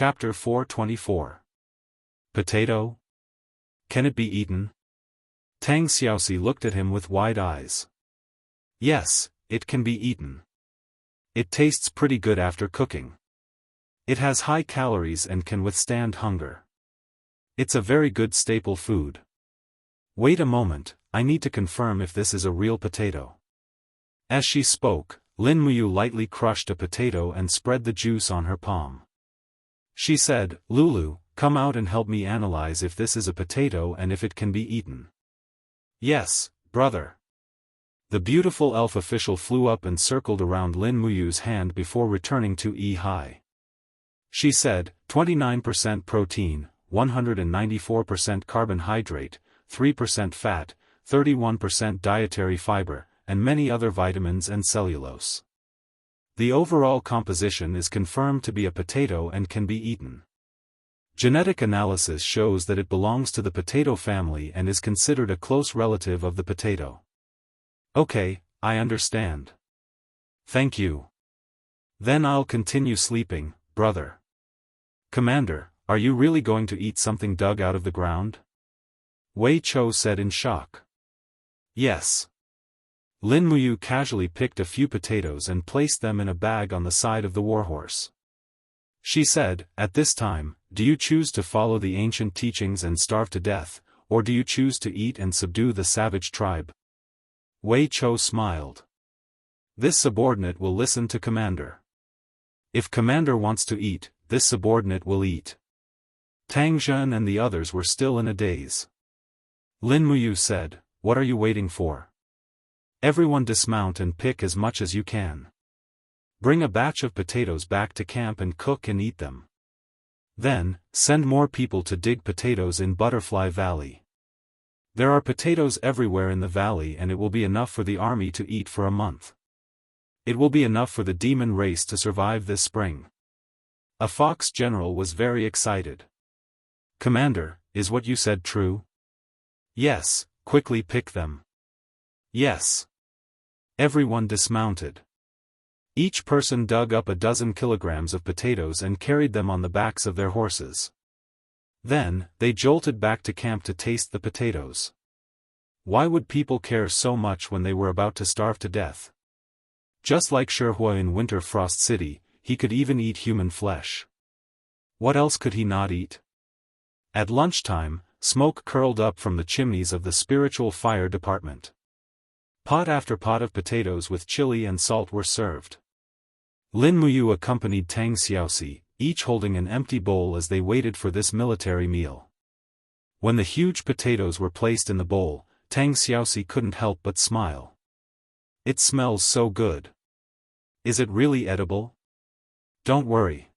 Chapter 424. Potato? Can it be eaten? Tang Xiaoxi looked at him with wide eyes. Yes, it can be eaten. It tastes pretty good after cooking. It has high calories and can withstand hunger. It's a very good staple food. Wait a moment, I need to confirm if this is a real potato. As she spoke, Lin Muyu lightly crushed a potato and spread the juice on her palm. She said, Lulu, come out and help me analyze if this is a potato and if it can be eaten. Yes, brother. The beautiful elf official flew up and circled around Lin Muyu's hand before returning to Hai. She said, 29% protein, 194% carbohydrate, 3% fat, 31% dietary fiber, and many other vitamins and cellulose. The overall composition is confirmed to be a potato and can be eaten. Genetic analysis shows that it belongs to the potato family and is considered a close relative of the potato. Okay, I understand. Thank you. Then I'll continue sleeping, brother. Commander, are you really going to eat something dug out of the ground? Wei Chou said in shock. Yes. Lin Muyu casually picked a few potatoes and placed them in a bag on the side of the warhorse. She said, at this time, do you choose to follow the ancient teachings and starve to death, or do you choose to eat and subdue the savage tribe? Wei Chou smiled. This subordinate will listen to Commander. If Commander wants to eat, this subordinate will eat. Tang Zhen and the others were still in a daze. Lin Muyu said, what are you waiting for? Everyone dismount and pick as much as you can. Bring a batch of potatoes back to camp and cook and eat them. Then, send more people to dig potatoes in Butterfly Valley. There are potatoes everywhere in the valley and it will be enough for the army to eat for a month. It will be enough for the demon race to survive this spring. A fox general was very excited. Commander, is what you said true? Yes, quickly pick them. Yes. Everyone dismounted. Each person dug up a dozen kilograms of potatoes and carried them on the backs of their horses. Then, they jolted back to camp to taste the potatoes. Why would people care so much when they were about to starve to death? Just like Shihua in Winter Frost City, he could even eat human flesh. What else could he not eat? At lunchtime, smoke curled up from the chimneys of the spiritual fire department. Pot after pot of potatoes with chili and salt were served. Lin Muyu accompanied Tang Xiaoxi, each holding an empty bowl as they waited for this military meal. When the huge potatoes were placed in the bowl, Tang Xiaoxi couldn't help but smile. It smells so good. Is it really edible? Don't worry.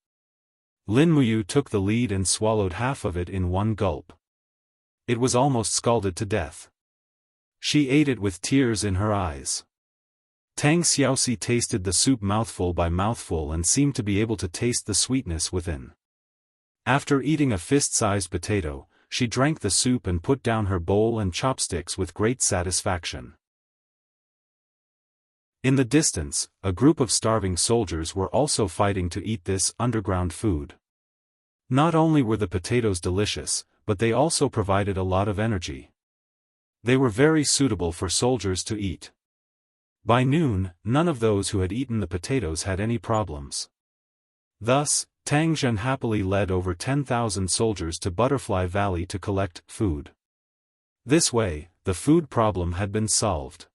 Lin Muyu took the lead and swallowed half of it in one gulp. It was almost scalded to death. She ate it with tears in her eyes. Tang Xiaoxi tasted the soup mouthful by mouthful and seemed to be able to taste the sweetness within. After eating a fist-sized potato, she drank the soup and put down her bowl and chopsticks with great satisfaction. In the distance, a group of starving soldiers were also fighting to eat this underground food. Not only were the potatoes delicious, but they also provided a lot of energy. They were very suitable for soldiers to eat. By noon, none of those who had eaten the potatoes had any problems. Thus, Tang Zhen happily led over 10,000 soldiers to Butterfly Valley to collect food. This way, the food problem had been solved.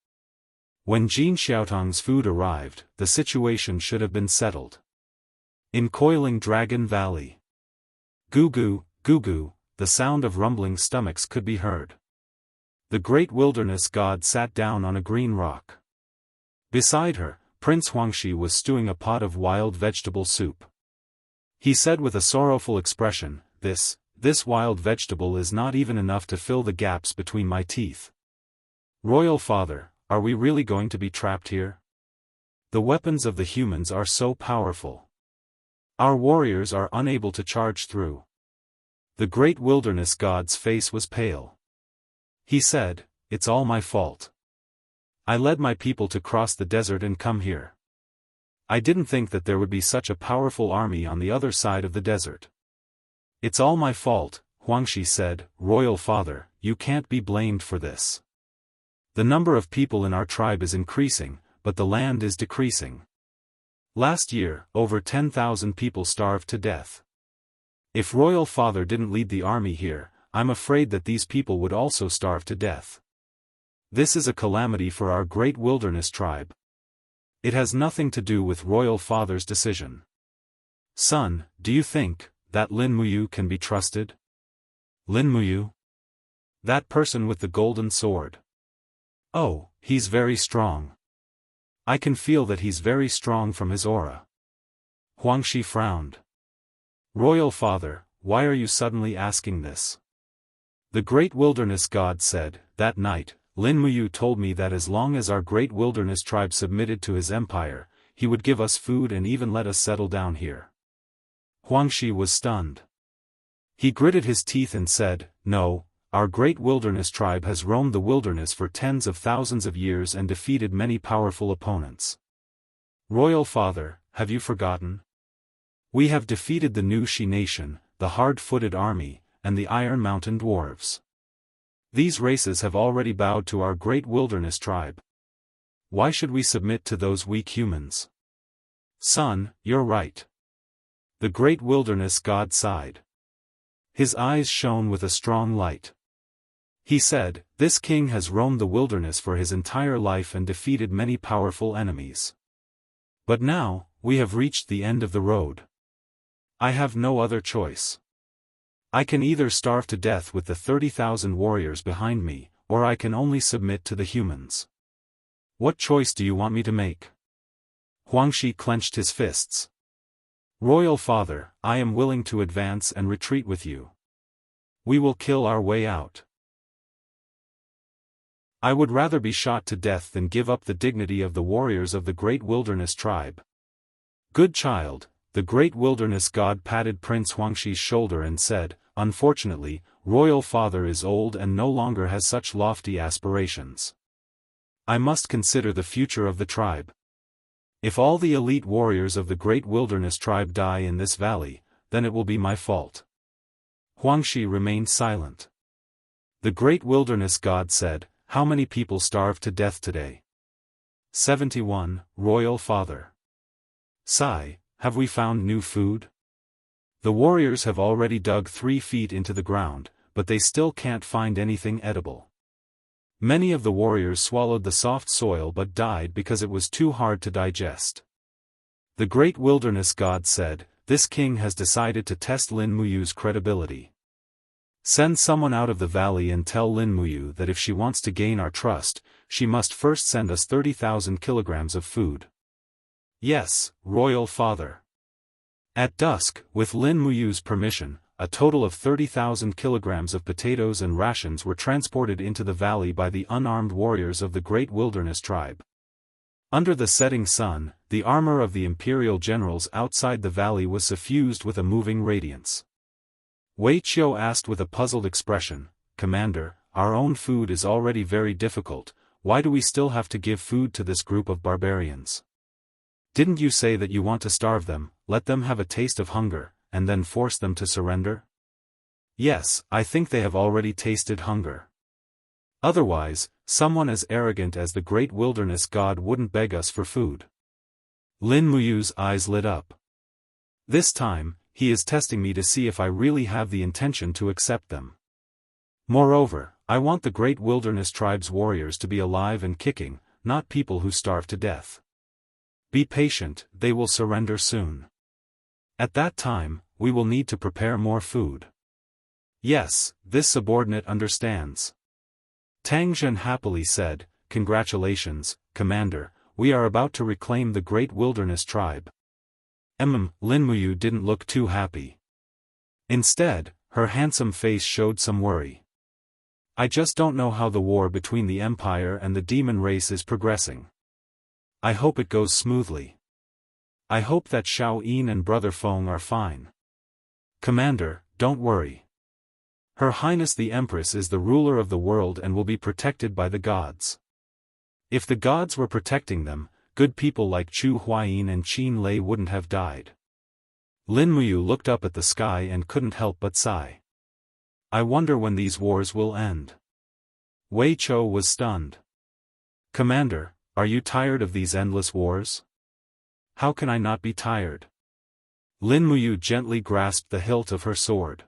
When Jin Xiaotong's food arrived, the situation should have been settled. In Coiling Dragon Valley. Goo goo, the sound of rumbling stomachs could be heard. The great wilderness god sat down on a green rock. Beside her, Prince Huangxi was stewing a pot of wild vegetable soup. He said with a sorrowful expression, This wild vegetable is not even enough to fill the gaps between my teeth. Royal Father, are we really going to be trapped here? The weapons of the humans are so powerful. Our warriors are unable to charge through. The great wilderness god's face was pale. He said, It's all my fault. I led my people to cross the desert and come here. I didn't think that there would be such a powerful army on the other side of the desert. It's all my fault, Huangshi said. Royal father, you can't be blamed for this. The number of people in our tribe is increasing, but the land is decreasing. Last year, over 10,000 people starved to death. If royal father didn't lead the army here, I'm afraid that these people would also starve to death. This is a calamity for our great wilderness tribe. It has nothing to do with royal father's decision. Son, do you think that Lin Muyu can be trusted? Lin Muyu? That person with the golden sword. Oh, he's very strong. I can feel that he's very strong from his aura. Huangshi frowned. Royal father, why are you suddenly asking this? The great wilderness god said, that night, Lin Muyu told me that as long as our great wilderness tribe submitted to his empire, he would give us food and even let us settle down here. Huangshi was stunned. He gritted his teeth and said, no, our great wilderness tribe has roamed the wilderness for tens of thousands of years and defeated many powerful opponents. Royal father, have you forgotten? We have defeated the New Shi nation, the hard-footed army, and the Iron Mountain dwarves. These races have already bowed to our great wilderness tribe. Why should we submit to those weak humans? Son, you're right. The great wilderness god sighed. His eyes shone with a strong light. He said, this king has roamed the wilderness for his entire life and defeated many powerful enemies. But now, we have reached the end of the road. I have no other choice. I can either starve to death with the 30,000 warriors behind me, or I can only submit to the humans. What choice do you want me to make? Huangshi clenched his fists. Royal father, I am willing to advance and retreat with you. We will kill our way out. I would rather be shot to death than give up the dignity of the warriors of the great wilderness tribe. Good child. The great wilderness god patted Prince Huangshi's shoulder and said, unfortunately, royal father is old and no longer has such lofty aspirations. I must consider the future of the tribe. If all the elite warriors of the great wilderness tribe die in this valley, then it will be my fault. Huangshi remained silent. The great wilderness god said, how many people starved to death today? 71, royal father. Sigh. Have we found new food? The warriors have already dug 3 feet into the ground, but they still can't find anything edible. Many of the warriors swallowed the soft soil but died because it was too hard to digest. The great wilderness god said, this king has decided to test Lin Muyu's credibility. Send someone out of the valley and tell Lin Muyu that if she wants to gain our trust, she must first send us 30,000 kilograms of food. Yes, royal father. At dusk, with Lin Muyu's permission, a total of 30,000 kilograms of potatoes and rations were transported into the valley by the unarmed warriors of the great wilderness tribe. Under the setting sun, the armor of the imperial generals outside the valley was suffused with a moving radiance. Wei Qiu asked with a puzzled expression, Commander, our own food is already very difficult, why do we still have to give food to this group of barbarians? Didn't you say that you want to starve them, let them have a taste of hunger, and then force them to surrender? Yes, I think they have already tasted hunger. Otherwise, someone as arrogant as the great wilderness god wouldn't beg us for food. Lin Muyu's eyes lit up. This time, he is testing me to see if I really have the intention to accept them. Moreover, I want the great wilderness tribe's warriors to be alive and kicking, not people who starve to death. Be patient, they will surrender soon. At that time, we will need to prepare more food. Yes, this subordinate understands. Tang Zhen happily said, congratulations, Commander, we are about to reclaim the great wilderness tribe. Lin Muyu didn't look too happy. Instead, her handsome face showed some worry. I just don't know how the war between the Empire and the demon race is progressing. I hope it goes smoothly. I hope that Xiao Yin and Brother Feng are fine. Commander, don't worry. Her Highness the Empress is the ruler of the world and will be protected by the gods. If the gods were protecting them, good people like Chu Huayin and Qin Lei wouldn't have died. Lin Muyu looked up at the sky and couldn't help but sigh. I wonder when these wars will end. Wei Chou was stunned. Commander, are you tired of these endless wars? How can I not be tired? Lin Muyu gently grasped the hilt of her sword.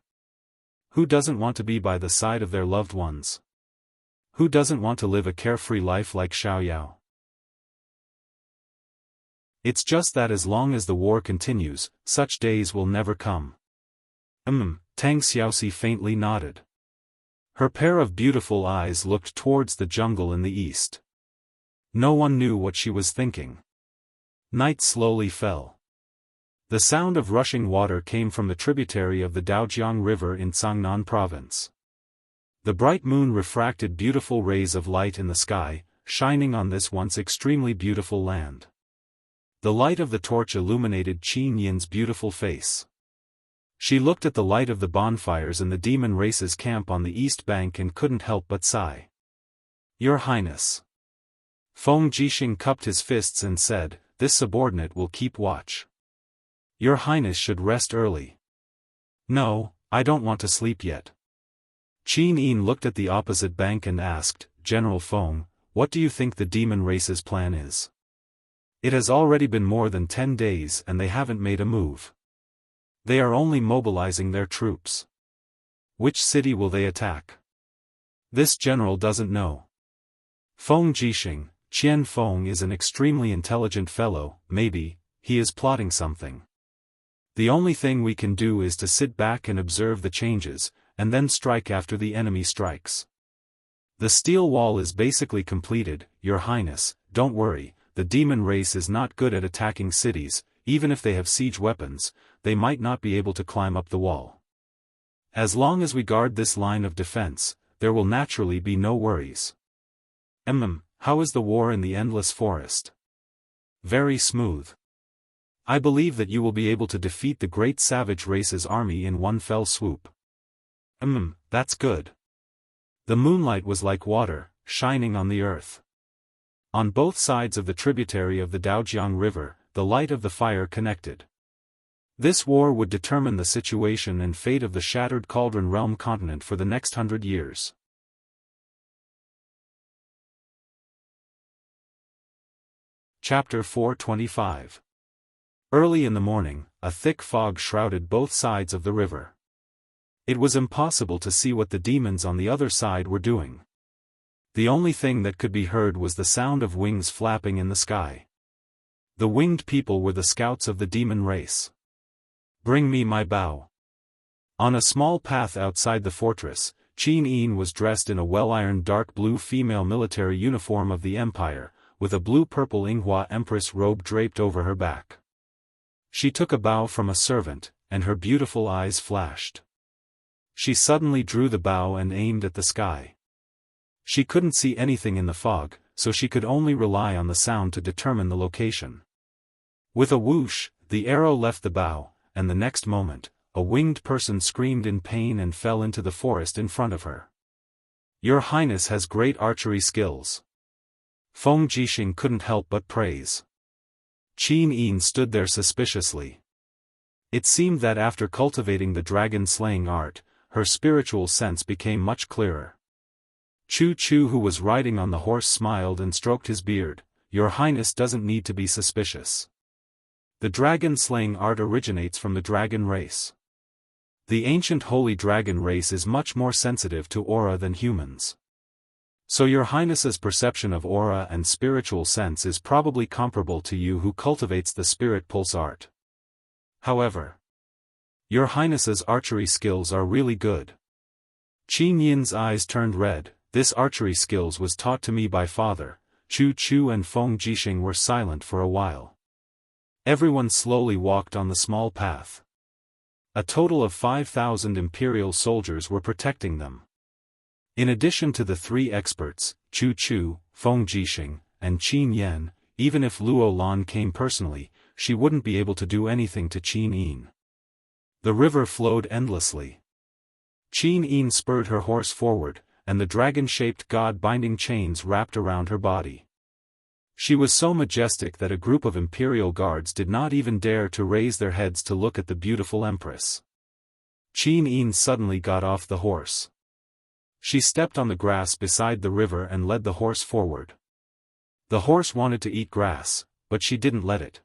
Who doesn't want to be by the side of their loved ones? Who doesn't want to live a carefree life like Xiaoyao? It's just that as long as the war continues, such days will never come. Tang Xiaoxi faintly nodded. Her pair of beautiful eyes looked towards the jungle in the east. No one knew what she was thinking. Night slowly fell. The sound of rushing water came from the tributary of the Daojiang River in Cangnan Province. The bright moon refracted beautiful rays of light in the sky, shining on this once extremely beautiful land. The light of the torch illuminated Qin Yin's beautiful face. She looked at the light of the bonfires in the demon race's camp on the east bank and couldn't help but sigh. Your Highness. Feng Jixing cupped his fists and said, this subordinate will keep watch. Your Highness should rest early. No, I don't want to sleep yet. Qin Yin looked at the opposite bank and asked, General Feng, what do you think the demon race's plan is? It has already been more than 10 days and they haven't made a move. They are only mobilizing their troops. Which city will they attack? This general doesn't know. Feng Jixing, Qian Feng is an extremely intelligent fellow, maybe, he is plotting something. The only thing we can do is to sit back and observe the changes, and then strike after the enemy strikes. The steel wall is basically completed, Your Highness, don't worry. The demon race is not good at attacking cities, even if they have siege weapons, they might not be able to climb up the wall. As long as we guard this line of defense, there will naturally be no worries. How is the war in the Endless Forest? Very smooth. I believe that you will be able to defeat the great savage race's army in one fell swoop. That's good. The moonlight was like water, shining on the earth. On both sides of the tributary of the Daojiang River, the light of the fire connected. This war would determine the situation and fate of the shattered Cauldron Realm continent for the next 100 years. Chapter 425. Early in the morning, a thick fog shrouded both sides of the river. It was impossible to see what the demons on the other side were doing. The only thing that could be heard was the sound of wings flapping in the sky. The winged people were the scouts of the demon race. Bring me my bow. On a small path outside the fortress, Qin Yin was dressed in a well-ironed dark blue female military uniform of the Empire, with a blue-purple Yinghua Empress robe draped over her back. She took a bow from a servant, and her beautiful eyes flashed. She suddenly drew the bow and aimed at the sky. She couldn't see anything in the fog, so she could only rely on the sound to determine the location. With a whoosh, the arrow left the bow, and the next moment, a winged person screamed in pain and fell into the forest in front of her. Your Highness has great archery skills. Feng Jixing couldn't help but praise. Qin Yin stood there suspiciously. It seemed that after cultivating the dragon-slaying art, her spiritual sense became much clearer. Chu Chu, who was riding on the horse, smiled and stroked his beard. Your Highness doesn't need to be suspicious. The dragon-slaying art originates from the dragon race. The ancient holy dragon race is much more sensitive to aura than humans. So your Highness's perception of aura and spiritual sense is probably comparable to you who cultivates the spirit pulse art. However, your Highness's archery skills are really good. Qin Yin's eyes turned red. This archery skills was taught to me by father. Chu Chu and Feng Jixing were silent for a while. Everyone slowly walked on the small path. A total of 5,000 imperial soldiers were protecting them. In addition to the 3 experts, Chu Chu, Feng Jixing, and Qin Yan, even if Luo Lan came personally, she wouldn't be able to do anything to Qin Yin. The river flowed endlessly. Qin Yin spurred her horse forward, and the dragon-shaped god-binding chains wrapped around her body. She was so majestic that a group of imperial guards did not even dare to raise their heads to look at the beautiful empress. Qin Yin suddenly got off the horse. She stepped on the grass beside the river and led the horse forward. The horse wanted to eat grass, but she didn't let it.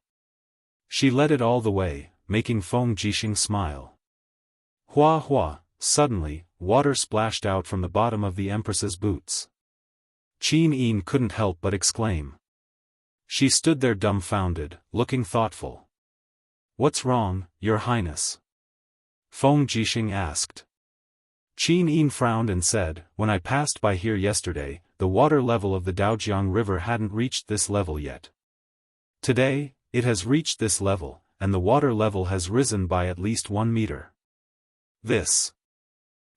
She led it all the way, making Feng Jixing smile. Hua hua, suddenly, water splashed out from the bottom of the empress's boots. Qin Yin couldn't help but exclaim. She stood there dumbfounded, looking thoughtful. "What's wrong, Your Highness?" Feng Jixing asked. Qin Yin frowned and said, "When I passed by here yesterday, the water level of the Daojiang River hadn't reached this level yet. Today, it has reached this level, and the water level has risen by at least 1 meter.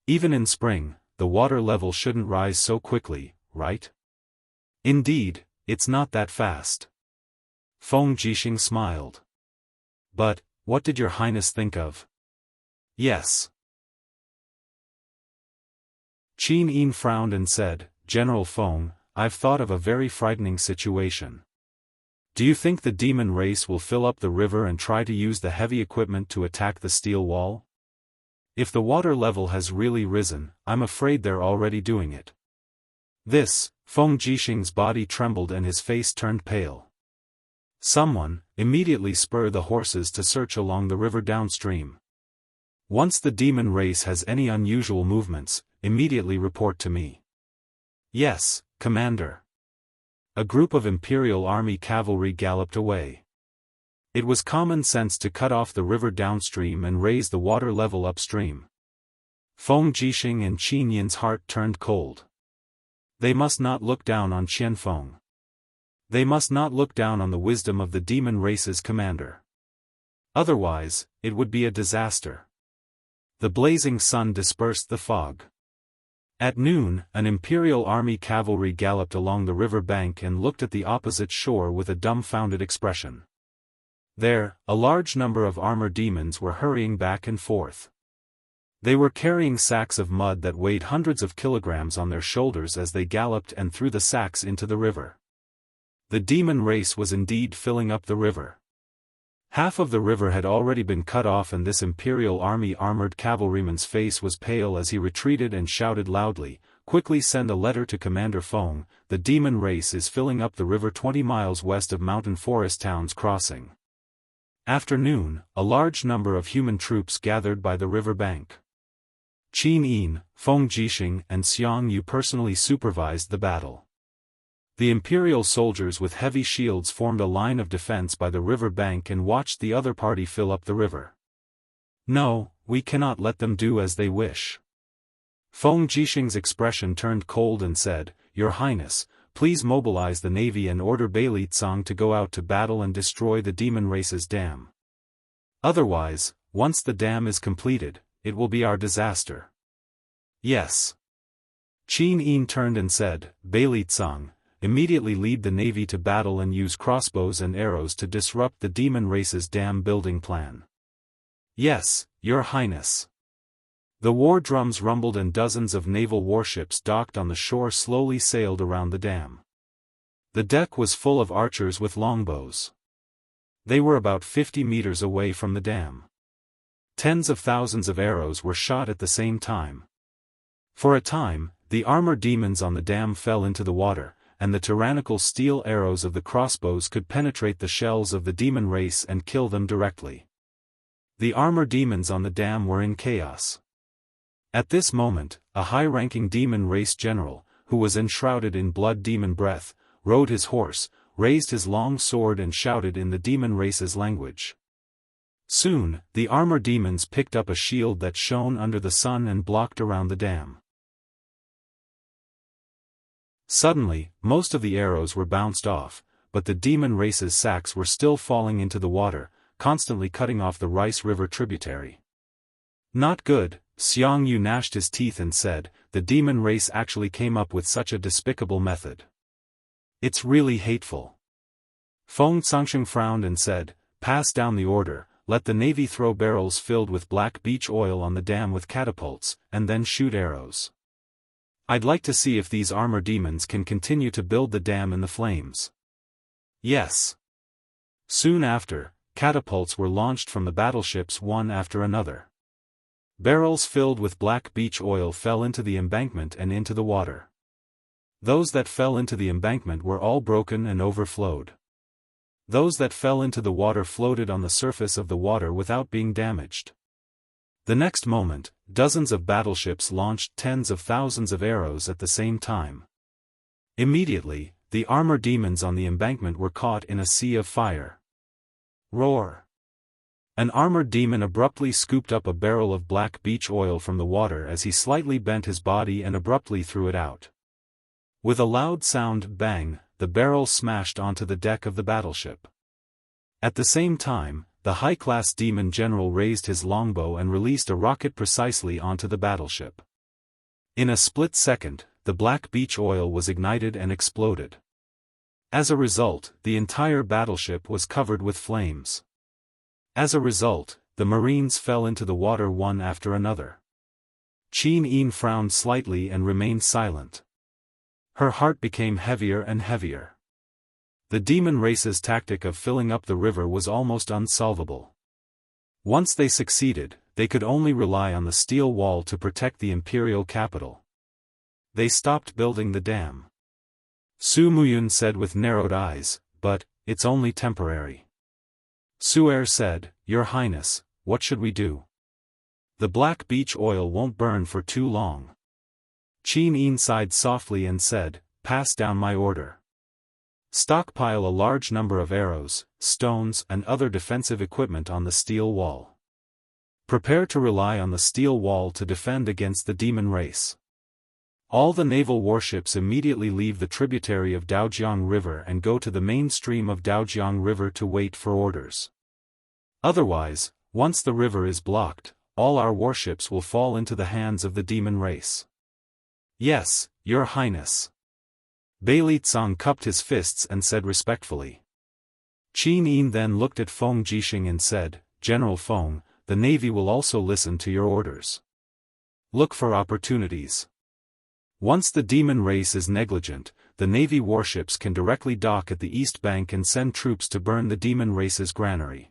Even in spring, the water level shouldn't rise so quickly, right?" "Indeed, it's not that fast." Feng Jixing smiled. "But, what did Your Highness think of?" "Yes." Qin Yin frowned and said, "General Feng, I've thought of a very frightening situation. Do you think the demon race will fill up the river and try to use the heavy equipment to attack the steel wall? If the water level has really risen, I'm afraid they're already doing it." Feng Jixing's body trembled and his face turned pale. "Someone, immediately spur the horses to search along the river downstream. Once the demon race has any unusual movements, immediately report to me." "Yes, Commander." A group of Imperial Army cavalry galloped away. It was common sense to cut off the river downstream and raise the water level upstream. Feng Jixing and Qin Yin's heart turned cold. They must not look down on Qianfeng. They must not look down on the wisdom of the demon race's commander. Otherwise, it would be a disaster. The blazing sun dispersed the fog. At noon, an Imperial Army cavalry galloped along the river bank and looked at the opposite shore with a dumbfounded expression. There, a large number of armor demons were hurrying back and forth. They were carrying sacks of mud that weighed hundreds of kilograms on their shoulders as they galloped and threw the sacks into the river. The demon race was indeed filling up the river. Half of the river had already been cut off, and this Imperial Army armored cavalryman's face was pale as he retreated and shouted loudly, "Quickly send a letter to Commander Feng, the demon race is filling up the river 20 miles west of Mountain Forest Town's crossing." After noon, a large number of human troops gathered by the river bank. Qin Yin, Feng Jixing and Xiangyu personally supervised the battle. The Imperial soldiers with heavy shields formed a line of defense by the river bank and watched the other party fill up the river. "No, we cannot let them do as they wish." Feng Jixing's expression turned cold and said, "Your Highness, please mobilize the navy and order Beilitsang to go out to battle and destroy the demon race's dam. Otherwise, once the dam is completed, it will be our disaster." "Yes." Qin Yin turned and said, "Beilitsang, immediately lead the navy to battle and use crossbows and arrows to disrupt the demon race's dam building plan." "Yes, Your Highness." The war drums rumbled and dozens of naval warships docked on the shore slowly sailed around the dam. The deck was full of archers with longbows. They were about 50 meters away from the dam. Tens of thousands of arrows were shot at the same time. For a time, the armor demons on the dam fell into the water, and the tyrannical steel arrows of the crossbows could penetrate the shells of the demon race and kill them directly. The armor demons on the dam were in chaos. At this moment, a high-ranking demon race general, who was enshrouded in blood demon breath, rode his horse, raised his long sword and shouted in the demon race's language. Soon, the armor demons picked up a shield that shone under the sun and blocked around the dam. Suddenly, most of the arrows were bounced off, but the demon race's sacks were still falling into the water, constantly cutting off the Rice River tributary. "Not good," Xiangyu gnashed his teeth and said, "the demon race actually came up with such a despicable method. It's really hateful." Feng Zhangsheng frowned and said, "Pass down the order, let the navy throw barrels filled with black beech oil on the dam with catapults, and then shoot arrows. I'd like to see if these armor demons can continue to build the dam in the flames." Yes. Soon after, catapults were launched from the battleships one after another. Barrels filled with black beech oil fell into the embankment and into the water. Those that fell into the embankment were all broken and overflowed. Those that fell into the water floated on the surface of the water without being damaged. The next moment, dozens of battleships launched tens of thousands of arrows at the same time. Immediately, the armor demons on the embankment were caught in a sea of fire. Roar! An armored demon abruptly scooped up a barrel of black beech oil from the water as he slightly bent his body and abruptly threw it out. With a loud sound bang, the barrel smashed onto the deck of the battleship. At the same time, the high-class demon general raised his longbow and released a rocket precisely onto the battleship. In a split second, the black beech oil was ignited and exploded. As a result, the entire battleship was covered with flames. As a result, the Marines fell into the water one after another. Qin Yin frowned slightly and remained silent. Her heart became heavier and heavier. The demon race's tactic of filling up the river was almost unsolvable. Once they succeeded, they could only rely on the steel wall to protect the imperial capital. They stopped building the dam. Su Muyun said with narrowed eyes, "But, it's only temporary." Su'er said, "Your Highness, what should we do? The black beech oil won't burn for too long." Qin Yin sighed softly and said, "Pass down my order. Stockpile a large number of arrows, stones and other defensive equipment on the steel wall. Prepare to rely on the steel wall to defend against the demon race. All the naval warships immediately leave the tributary of Daojiang River and go to the main stream of Daojiang River to wait for orders. Otherwise, once the river is blocked, all our warships will fall into the hands of the demon race." "Yes, Your Highness." Beili Tsang cupped his fists and said respectfully. Qin Yin then looked at Feng Jixing and said, "General Feng, the Navy will also listen to your orders. Look for opportunities. Once the demon race is negligent, the Navy warships can directly dock at the East Bank and send troops to burn the demon race's granary.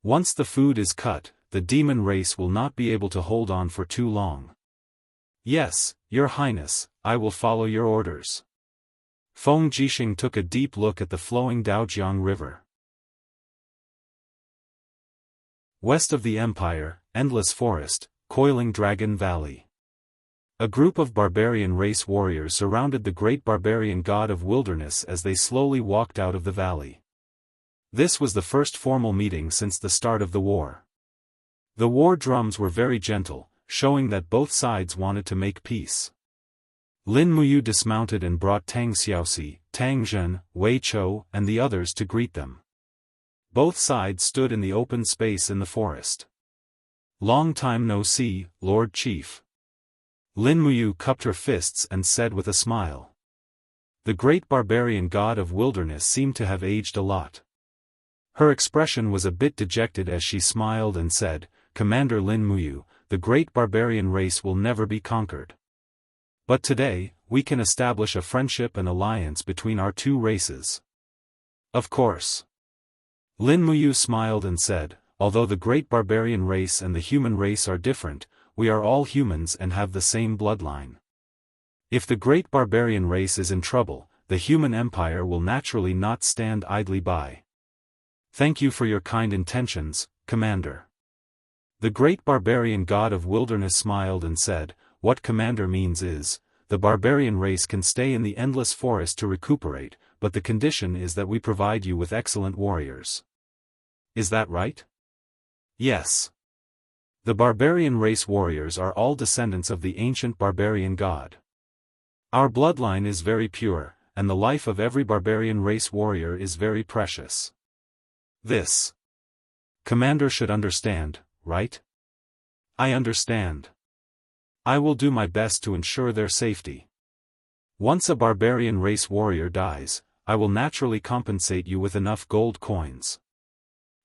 Once the food is cut, the demon race will not be able to hold on for too long." "Yes, Your Highness, I will follow your orders." Feng Jixing took a deep look at the flowing Daojiang River. West of the Empire, endless forest, coiling Dragon Valley. A group of barbarian race warriors surrounded the great barbarian god of wilderness as they slowly walked out of the valley. This was the first formal meeting since the start of the war. The war drums were very gentle, showing that both sides wanted to make peace. Lin Muyu dismounted and brought Tang Xiaoxi, Tang Zhen, Wei Chou, and the others to greet them. Both sides stood in the open space in the forest. "Long time no see, Lord Chief." Lin Muyu cupped her fists and said with a smile. The great barbarian god of wilderness seemed to have aged a lot. Her expression was a bit dejected as she smiled and said, "Commander Lin Muyu, the great barbarian race will never be conquered. But today, we can establish a friendship and alliance between our two races." "Of course." Lin Muyu smiled and said, "Although the great barbarian race and the human race are different, we are all humans and have the same bloodline. If the great barbarian race is in trouble, the human empire will naturally not stand idly by. Thank you for your kind intentions, Commander." The great barbarian god of wilderness smiled and said, "What Commander means is, the barbarian race can stay in the endless forest to recuperate, but the condition is that we provide you with excellent warriors. Is that right?" "Yes." The barbarian race warriors are all descendants of the ancient barbarian god. Our bloodline is very pure, and the life of every barbarian race warrior is very precious. This Commander should understand, right? I understand. I will do my best to ensure their safety. Once a barbarian race warrior dies, I will naturally compensate you with enough gold coins.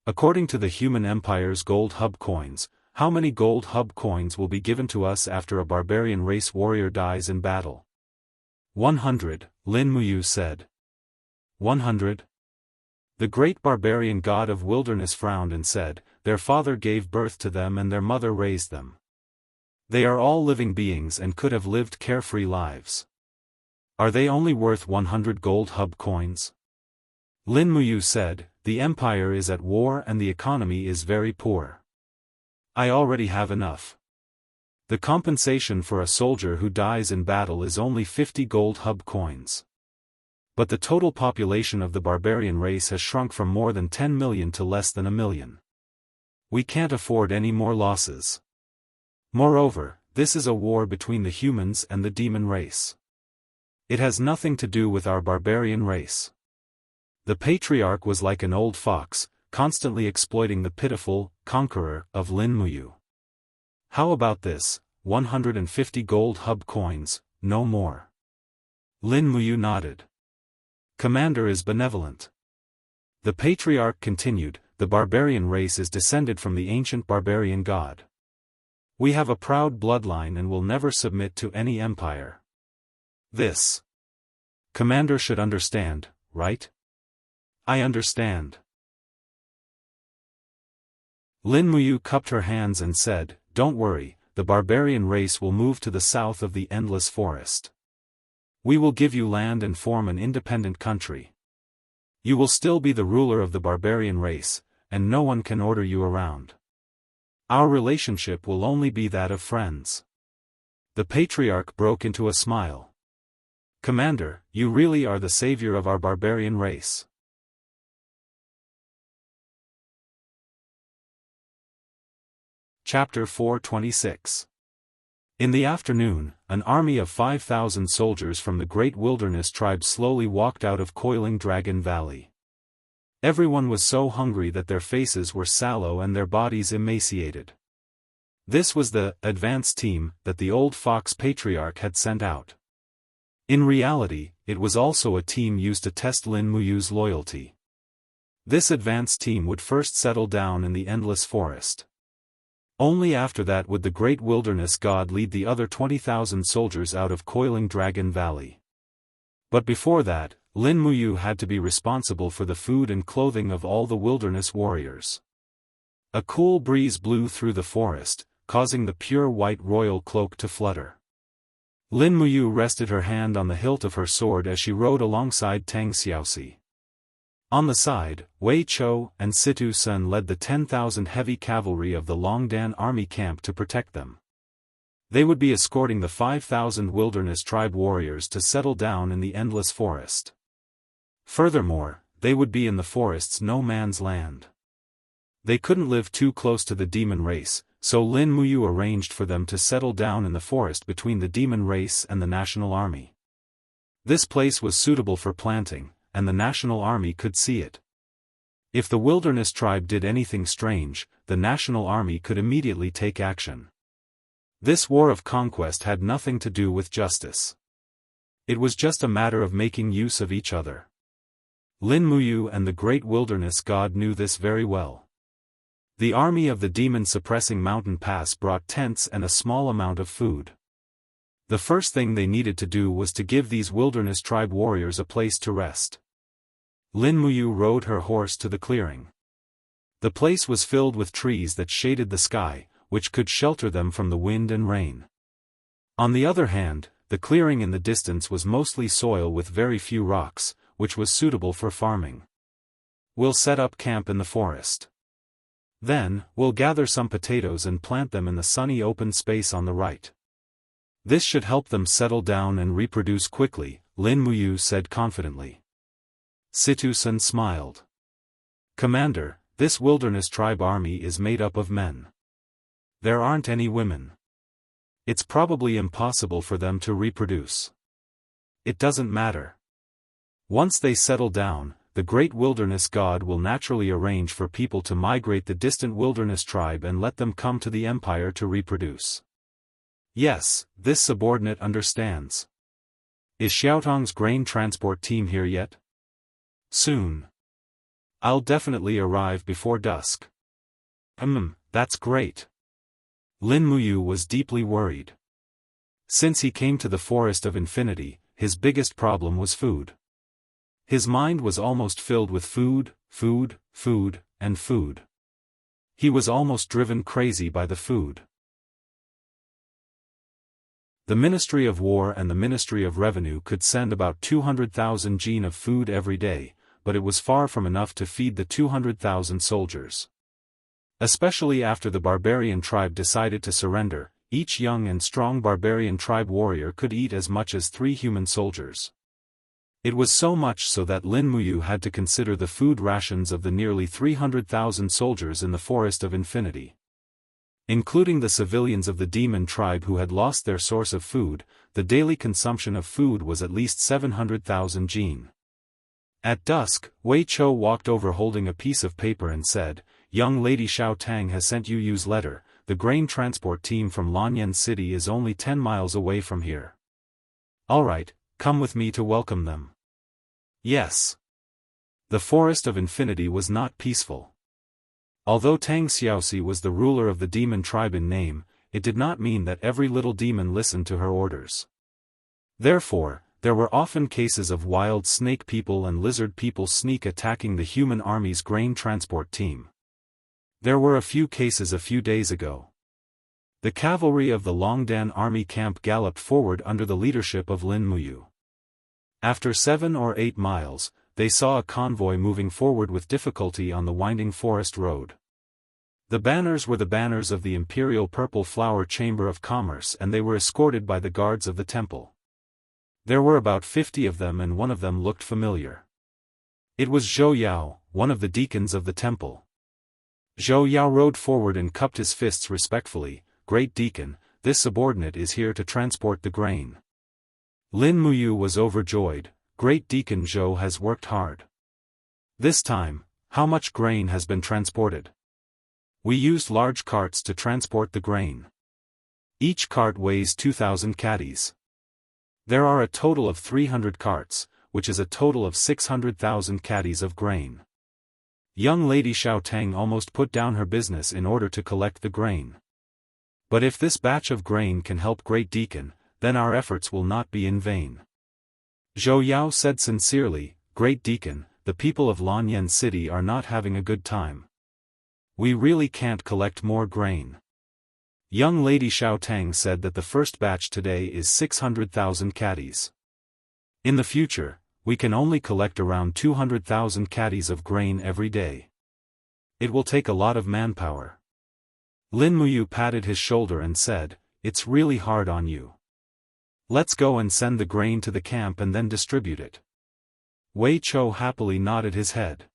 According to the human empire's gold hub coins, how many gold hub coins will be given to us after a barbarian race warrior dies in battle? 100, Lin Muyu said. 100? The great barbarian god of wilderness frowned and said, "Their father gave birth to them and their mother raised them. They are all living beings and could have lived carefree lives. Are they only worth 100 gold hub coins?" Lin Muyu said, "The empire is at war and the economy is very poor. I already have enough. The compensation for a soldier who dies in battle is only 50 gold hub coins. But the total population of the barbarian race has shrunk from more than 10 million to less than 1 million. We can't afford any more losses. Moreover, this is a war between the humans and the demon race. It has nothing to do with our barbarian race." The patriarch was like an old fox, constantly exploiting the pitiful conqueror of Lin Muyu. "How about this, 150 gold hub coins, no more?" Lin Muyu nodded. "Commander is benevolent." The patriarch continued, "The barbarian race is descended from the ancient barbarian god. We have a proud bloodline and will never submit to any empire. This Commander should understand, right?" "I understand." Lin Muyu cupped her hands and said, "Don't worry, the barbarian race will move to the south of the endless forest. We will give you land and form an independent country. You will still be the ruler of the barbarian race, and no one can order you around. Our relationship will only be that of friends." The patriarch broke into a smile. "Commander, you really are the savior of our barbarian race." Chapter 426. In the afternoon, an army of 5,000 soldiers from the great wilderness tribe slowly walked out of Coiling Dragon Valley. Everyone was so hungry that their faces were sallow and their bodies emaciated. This was the advance team that the old fox patriarch had sent out. In reality, it was also a team used to test Lin Muyu's loyalty. This advance team would first settle down in the endless forest. Only after that would the great wilderness god lead the other 20,000 soldiers out of Coiling Dragon Valley. But before that, Lin Muyu had to be responsible for the food and clothing of all the wilderness warriors. A cool breeze blew through the forest, causing the pure white royal cloak to flutter. Lin Muyu rested her hand on the hilt of her sword as she rode alongside Tang Xiaoxi. On the side, Wei Chou and Situ Sun led the 10,000 heavy cavalry of the Longdan army camp to protect them. They would be escorting the 5,000 wilderness tribe warriors to settle down in the endless forest. Furthermore, they would be in the forest's no man's land. They couldn't live too close to the demon race, so Lin Muyu arranged for them to settle down in the forest between the demon race and the national army. This place was suitable for planting, and the national army could see it. If the wilderness tribe did anything strange, the national army could immediately take action. This war of conquest had nothing to do with justice. It was just a matter of making use of each other. Lin Muyu and the great wilderness god knew this very well. The army of the demon-suppressing mountain pass brought tents and a small amount of food. The first thing they needed to do was to give these wilderness tribe warriors a place to rest. Lin Muyu rode her horse to the clearing. The place was filled with trees that shaded the sky, which could shelter them from the wind and rain. On the other hand, the clearing in the distance was mostly soil with very few rocks, which was suitable for farming. "We'll set up camp in the forest. Then, we'll gather some potatoes and plant them in the sunny open space on the right. This should help them settle down and reproduce quickly," Lin Muyu said confidently. Situ Sun smiled. "Commander, this wilderness tribe army is made up of men. There aren't any women. It's probably impossible for them to reproduce. It doesn't matter. Once they settle down, the great wilderness god will naturally arrange for people to migrate the distant wilderness tribe and let them come to the empire to reproduce." "Yes, this subordinate understands. Is Xiaotong's grain transport team here yet?" "Soon. I'll definitely arrive before dusk." That's great." Lin Muyu was deeply worried. Since he came to the Forest of Infinity, his biggest problem was food. His mind was almost filled with food, food, food, and food. He was almost driven crazy by the food. The Ministry of War and the Ministry of Revenue could send about 200,000 jin of food every day, but it was far from enough to feed the 200,000 soldiers. Especially after the barbarian tribe decided to surrender, each young and strong barbarian tribe warrior could eat as much as 3 human soldiers. It was so much so that Lin Muyu had to consider the food rations of the nearly 300,000 soldiers in the Forest of Infinity. Including the civilians of the demon tribe who had lost their source of food, the daily consumption of food was at least 700,000 jin. At dusk, Wei Chou walked over holding a piece of paper and said, "Young Lady Xiao Tang has sent Yu's letter. The grain transport team from Lanyan City is only 10 miles away from here. Alright, come with me to welcome them." Yes. The Forest of Infinity was not peaceful. Although Tang Xiaoxi was the ruler of the demon tribe in name, it did not mean that every little demon listened to her orders. Therefore, there were often cases of wild snake people and lizard people sneak attacking the human army's grain transport team. There were a few cases a few days ago. The cavalry of the Longdan army camp galloped forward under the leadership of Lin Muyu. After 7 or 8 miles, they saw a convoy moving forward with difficulty on the winding forest road. The banners were the banners of the Imperial Purple Flower Chamber of Commerce and they were escorted by the guards of the temple. There were about 50 of them and one of them looked familiar. It was Zhou Yao, one of the deacons of the temple. Zhou Yao rode forward and cupped his fists respectfully. "Great Deacon, this subordinate is here to transport the grain." Lin Muyu was overjoyed. "Great Deacon Zhou has worked hard. This time, how much grain has been transported?" "We used large carts to transport the grain. Each cart weighs 2,000 catties. There are a total of 300 carts, which is a total of 600,000 catties of grain." Young Lady Xiao Tang almost put down her business in order to collect the grain. "But if this batch of grain can help Great Deacon, then our efforts will not be in vain." Zhou Yao said sincerely, "Great Deacon, the people of Lanyan City are not having a good time. We really can't collect more grain." Young Lady Xiao Tang said that the first batch today is 600,000 catties. In the future, we can only collect around 200,000 catties of grain every day. It will take a lot of manpower. Lin Muyu patted his shoulder and said, "It's really hard on you. Let's go and send the grain to the camp and then distribute it." Wei Chou happily nodded his head.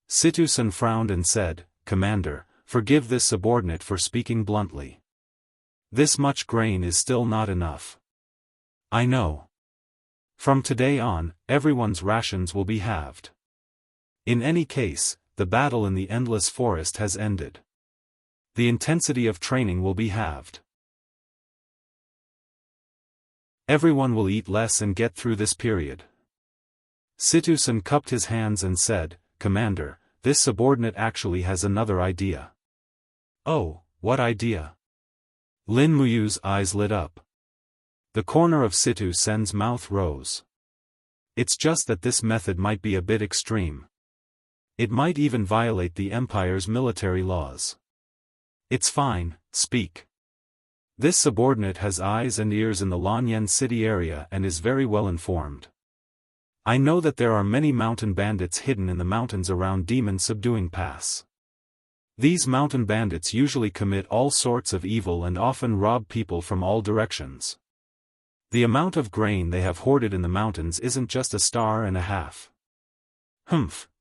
Situ Sun frowned and said, "Commander, forgive this subordinate for speaking bluntly. This much grain is still not enough." "I know. From today on, everyone's rations will be halved. In any case, the battle in the endless forest has ended. The intensity of training will be halved. Everyone will eat less and get through this period." Situ Sun cupped his hands and said, "Commander, this subordinate actually has another idea." "Oh, what idea?" Lin Muyu's eyes lit up. The corner of Situ Sun's mouth rose. "It's just that this method might be a bit extreme. It might even violate the Empire's military laws." "It's fine, speak." This subordinate has eyes and ears in the Lanyan City area and is very well informed. "I know that there are many mountain bandits hidden in the mountains around Demon Subduing Pass. These mountain bandits usually commit all sorts of evil and often rob people from all directions. The amount of grain they have hoarded in the mountains isn't just a star and a half.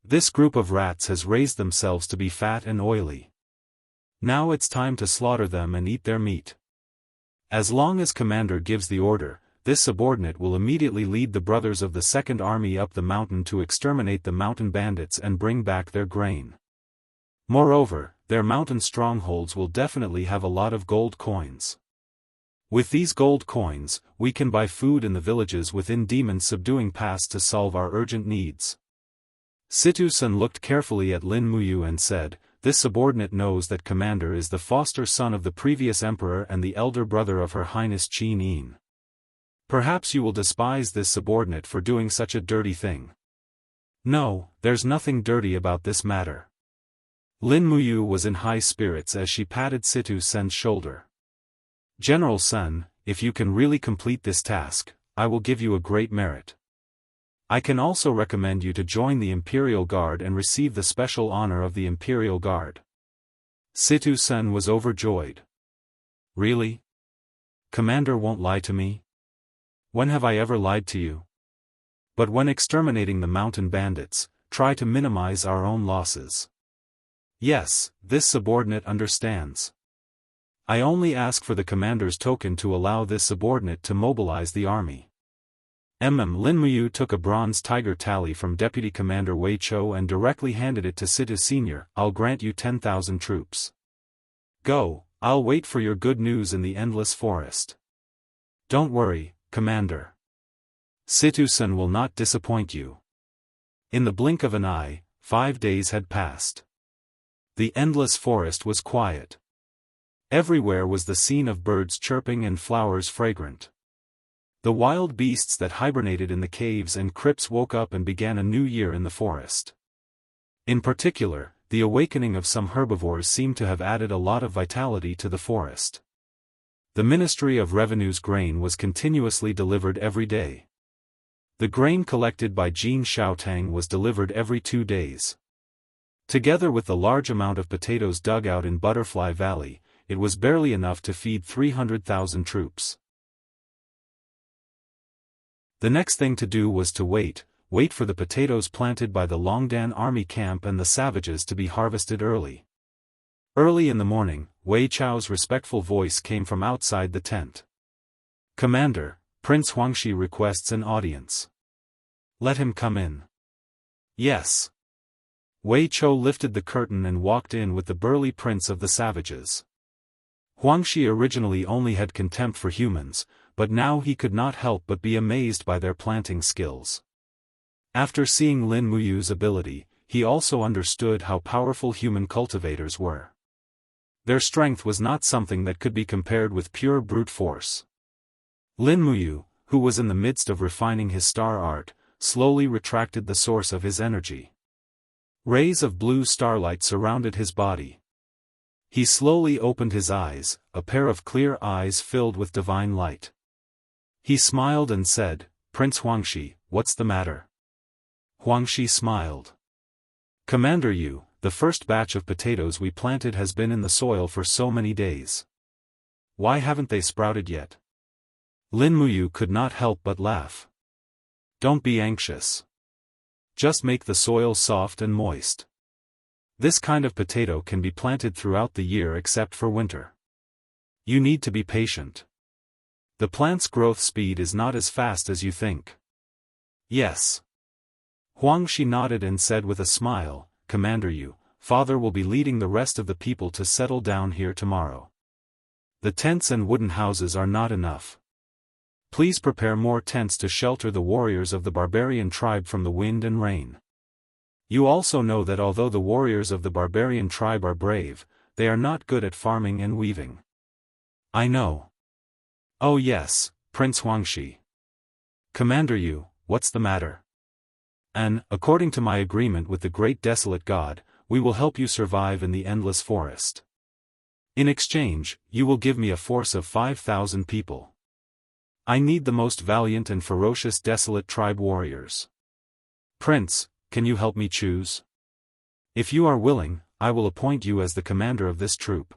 This group of rats has raised themselves to be fat and oily. Now it's time to slaughter them and eat their meat. As long as Commander gives the order, this subordinate will immediately lead the brothers of the Second Army up the mountain to exterminate the mountain bandits and bring back their grain. Moreover, their mountain strongholds will definitely have a lot of gold coins. With these gold coins, we can buy food in the villages within Demon Subduing Pass to solve our urgent needs." Situ Sun looked carefully at Lin Muyu and said, "This subordinate knows that Commander is the foster son of the previous emperor and the elder brother of Her Highness Qin Yin. Perhaps you will despise this subordinate for doing such a dirty thing. No, there's nothing dirty about this matter. Lin Muyu was in high spirits as she patted Situ Sen's shoulder. General Sun, if you can really complete this task, I will give you a great merit. I can also recommend you to join the Imperial Guard and receive the special honor of the Imperial Guard. Situ Sen was overjoyed. Really? Commander won't lie to me? When have I ever lied to you? But when exterminating the mountain bandits, try to minimize our own losses. Yes, this subordinate understands. I only ask for the commander's token to allow this subordinate to mobilize the army. Lin Muyu took a bronze tiger tally from Deputy Commander Wei Chou and directly handed it to Situ Senior. I'll grant you 10,000 troops. Go, I'll wait for your good news in the endless forest. Don't worry, Commander. Situ Sen will not disappoint you. In the blink of an eye, 5 days had passed. The endless forest was quiet. Everywhere was the scene of birds chirping and flowers fragrant. The wild beasts that hibernated in the caves and crypts woke up and began a new year in the forest. In particular, the awakening of some herbivores seemed to have added a lot of vitality to the forest. The Ministry of Revenue's grain was continuously delivered every day. The grain collected by Jin Xiaotang was delivered every 2 days. Together with the large amount of potatoes dug out in Butterfly Valley, it was barely enough to feed 300,000 troops. The next thing to do was to wait for the potatoes planted by the Longdan army camp and the savages to be harvested early. Early in the morning, Wei Chao's respectful voice came from outside the tent. Commander, Prince Huangxi requests an audience. Let him come in. Yes. Wei Chou lifted the curtain and walked in with the burly prince of the savages. Huangxi originally only had contempt for humans, but now he could not help but be amazed by their planting skills. After seeing Lin Muyu's ability, he also understood how powerful human cultivators were. Their strength was not something that could be compared with pure brute force. Lin Muyu, who was in the midst of refining his star art, slowly retracted the source of his energy. Rays of blue starlight surrounded his body. He slowly opened his eyes, a pair of clear eyes filled with divine light. He smiled and said, Prince Huangxi, what's the matter? Huangxi smiled. Commander Yu, the first batch of potatoes we planted has been in the soil for so many days. Why haven't they sprouted yet? Lin Muyu could not help but laugh. Don't be anxious. Just make the soil soft and moist. This kind of potato can be planted throughout the year except for winter. You need to be patient. The plant's growth speed is not as fast as you think. Yes. Huangxi nodded and said with a smile, Commander Yu, Father will be leading the rest of the people to settle down here tomorrow. The tents and wooden houses are not enough. Please prepare more tents to shelter the warriors of the barbarian tribe from the wind and rain. You also know that although the warriors of the barbarian tribe are brave, they are not good at farming and weaving. I know. Oh yes, Prince Huangxi. Commander Yu, what's the matter? And, according to my agreement with the great desolate god, we will help you survive in the endless forest. In exchange, you will give me a force of 5,000 people. I need the most valiant and ferocious desolate tribe warriors. Prince, can you help me choose? If you are willing, I will appoint you as the commander of this troop.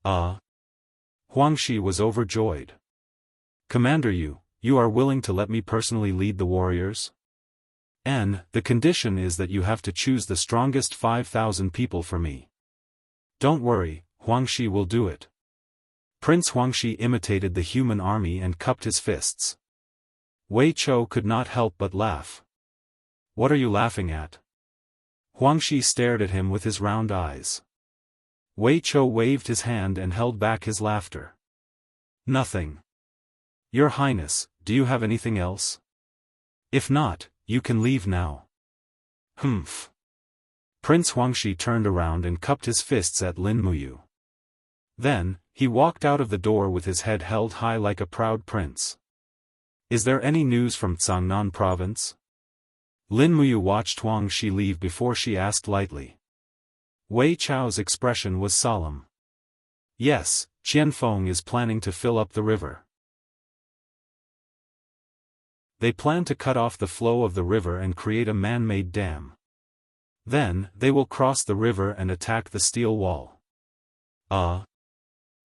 Huangxi was overjoyed. Commander Yu, you are willing to let me personally lead the warriors? And, the condition is that you have to choose the strongest 5,000 people for me. Don't worry, Huangxi will do it. Prince Huangxi imitated the human army and cupped his fists. Wei Chou could not help but laugh. What are you laughing at? Huangxi stared at him with his round eyes. Wei Chou waved his hand and held back his laughter. Nothing. Your Highness, do you have anything else? If not, you can leave now. Humph. Prince Huangxi turned around and cupped his fists at Lin Muyu. Then, he walked out of the door with his head held high like a proud prince. Is there any news from Tsangnan province? Lin Muyu watched Huang Shi leave before she asked lightly. Wei Chao's expression was solemn. Yes, Qianfeng is planning to fill up the river. They plan to cut off the flow of the river and create a man-made dam. Then, they will cross the river and attack the steel wall.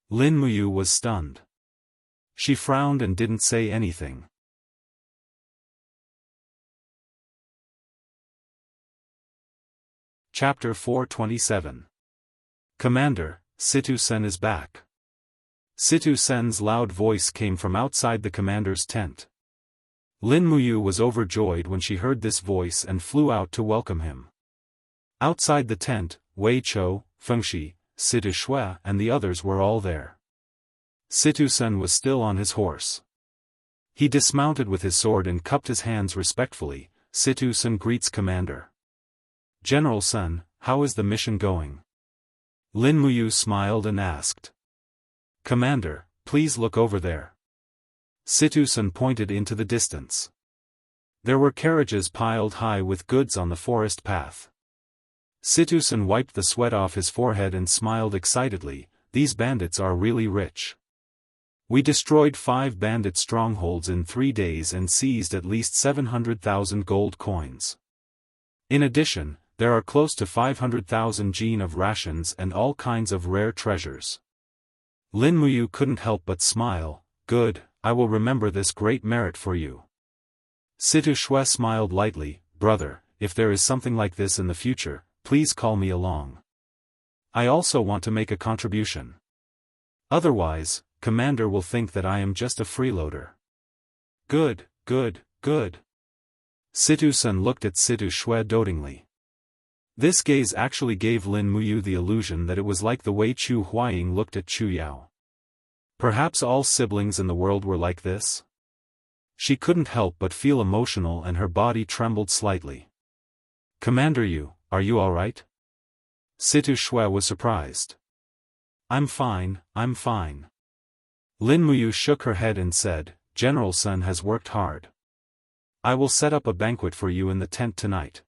Lin Muyu was stunned. She frowned and didn't say anything. Chapter 427. Commander, Situ Sen is back. Situ Sen's loud voice came from outside the commander's tent. Lin Muyu was overjoyed when she heard this voice and flew out to welcome him. Outside the tent, Wei Chou, Fengshi, Situ Shui and the others were all there. Situ Sen was still on his horse. He dismounted with his sword and cupped his hands respectfully. Situ Sen greets Commander. General Sen, how is the mission going? Lin Muyu smiled and asked. Commander, please look over there. Situ Sen pointed into the distance. There were carriages piled high with goods on the forest path. Situ Sen wiped the sweat off his forehead and smiled excitedly. These bandits are really rich. We destroyed 5 bandit strongholds in 3 days and seized at least 700,000 gold coins. In addition, there are close to 500,000 jin of rations and all kinds of rare treasures. Lin Muyu couldn't help but smile. Good, I will remember this great merit for you. Situ Shui smiled lightly. Brother, if there is something like this in the future, please call me along. I also want to make a contribution. Otherwise, Commander will think that I am just a freeloader. Good, good, good. Situ Sen looked at Situ Shui dotingly. This gaze actually gave Lin Muyu the illusion that it was like the way Chu Huaying looked at Chu Yao. Perhaps all siblings in the world were like this? She couldn't help but feel emotional and her body trembled slightly. Commander Yu, are you alright? Situ Shui was surprised. I'm fine, I'm fine. Lin Muyu shook her head and said, General Sun has worked hard. I will set up a banquet for you in the tent tonight.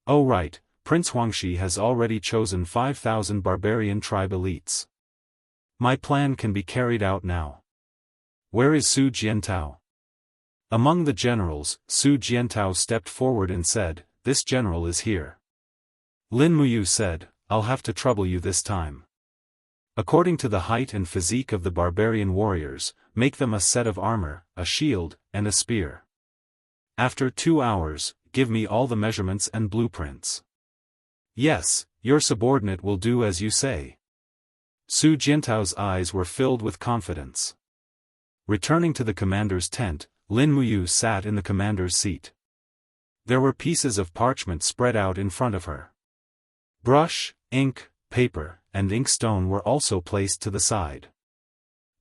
Oh right, Prince Huangshi has already chosen 5,000 barbarian tribe elites. My plan can be carried out now. Where is Su Jiantao? Among the generals, Su Jiantao stepped forward and said, This general is here. Lin Muyu said, I'll have to trouble you this time. According to the height and physique of the barbarian warriors, make them a set of armor, a shield, and a spear. After 2 hours, give me all the measurements and blueprints. Yes, your subordinate will do as you say. Su Jiantao's eyes were filled with confidence. Returning to the commander's tent, Lin Muyu sat in the commander's seat. There were pieces of parchment spread out in front of her. Brush, ink, paper, and inkstone were also placed to the side.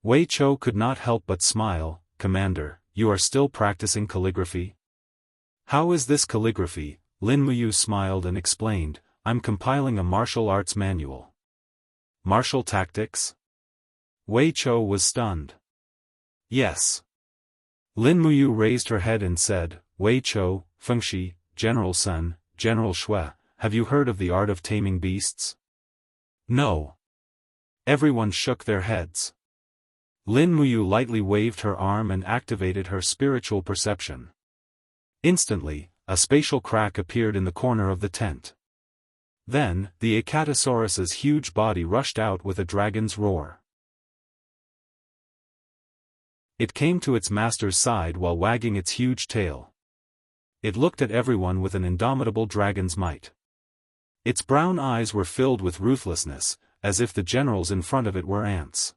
Wei Chou could not help but smile. Commander, you are still practicing calligraphy? How is this calligraphy? Lin Muyu smiled and explained, I'm compiling a martial arts manual. Martial tactics? Wei Chou was stunned. Yes. Lin Muyu raised her head and said, Wei Chou, Fengshi, General Sun, General Shui, have you heard of the art of taming beasts? No. Everyone shook their heads. Lin Muyu lightly waved her arm and activated her spiritual perception. Instantly, a spatial crack appeared in the corner of the tent. Then, the Acatosaurus's huge body rushed out with a dragon's roar. It came to its master's side while wagging its huge tail. It looked at everyone with an indomitable dragon's might. Its brown eyes were filled with ruthlessness, as if the generals in front of it were ants.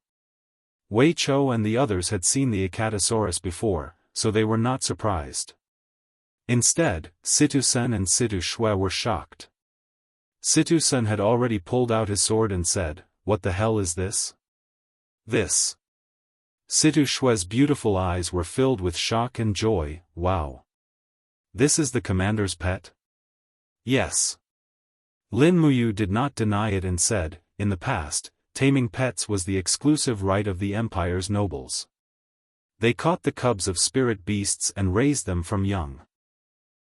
Wei Chou and the others had seen the Acatosaurus before, so they were not surprised. Instead, Situ Sen and Situ Shui were shocked. Situ Sen had already pulled out his sword and said, What the hell is this? This. Situ Shui's beautiful eyes were filled with shock and joy. Wow. This is the commander's pet? Yes. Lin Muyu did not deny it and said, in the past, taming pets was the exclusive right of the empire's nobles. They caught the cubs of spirit beasts and raised them from young.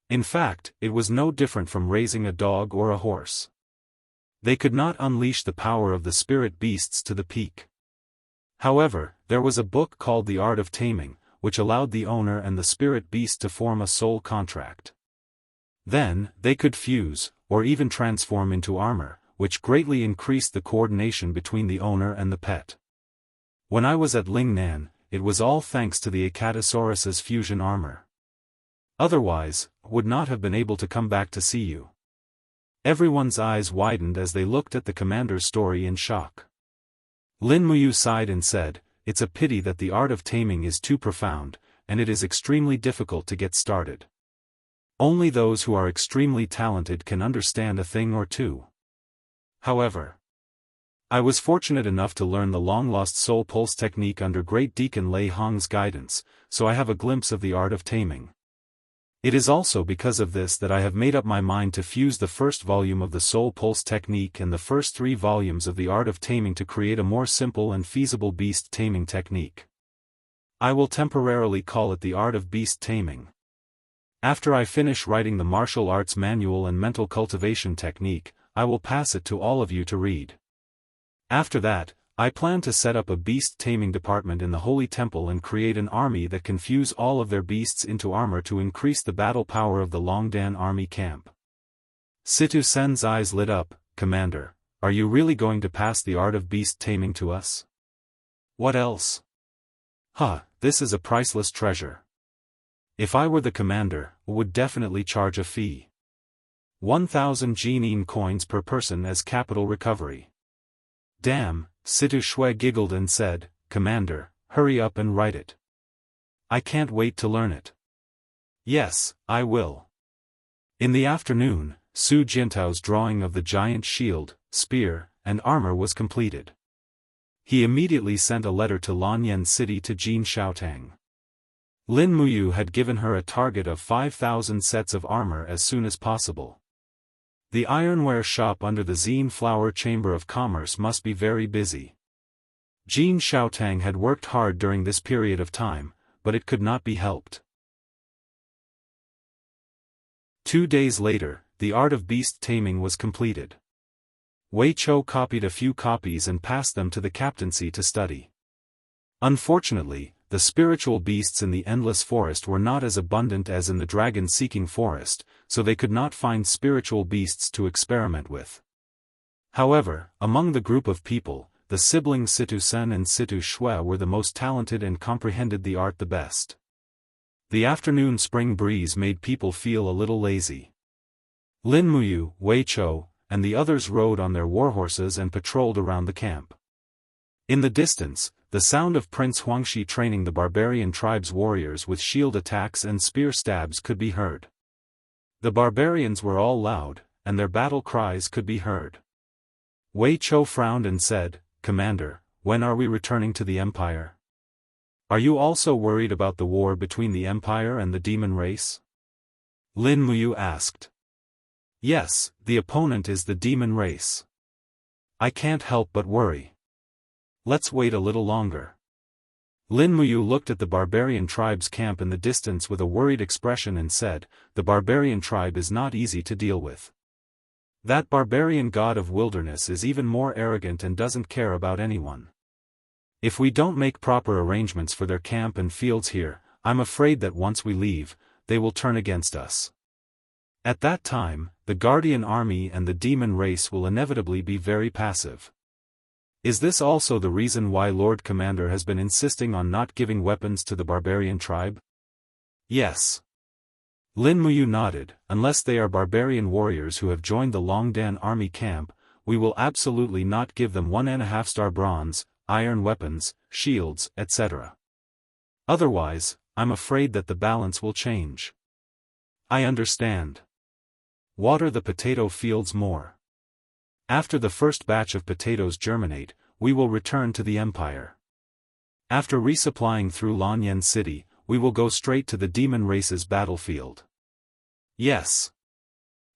In fact, it was no different from raising a dog or a horse. They could not unleash the power of the spirit beasts to the peak. However, there was a book called The Art of Taming, which allowed the owner and the spirit beast to form a soul contract. Then, they could fuse, or even transform into armor, which greatly increased the coordination between the owner and the pet. When I was at Lingnan, it was all thanks to the Acatosaurus's fusion armor. Otherwise, I would not have been able to come back to see you. Everyone's eyes widened as they looked at the commander's story in shock. Lin Muyu sighed and said, "It's a pity that the art of taming is too profound, and it is extremely difficult to get started. Only those who are extremely talented can understand a thing or two. However, I was fortunate enough to learn the long-lost soul pulse technique under Great Deacon Lei Hong's guidance, so I have a glimpse of the art of taming. It is also because of this that I have made up my mind to fuse the first volume of the soul pulse technique and the first 3 volumes of the art of taming to create a more simple and feasible beast taming technique. I will temporarily call it the art of beast taming. After I finish writing the martial arts manual and mental cultivation technique, I will pass it to all of you to read. After that, I plan to set up a beast taming department in the Holy Temple and create an army that can fuse all of their beasts into armor to increase the battle power of the Longdan army camp." Situ Sen's eyes lit up. "Commander, are you really going to pass the art of beast taming to us? What else? This is a priceless treasure. If I were the commander, I would definitely charge a fee. 1,000 Jinin coins per person as capital recovery." "Damn," Situ Shui giggled and said, "Commander, hurry up and write it. I can't wait to learn it." "Yes, I will." In the afternoon, Su Jintao's drawing of the giant shield, spear, and armor was completed. He immediately sent a letter to Lanyan City to Jin Xiaotang. Lin Muyu had given her a target of 5,000 sets of armor as soon as possible. The ironware shop under the Zine Flower Chamber of Commerce must be very busy. Jin Xiaotang had worked hard during this period of time, but it could not be helped. 2 days later, the art of beast taming was completed. Wei Chou copied a few copies and passed them to the captaincy to study. Unfortunately, the spiritual beasts in the Endless Forest were not as abundant as in the Dragon-Seeking Forest, so they could not find spiritual beasts to experiment with. However, among the group of people, the siblings Situ Sen and Situ Shui were the most talented and comprehended the art the best. The afternoon spring breeze made people feel a little lazy. Lin Muyu, Wei Chou, and the others rode on their warhorses and patrolled around the camp. In the distance, the sound of Prince Huangshi training the barbarian tribe's warriors with shield attacks and spear stabs could be heard. The barbarians were all loud, and their battle cries could be heard. Wei Chou frowned and said, "Commander, when are we returning to the Empire? Are you also worried about the war between the Empire and the demon race?" Lin Muyu asked. "Yes, the opponent is the demon race. I can't help but worry. Let's wait a little longer." Lin Muyu looked at the barbarian tribe's camp in the distance with a worried expression and said, "The barbarian tribe is not easy to deal with. That barbarian god of wilderness is even more arrogant and doesn't care about anyone. If we don't make proper arrangements for their camp and fields here, I'm afraid that once we leave, they will turn against us. At that time, the Guardian army and the demon race will inevitably be very passive. Is this also the reason why Lord Commander has been insisting on not giving weapons to the barbarian tribe?" "Yes." Lin Muyu nodded. "Unless they are barbarian warriors who have joined the Longdan army camp, we will absolutely not give them 1.5-star bronze, iron weapons, shields, etc. Otherwise, I'm afraid that the balance will change." "I understand. Water the potato fields more. After the first batch of potatoes germinate, we will return to the Empire. After resupplying through Lanyan City, we will go straight to the demon race's battlefield." "Yes."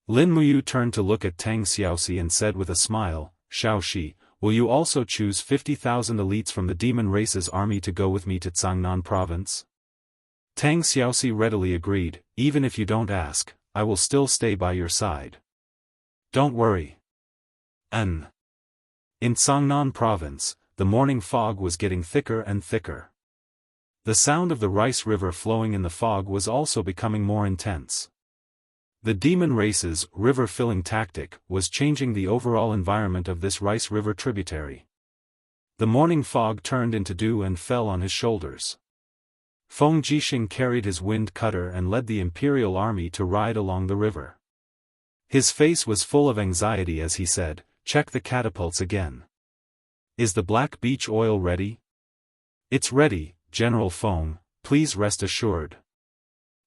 Lin Muyu turned to look at Tang Xiaoxi and said with a smile, "Xiaoxi, will you also choose 50,000 elites from the demon race's army to go with me to Cangnan province?" Tang Xiaoxi readily agreed. "Even if you don't ask, I will still stay by your side. Don't worry. In Sangnan province, the morning fog was getting thicker and thicker. The sound of the rice river flowing in the fog was also becoming more intense. The demon race's river-filling tactic was changing the overall environment of this rice river tributary. The morning fog turned into dew and fell on his shoulders. Feng Jixing carried his wind cutter and led the imperial army to ride along the river. His face was full of anxiety as he said, "Check the catapults again. Is the black beech oil ready?" "It's ready, General Feng, please rest assured.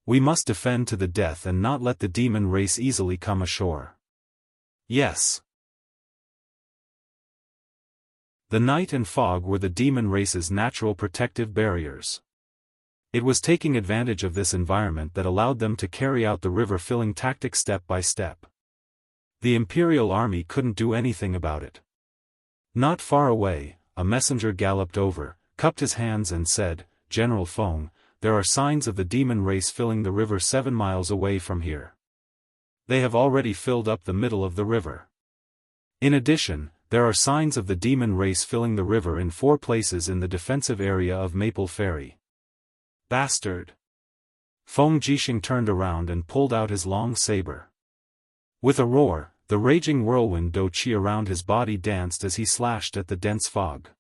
We must defend to the death and not let the demon race easily come ashore." "Yes." The night and fog were the demon race's natural protective barriers. It was taking advantage of this environment that allowed them to carry out the river-filling tactic step by step. The Imperial army couldn't do anything about it. Not far away, a messenger galloped over, cupped his hands and said, "General Feng, there are signs of the demon race filling the river 7 miles away from here. They have already filled up the middle of the river. In addition, there are signs of the demon race filling the river in 4 places in the defensive area of Maple Ferry." "Bastard!" Feng Jixing turned around and pulled out his long saber. With a roar, the raging whirlwind do qi around his body danced as he slashed at the dense fog.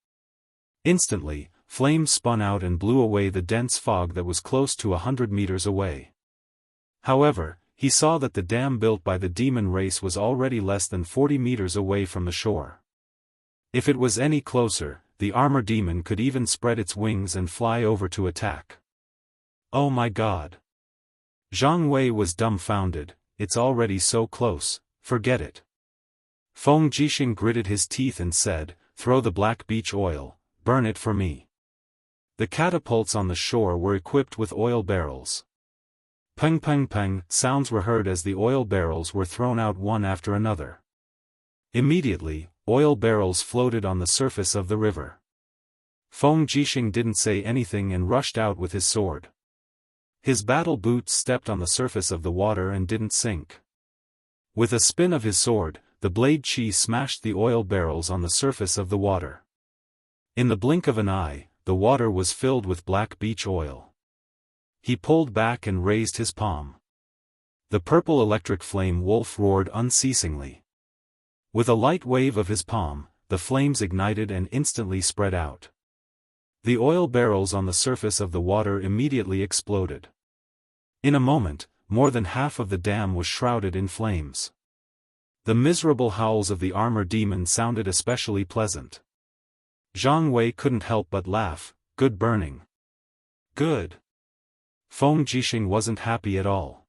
Instantly, flames spun out and blew away the dense fog that was close to 100 meters away. However, he saw that the dam built by the demon race was already less than 40 meters away from the shore. If it was any closer, the armor demon could even spread its wings and fly over to attack. "Oh my God!" Zhang Wei was dumbfounded. "It's already so close, forget it." Feng Jixing gritted his teeth and said, "Throw the black beech oil, burn it for me." The catapults on the shore were equipped with oil barrels. Peng peng peng sounds were heard as the oil barrels were thrown out one after another. Immediately, oil barrels floated on the surface of the river. Feng Jixing didn't say anything and rushed out with his sword. His battle boots stepped on the surface of the water and didn't sink. With a spin of his sword, the blade qi smashed the oil barrels on the surface of the water. In the blink of an eye, the water was filled with black beech oil. He pulled back and raised his palm. The purple electric flame wolf roared unceasingly. With a light wave of his palm, the flames ignited and instantly spread out. The oil barrels on the surface of the water immediately exploded. In a moment, more than half of the dam was shrouded in flames. The miserable howls of the armor demon sounded especially pleasant. Zhang Wei couldn't help but laugh. "Good burning." "Good." Feng Jixing wasn't happy at all.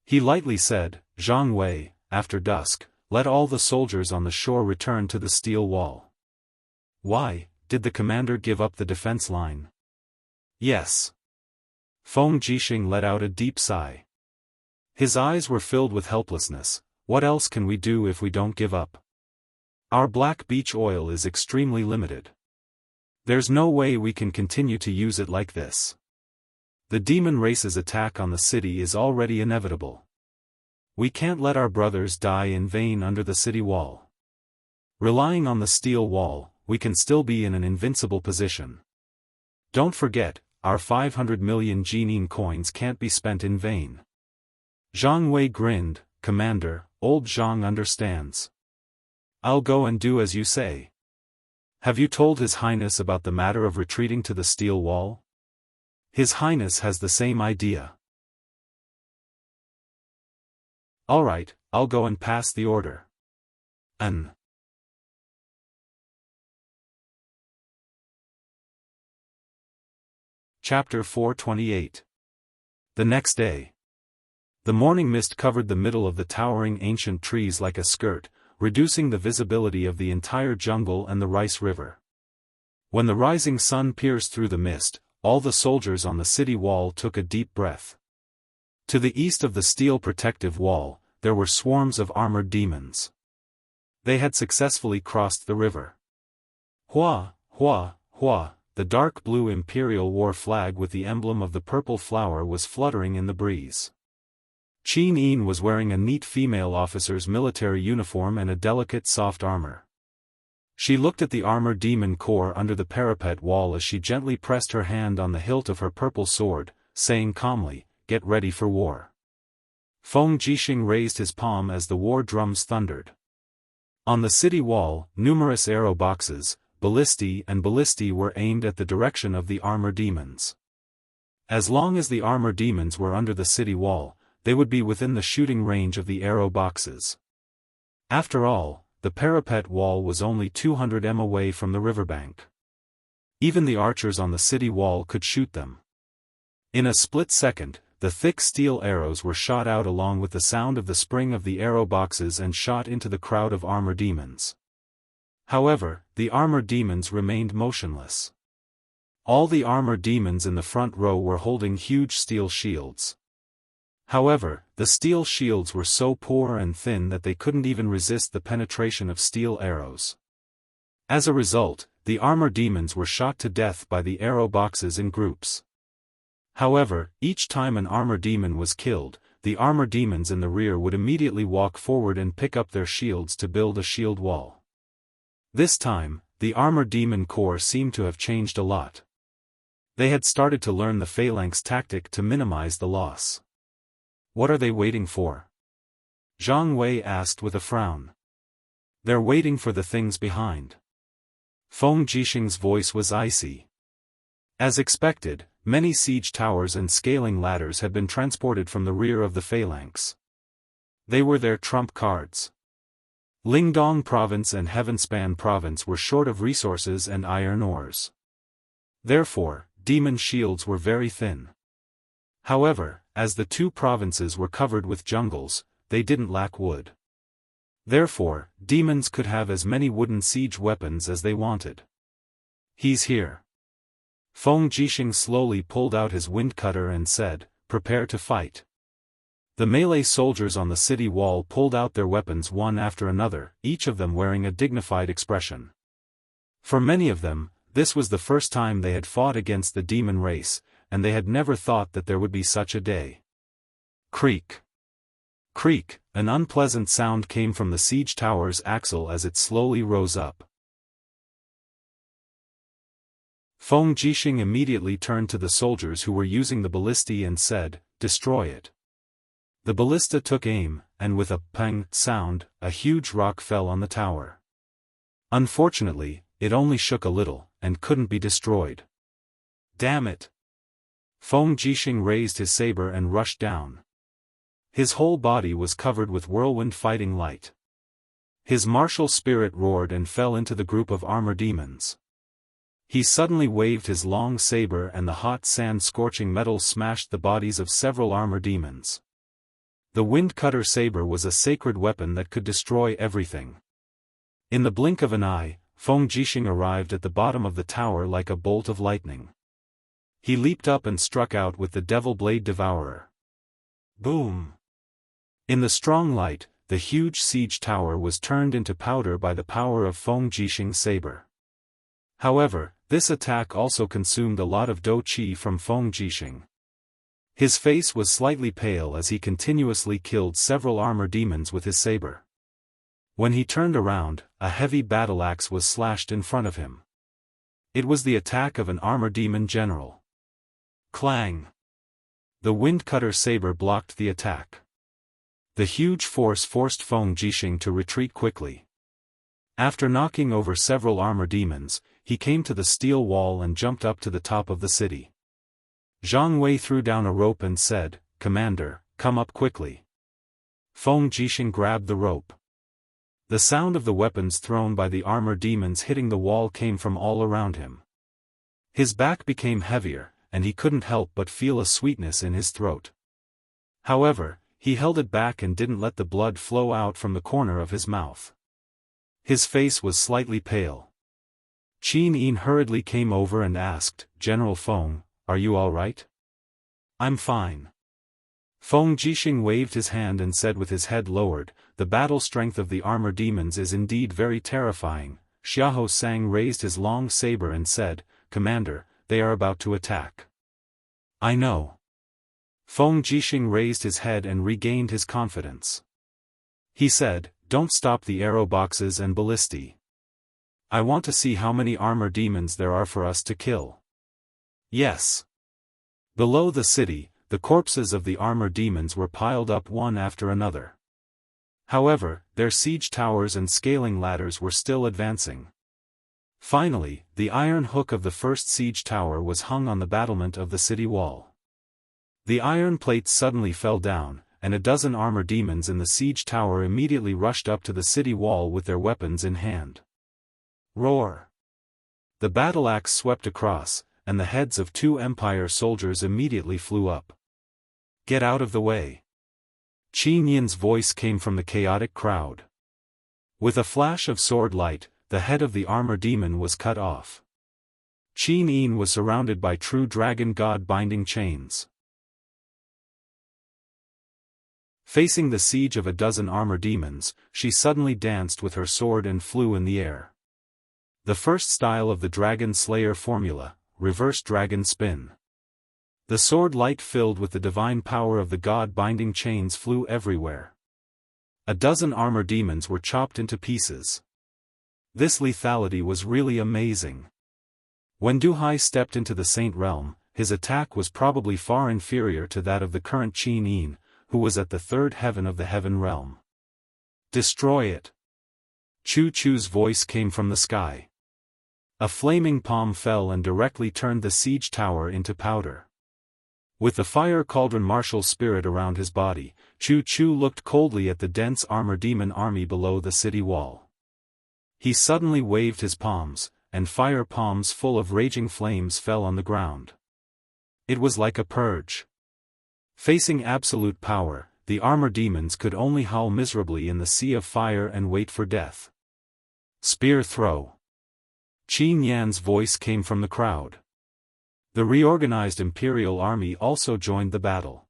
He lightly said, "Zhang Wei, after dusk, let all the soldiers on the shore return to the steel wall." "Why, did the commander give up the defense line?" "Yes." Feng Jixing let out a deep sigh. His eyes were filled with helplessness. "What else can we do if we don't give up? Our black beech oil is extremely limited. There's no way we can continue to use it like this. The demon race's attack on the city is already inevitable. We can't let our brothers die in vain under the city wall. Relying on the steel wall, we can still be in an invincible position. Don't forget, our 500 million Jinin coins can't be spent in vain." Zhang Wei grinned. "Commander, old Zhang understands. I'll go and do as you say. Have you told His Highness about the matter of retreating to the steel wall? His Highness has the same idea." "All right, I'll go and pass the order." Chapter 428. The next day. The morning mist covered the middle of the towering ancient trees like a skirt, reducing the visibility of the entire jungle and the rice river. When the rising sun pierced through the mist, all the soldiers on the city wall took a deep breath. To the east of the steel protective wall, there were swarms of armored demons. They had successfully crossed the river. Hua, hua, hua. The dark blue imperial war flag with the emblem of the purple flower was fluttering in the breeze. Qin Yin was wearing a neat female officer's military uniform and a delicate soft armor. She looked at the armored demon core under the parapet wall as she gently pressed her hand on the hilt of her purple sword, saying calmly, "Get ready for war." Feng Jixing raised his palm as the war drums thundered. On the city wall, numerous arrow boxes, ballistae were aimed at the direction of the armor demons. As long as the armor demons were under the city wall, they would be within the shooting range of the arrow boxes. After all, the parapet wall was only 200 m away from the riverbank. Even the archers on the city wall could shoot them. In a split second, the thick steel arrows were shot out along with the sound of the spring of the arrow boxes and shot into the crowd of armor demons. However, the armor demons remained motionless. All the armor demons in the front row were holding huge steel shields. However, the steel shields were so poor and thin that they couldn't even resist the penetration of steel arrows. As a result, the armor demons were shot to death by the arrow boxes in groups. However, each time an armor demon was killed, the armor demons in the rear would immediately walk forward and pick up their shields to build a shield wall. This time, the armor demon corps seemed to have changed a lot. They had started to learn the phalanx tactic to minimize the loss. What are they waiting for? Zhang Wei asked with a frown. They're waiting for the things behind. Feng Jixing's voice was icy. As expected, many siege towers and scaling ladders had been transported from the rear of the phalanx. They were their trump cards. Lingdong Province and Heavenspan Province were short of resources and iron ores. Therefore, demon shields were very thin. However, as the two provinces were covered with jungles, they didn't lack wood. Therefore, demons could have as many wooden siege weapons as they wanted. He's here. Feng Jixing slowly pulled out his windcutter and said, "Prepare to fight." The melee soldiers on the city wall pulled out their weapons one after another, each of them wearing a dignified expression. For many of them, this was the first time they had fought against the demon race, and they had never thought that there would be such a day. Creak. Creak, an unpleasant sound came from the siege tower's axle as it slowly rose up. Feng Jixing immediately turned to the soldiers who were using the ballistae and said, "Destroy it." The ballista took aim, and with a pang sound, a huge rock fell on the tower. Unfortunately, it only shook a little, and couldn't be destroyed. Damn it! Feng Jixing raised his saber and rushed down. His whole body was covered with whirlwind fighting light. His martial spirit roared and fell into the group of armor demons. He suddenly waved his long saber and the hot sand-scorching metal smashed the bodies of several armor demons. The windcutter saber was a sacred weapon that could destroy everything. In the blink of an eye, Feng Jixing arrived at the bottom of the tower like a bolt of lightning. He leaped up and struck out with the Devil Blade Devourer. Boom! In the strong light, the huge siege tower was turned into powder by the power of Feng Jixing's saber. However, this attack also consumed a lot of dou qi from Feng Jixing. His face was slightly pale as he continuously killed several armor demons with his saber. When he turned around, a heavy battle axe was slashed in front of him. It was the attack of an armor demon general. Clang! The windcutter saber blocked the attack. The huge force forced Feng Jixing to retreat quickly. After knocking over several armor demons, he came to the steel wall and jumped up to the top of the city. Zhang Wei threw down a rope and said, "Commander, come up quickly." Feng Jixing grabbed the rope. The sound of the weapons thrown by the armor demons hitting the wall came from all around him. His back became heavier, and he couldn't help but feel a sweetness in his throat. However, he held it back and didn't let the blood flow out from the corner of his mouth. His face was slightly pale. Qin Yin hurriedly came over and asked, "General Feng, are you all right?" "I'm fine." Feng Jixing waved his hand and said with his head lowered, "The battle strength of the armor demons is indeed very terrifying." Xiahou Sang raised his long saber and said, "Commander, they are about to attack." "I know." Feng Jixing raised his head and regained his confidence. He said, "Don't stop the arrow boxes and ballistae. I want to see how many armor demons there are for us to kill." Yes. Below the city, the corpses of the armor demons were piled up one after another. However, their siege towers and scaling ladders were still advancing. Finally, the iron hook of the first siege tower was hung on the battlement of the city wall. The iron plates suddenly fell down, and a dozen armor demons in the siege tower immediately rushed up to the city wall with their weapons in hand. Roar! The battle axe swept across, and the heads of 2 Empire soldiers immediately flew up. "Get out of the way!" Qin Yin's voice came from the chaotic crowd. With a flash of sword light, the head of the armor demon was cut off. Qin Yin was surrounded by true dragon god binding chains. Facing the siege of a dozen armor demons, she suddenly danced with her sword and flew in the air. The first style of the Dragon Slayer formula, reverse dragon spin. The sword light filled with the divine power of the god binding chains flew everywhere. A dozen armor demons were chopped into pieces. This lethality was really amazing. When Duhai stepped into the Saint Realm, his attack was probably far inferior to that of the current Qin Yin, who was at the 3rd heaven of the Heaven Realm. "Destroy it!" Chu Chu's voice came from the sky. A flaming palm fell and directly turned the siege tower into powder. With the fire cauldron martial spirit around his body, Chu Chu looked coldly at the dense armor demon army below the city wall. He suddenly waved his palms, and fire palms full of raging flames fell on the ground. It was like a purge. Facing absolute power, the armor demons could only howl miserably in the sea of fire and wait for death. "Spear throw!" Qin Yan's voice came from the crowd. The reorganized Imperial army also joined the battle.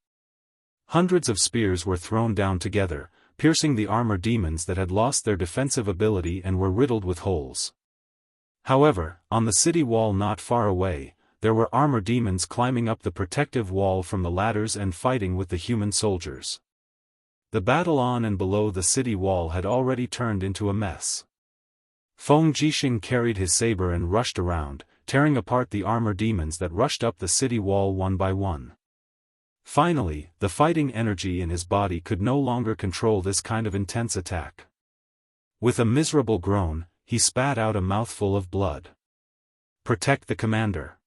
Hundreds of spears were thrown down together, piercing the armor demons that had lost their defensive ability and were riddled with holes. However, on the city wall not far away, there were armor demons climbing up the protective wall from the ladders and fighting with the human soldiers. The battle on and below the city wall had already turned into a mess. Feng Jixing carried his saber and rushed around, tearing apart the armor demons that rushed up the city wall one by one. Finally, the fighting energy in his body could no longer control this kind of intense attack. With a miserable groan, he spat out a mouthful of blood. "Protect the commander."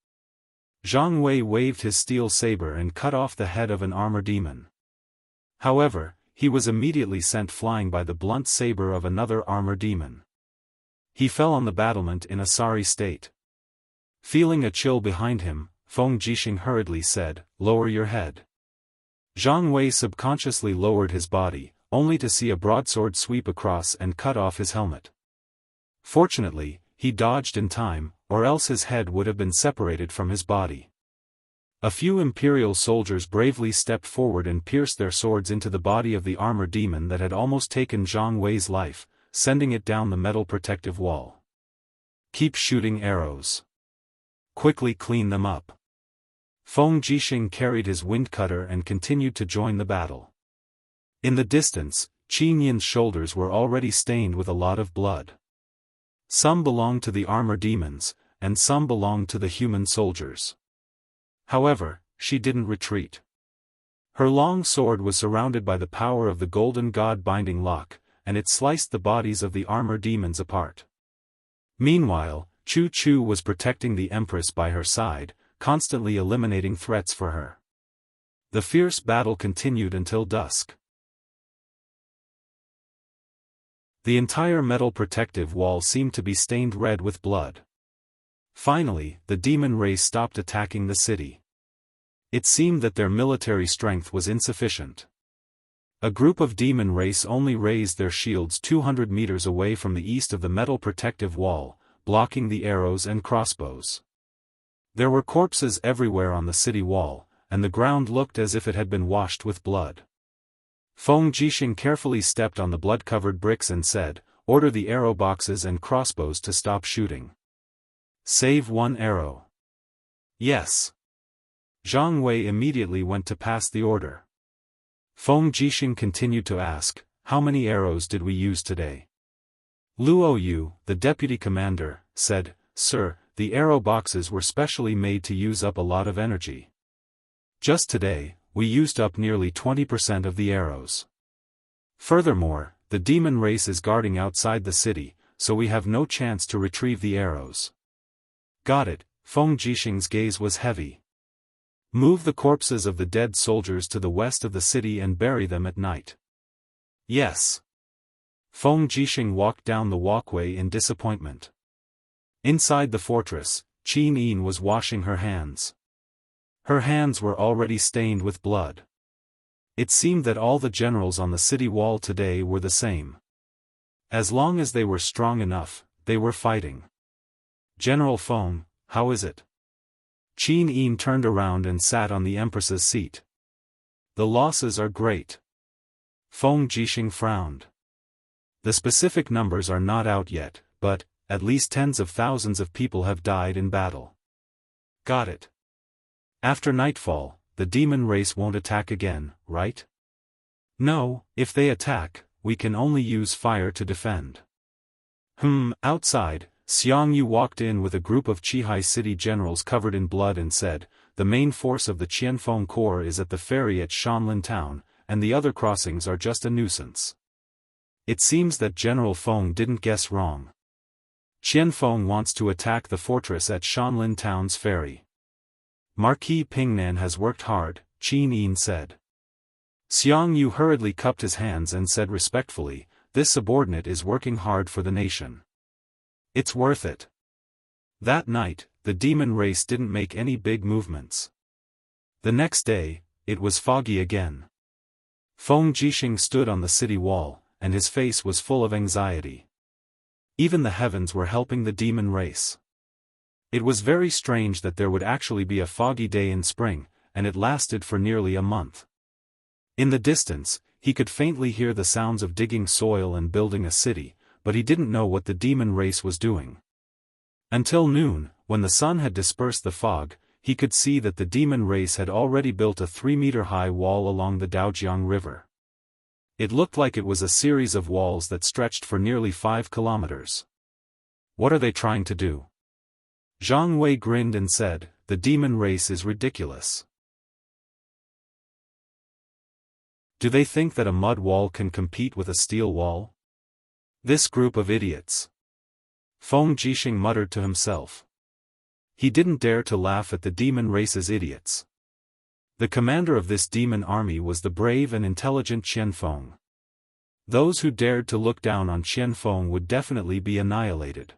Zhang Wei waved his steel saber and cut off the head of an armor demon. However, he was immediately sent flying by the blunt saber of another armor demon. He fell on the battlement in a sorry state. Feeling a chill behind him, Feng Jixing hurriedly said, "Lower your head." Zhang Wei subconsciously lowered his body, only to see a broadsword sweep across and cut off his helmet. Fortunately, he dodged in time, or else his head would have been separated from his body. A few Imperial soldiers bravely stepped forward and pierced their swords into the body of the armor demon that had almost taken Zhang Wei's life, sending it down the metal protective wall. "Keep shooting arrows. Quickly clean them up." Feng Jixing carried his wind cutter and continued to join the battle. In the distance, Qin Yin's shoulders were already stained with a lot of blood. Some belonged to the armor demons, and some belonged to the human soldiers. However, she didn't retreat. Her long sword was surrounded by the power of the golden god binding lock, and it sliced the bodies of the armor demons apart. Meanwhile, Chu Chu was protecting the Empress by her side, constantly eliminating threats for her. The fierce battle continued until dusk. The entire metal protective wall seemed to be stained red with blood. Finally, the demon race stopped attacking the city. It seemed that their military strength was insufficient. A group of demon race only raised their shields 200 meters away from the east of the metal protective wall, blocking the arrows and crossbows. There were corpses everywhere on the city wall, and the ground looked as if it had been washed with blood. Feng Jixing carefully stepped on the blood-covered bricks and said, "Order the arrow boxes and crossbows to stop shooting. Save one arrow." "Yes." Zhang Wei immediately went to pass the order. Feng Jixing continued to ask, "How many arrows did we use today?" Luo Yu, the deputy commander, said, "Sir, the arrow boxes were specially made to use up a lot of energy. Just today, we used up nearly 20% of the arrows. Furthermore, the demon race is guarding outside the city, so we have no chance to retrieve the arrows." "Got it." Feng Jixing's gaze was heavy. "Move the corpses of the dead soldiers to the west of the city and bury them at night." "Yes." Feng Jixing walked down the walkway in disappointment. Inside the fortress, Qin Yin was washing her hands. Her hands were already stained with blood. It seemed that all the generals on the city wall today were the same. As long as they were strong enough, they were fighting. "General Feng, how is it?" Qin Yin turned around and sat on the Empress's seat. "The losses are great." Feng Jixing frowned. "The specific numbers are not out yet, but, at least tens of thousands of people have died in battle." "Got it. After nightfall, the demon race won't attack again, right?" "No, if they attack, we can only use fire to defend." Outside, Xiangyu walked in with a group of Qihai city generals covered in blood and said, "The main force of the Qianfeng Corps is at the ferry at Shanlin town, and the other crossings are just a nuisance." It seems that General Feng didn't guess wrong. Qianfeng wants to attack the fortress at Shanlin town's ferry. "Marquis Pingnan has worked hard," Qin Yin said. Xiangyu hurriedly cupped his hands and said respectfully, "This subordinate is working hard for the nation. It's worth it." That night, the demon race didn't make any big movements. The next day, it was foggy again. Feng Jixing stood on the city wall, and his face was full of anxiety. Even the heavens were helping the demon race. It was very strange that there would actually be a foggy day in spring, and it lasted for nearly a month. In the distance, he could faintly hear the sounds of digging soil and building a city, but he didn't know what the demon race was doing. Until noon, when the sun had dispersed the fog, he could see that the demon race had already built a 3-meter-high wall along the Daojiang River. It looked like it was a series of walls that stretched for nearly 5 kilometers. "What are they trying to do?" Zhang Wei grinned and said, "The demon race is ridiculous. Do they think that a mud wall can compete with a steel wall? This group of idiots." Feng Jixing muttered to himself. He didn't dare to laugh at the demon race's idiots. The commander of this demon army was the brave and intelligent Qianfeng. Those who dared to look down on Qianfeng would definitely be annihilated.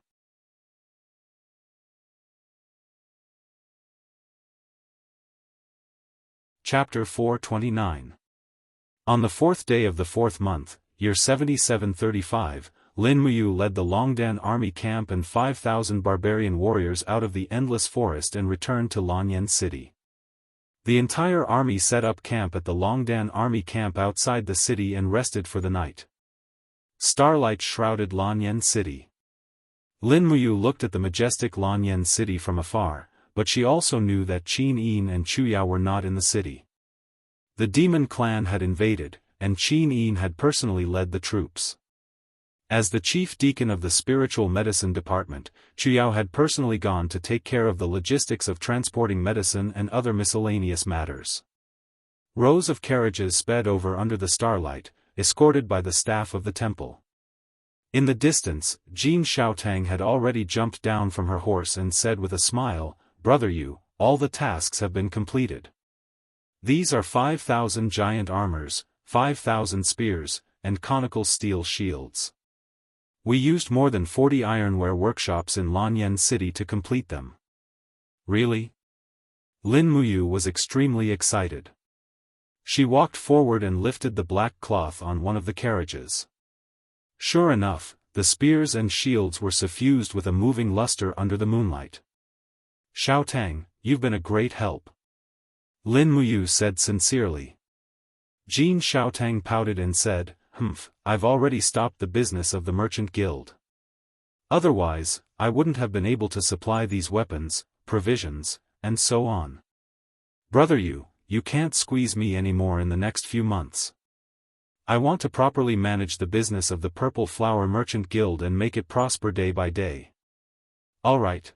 Chapter 429. On the 4th day of the 4th month, year 7735, Lin Muyu led the Longdan army camp and 5,000 barbarian warriors out of the endless forest and returned to Lanyan city. The entire army set up camp at the Longdan army camp outside the city and rested for the night. Starlight shrouded Lanyan city. Lin Muyu looked at the majestic Lanyan city from afar, but she also knew that Qin Yin and Chu Yao were not in the city. The demon clan had invaded, and Qin Yin had personally led the troops. As the chief deacon of the spiritual medicine department, Chu Yao had personally gone to take care of the logistics of transporting medicine and other miscellaneous matters. Rows of carriages sped over under the starlight, escorted by the staff of the temple. In the distance, Jin Xiaotang had already jumped down from her horse and said with a smile, "Brother Yu, all the tasks have been completed. These are 5,000 giant armors, 5,000 spears, and conical steel shields. We used more than 40 ironware workshops in Lanyan city to complete them." "Really?" Lin Muyu was extremely excited. She walked forward and lifted the black cloth on one of the carriages. Sure enough, the spears and shields were suffused with a moving luster under the moonlight. "Xiaotang, you've been a great help," Lin Muyu said sincerely. Jin Xiaotang pouted and said, "I've already stopped the business of the merchant guild. Otherwise, I wouldn't have been able to supply these weapons, provisions, and so on." Brother, you can't squeeze me anymore in the next few months. I want to properly manage the business of the Purple Flower Merchant Guild and make it prosper day by day. All right.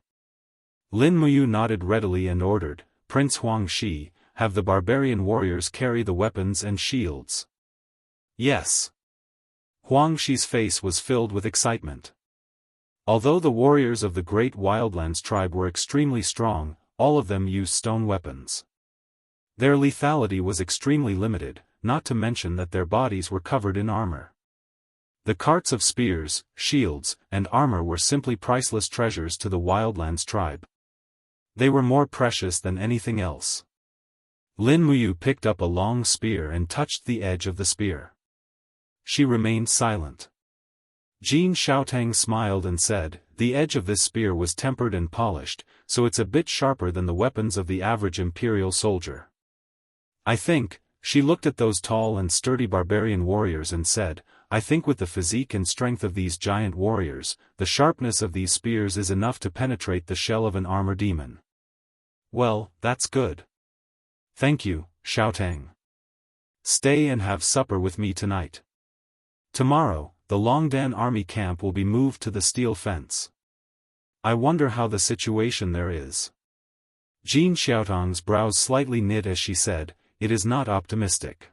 Lin Muyu nodded readily and ordered, Prince Huang Shi, have the barbarian warriors carry the weapons and shields. Yes. Huang Shi's face was filled with excitement. Although the warriors of the Great Wildlands tribe were extremely strong, all of them used stone weapons. Their lethality was extremely limited, not to mention that their bodies were covered in armor. The carts of spears, shields, and armor were simply priceless treasures to the Wildlands tribe. They were more precious than anything else. Lin Muyu picked up a long spear and touched the edge of the spear. She remained silent. Jin Xiaotang smiled and said, the edge of this spear was tempered and polished, so it's a bit sharper than the weapons of the average imperial soldier. I think, she looked at those tall and sturdy barbarian warriors and said, I think with the physique and strength of these giant warriors, the sharpness of these spears is enough to penetrate the shell of an armor demon. Well, that's good. Thank you, Xiaotang. Stay and have supper with me tonight. Tomorrow, the Longdan army camp will be moved to the steel fence. I wonder how the situation there is. Jin Xiaotang's brows slightly knit as she said, it is not optimistic.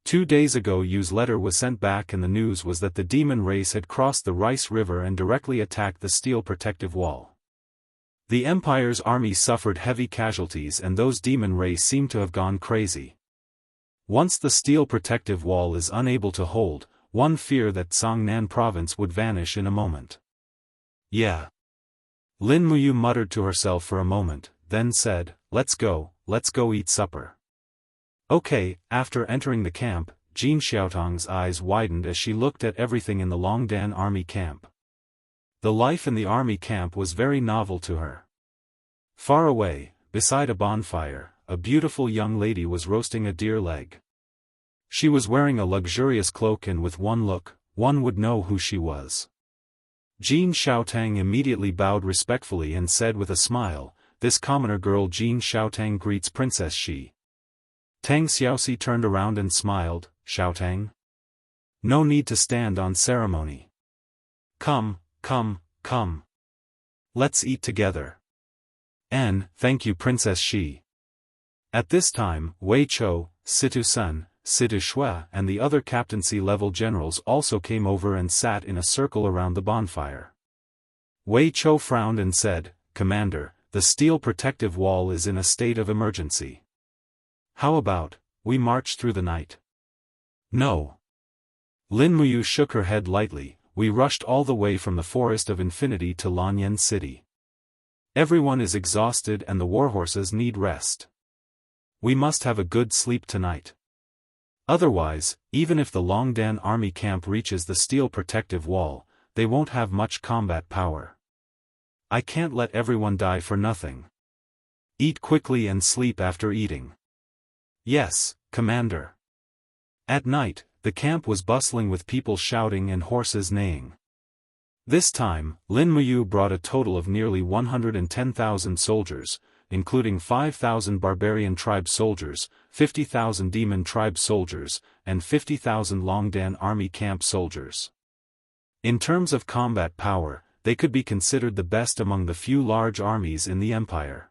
2 days ago Yu's letter was sent back and the news was that the demon race had crossed the Rice River and directly attacked the steel protective wall. The Empire's army suffered heavy casualties and those demon race seem to have gone crazy. Once the steel protective wall is unable to hold, one fear that Songnan province would vanish in a moment. Yeah. Lin Muyu muttered to herself for a moment, then said, let's go eat supper. Okay. After entering the camp, Jin Xiaotang's eyes widened as she looked at everything in the Longdan army camp. The life in the army camp was very novel to her. Far away, beside a bonfire, a beautiful young lady was roasting a deer leg. She was wearing a luxurious cloak and with one look, one would know who she was. Jin Xiaotang immediately bowed respectfully and said with a smile, this commoner girl Jin Xiaotang greets Princess Shi. Tang Xiaoxi turned around and smiled, Xiaotang? No need to stand on ceremony. Come. Let's eat together. And, thank you Princess Shi. At this time, Wei Chou, Situ Sun, Situ Shui and the other captaincy-level generals also came over and sat in a circle around the bonfire. Wei Chou frowned and said, Commander, the steel protective wall is in a state of emergency. How about, we march through the night? No. Lin Muyu shook her head lightly, we rushed all the way from the Forest of Infinity to Lanyan City. Everyone is exhausted and the warhorses need rest. We must have a good sleep tonight. Otherwise, even if the Longdan army camp reaches the steel protective wall, they won't have much combat power. I can't let everyone die for nothing. Eat quickly and sleep after eating. Yes, Commander. At night, the camp was bustling with people shouting and horses neighing. This time, Lin Muyu brought a total of nearly 110,000 soldiers, including 5,000 barbarian tribe soldiers, 50,000 demon tribe soldiers, and 50,000 Longdan army camp soldiers. In terms of combat power, they could be considered the best among the few large armies in the Empire.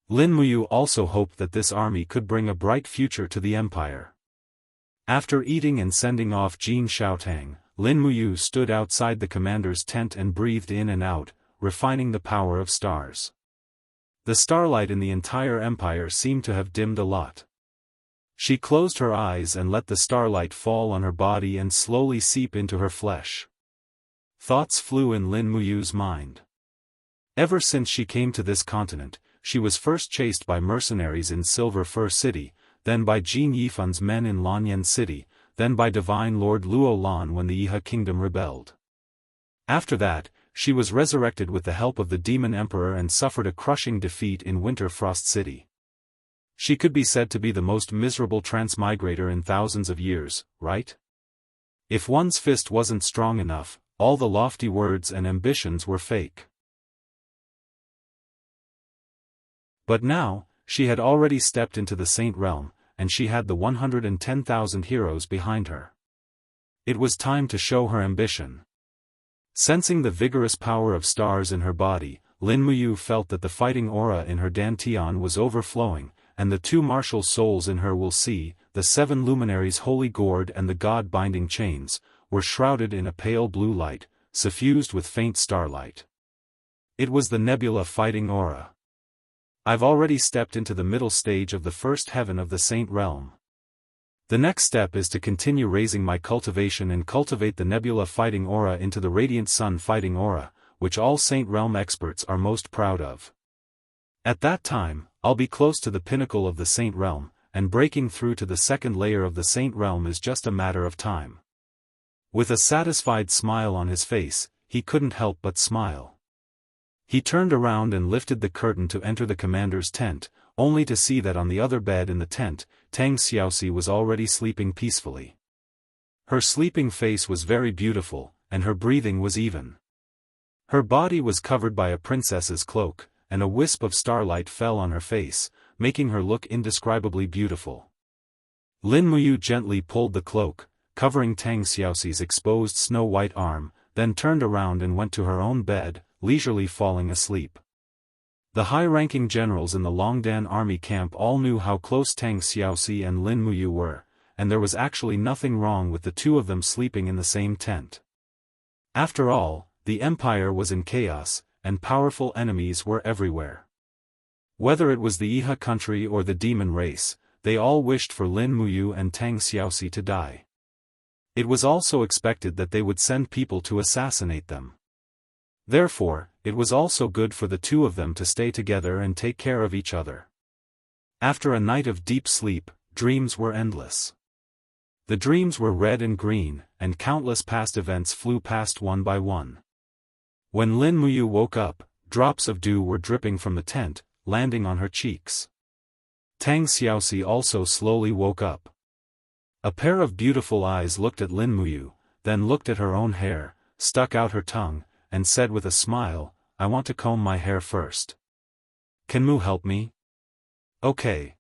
Lin Muyu also hoped that this army could bring a bright future to the Empire. After eating and sending off Jin Xiaotang, Lin Muyu stood outside the commander's tent and breathed in and out, refining the power of stars. The starlight in the entire empire seemed to have dimmed a lot. She closed her eyes and let the starlight fall on her body and slowly seep into her flesh. Thoughts flew in Lin Muyu's mind. Ever since she came to this continent, she was first chased by mercenaries in Silver Fir City, then by Jin Yifan's men in Lanyan City, then by Divine Lord Luo Lan when the Yihe kingdom rebelled. After that, she was resurrected with the help of the Demon Emperor and suffered a crushing defeat in Winter Frost City. She could be said to be the most miserable transmigrator in thousands of years, right? If one's fist wasn't strong enough, all the lofty words and ambitions were fake. But now, she had already stepped into the Saint Realm, and she had the 110,000 heroes behind her. It was time to show her ambition. Sensing the vigorous power of stars in her body, Lin Muyu felt that the fighting aura in her dantian was overflowing, and the two martial souls in her will see, the seven luminaries' holy gourd and the god-binding chains, were shrouded in a pale blue light, suffused with faint starlight. It was the nebula fighting aura. I've already stepped into the middle stage of the first heaven of the Saint Realm. The next step is to continue raising my cultivation and cultivate the nebula fighting aura into the radiant sun fighting aura, which all Saint Realm experts are most proud of. At that time, I'll be close to the pinnacle of the Saint Realm, and breaking through to the second layer of the Saint Realm is just a matter of time. With a satisfied smile on his face, he couldn't help but smile. He turned around and lifted the curtain to enter the commander's tent, only to see that on the other bed in the tent, Tang Xiaoxi was already sleeping peacefully. Her sleeping face was very beautiful, and her breathing was even. Her body was covered by a princess's cloak, and a wisp of starlight fell on her face, making her look indescribably beautiful. Lin Muyu gently pulled the cloak, covering Tang Xiaoxi's exposed snow-white arm, then turned around and went to her own bed, leisurely falling asleep. The high-ranking generals in the Longdan army camp all knew how close Tang Xiaoxi and Lin Muyu were, and there was actually nothing wrong with the two of them sleeping in the same tent. After all, the empire was in chaos, and powerful enemies were everywhere. Whether it was the Iha country or the demon race, they all wished for Lin Muyu and Tang Xiaoxi to die. It was also expected that they would send people to assassinate them. Therefore, it was also good for the two of them to stay together and take care of each other. After a night of deep sleep, dreams were endless. The dreams were red and green, and countless past events flew past one by one. When Lin Muyu woke up, drops of dew were dripping from the tent, landing on her cheeks. Tang Xiaoxi also slowly woke up. A pair of beautiful eyes looked at Lin Muyu, then looked at her own hair, stuck out her tongue, and said with a smile, "I want to comb my hair first. Can Mu help me?" "Okay."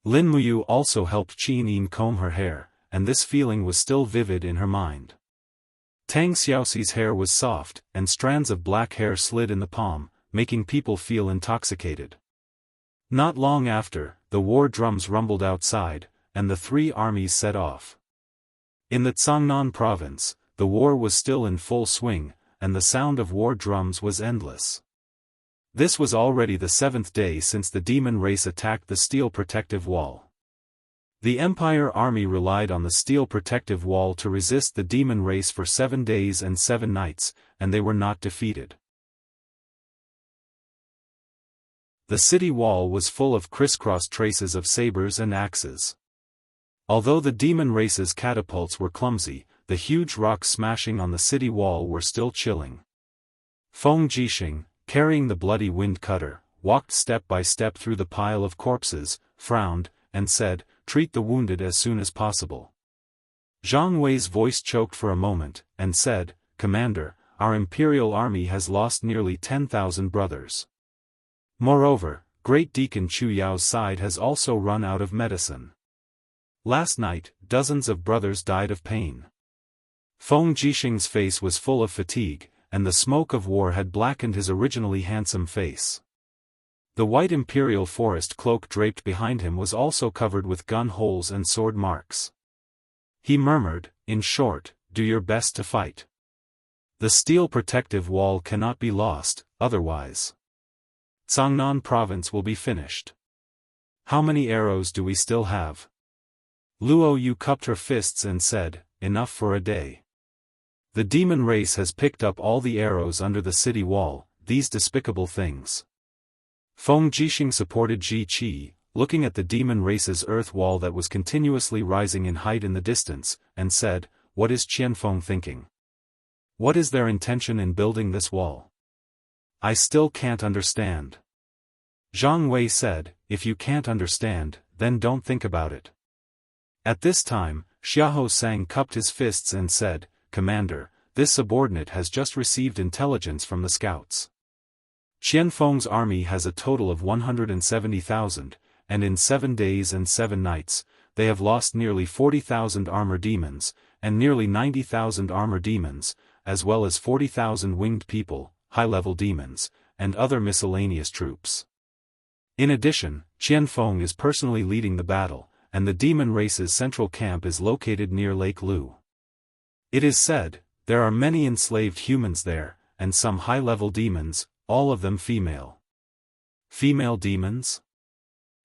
Lin Muyu also helped Qin Yin comb her hair, and this feeling was still vivid in her mind. Tang Xiaoxi's hair was soft, and strands of black hair slid in the palm, making people feel intoxicated. Not long after, the war drums rumbled outside, and the three armies set off. In the Cangnan province, the war was still in full swing, and the sound of war drums was endless. This was already the 7th day since the demon race attacked the steel protective wall. The Empire army relied on the steel protective wall to resist the demon race for 7 days and 7 nights, and they were not defeated. The city wall was full of crisscross traces of sabers and axes. Although the demon race's catapults were clumsy, the huge rocks smashing on the city wall were still chilling. Feng Jixing, carrying the bloody wind cutter, walked step by step through the pile of corpses, frowned, and said, "Treat the wounded as soon as possible." Zhang Wei's voice choked for a moment, and said, "Commander, our imperial army has lost nearly 10,000 brothers. Moreover, Great Deacon Chu Yao's side has also run out of medicine. Last night, dozens of brothers died of pain." Feng Jixing's face was full of fatigue, and the smoke of war had blackened his originally handsome face. The white imperial forest cloak draped behind him was also covered with gun holes and sword marks. He murmured, "In short, do your best to fight. The steel protective wall cannot be lost, otherwise Cangnan province will be finished. How many arrows do we still have?" Luo Yu cupped her fists and said, "Enough for a day. The demon race has picked up all the arrows under the city wall, these despicable things." Feng Jixing supported Ji Qi, looking at the demon race's earth wall that was continuously rising in height in the distance, and said, "What is Qianfeng thinking? What is their intention in building this wall? I still can't understand." Zhang Wei said, "If you can't understand, then don't think about it." At this time, Xiahou Sang cupped his fists and said, "Commander, this subordinate has just received intelligence from the scouts." Qianfeng's army has a total of 170,000, and in 7 days and 7 nights, they have lost nearly 40,000 armor demons, and nearly 90,000 armor demons, as well as 40,000 winged people, high-level demons, and other miscellaneous troops. In addition, Qianfeng is personally leading the battle, and the demon race's central camp is located near Lake Lu. It is said, there are many enslaved humans there, and some high-level demons, all of them female. Female demons?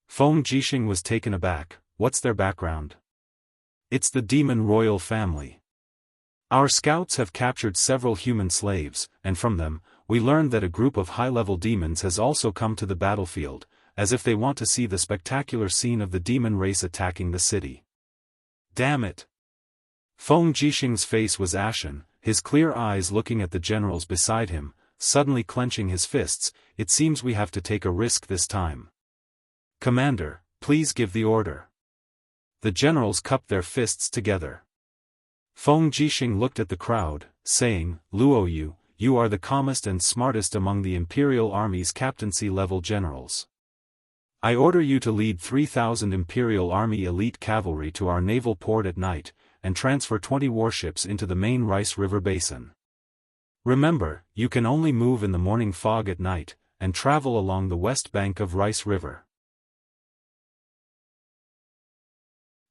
Feng Jixing was taken aback. What's their background? It's the demon royal family. Our scouts have captured several human slaves, and from them, we learned that a group of high-level demons has also come to the battlefield, as if they want to see the spectacular scene of the demon race attacking the city. Damn it! Feng Jixing's face was ashen, his clear eyes looking at the generals beside him, suddenly clenching his fists. It seems we have to take a risk this time. Commander, please give the order. The generals cupped their fists together. Feng Jixing looked at the crowd, saying, Luoyu, you are the calmest and smartest among the Imperial Army's captaincy-level generals. I order you to lead 3,000 Imperial Army elite cavalry to our naval port at night, and transfer 20 warships into the main Rice River basin. Remember, you can only move in the morning fog at night, and travel along the west bank of Rice River.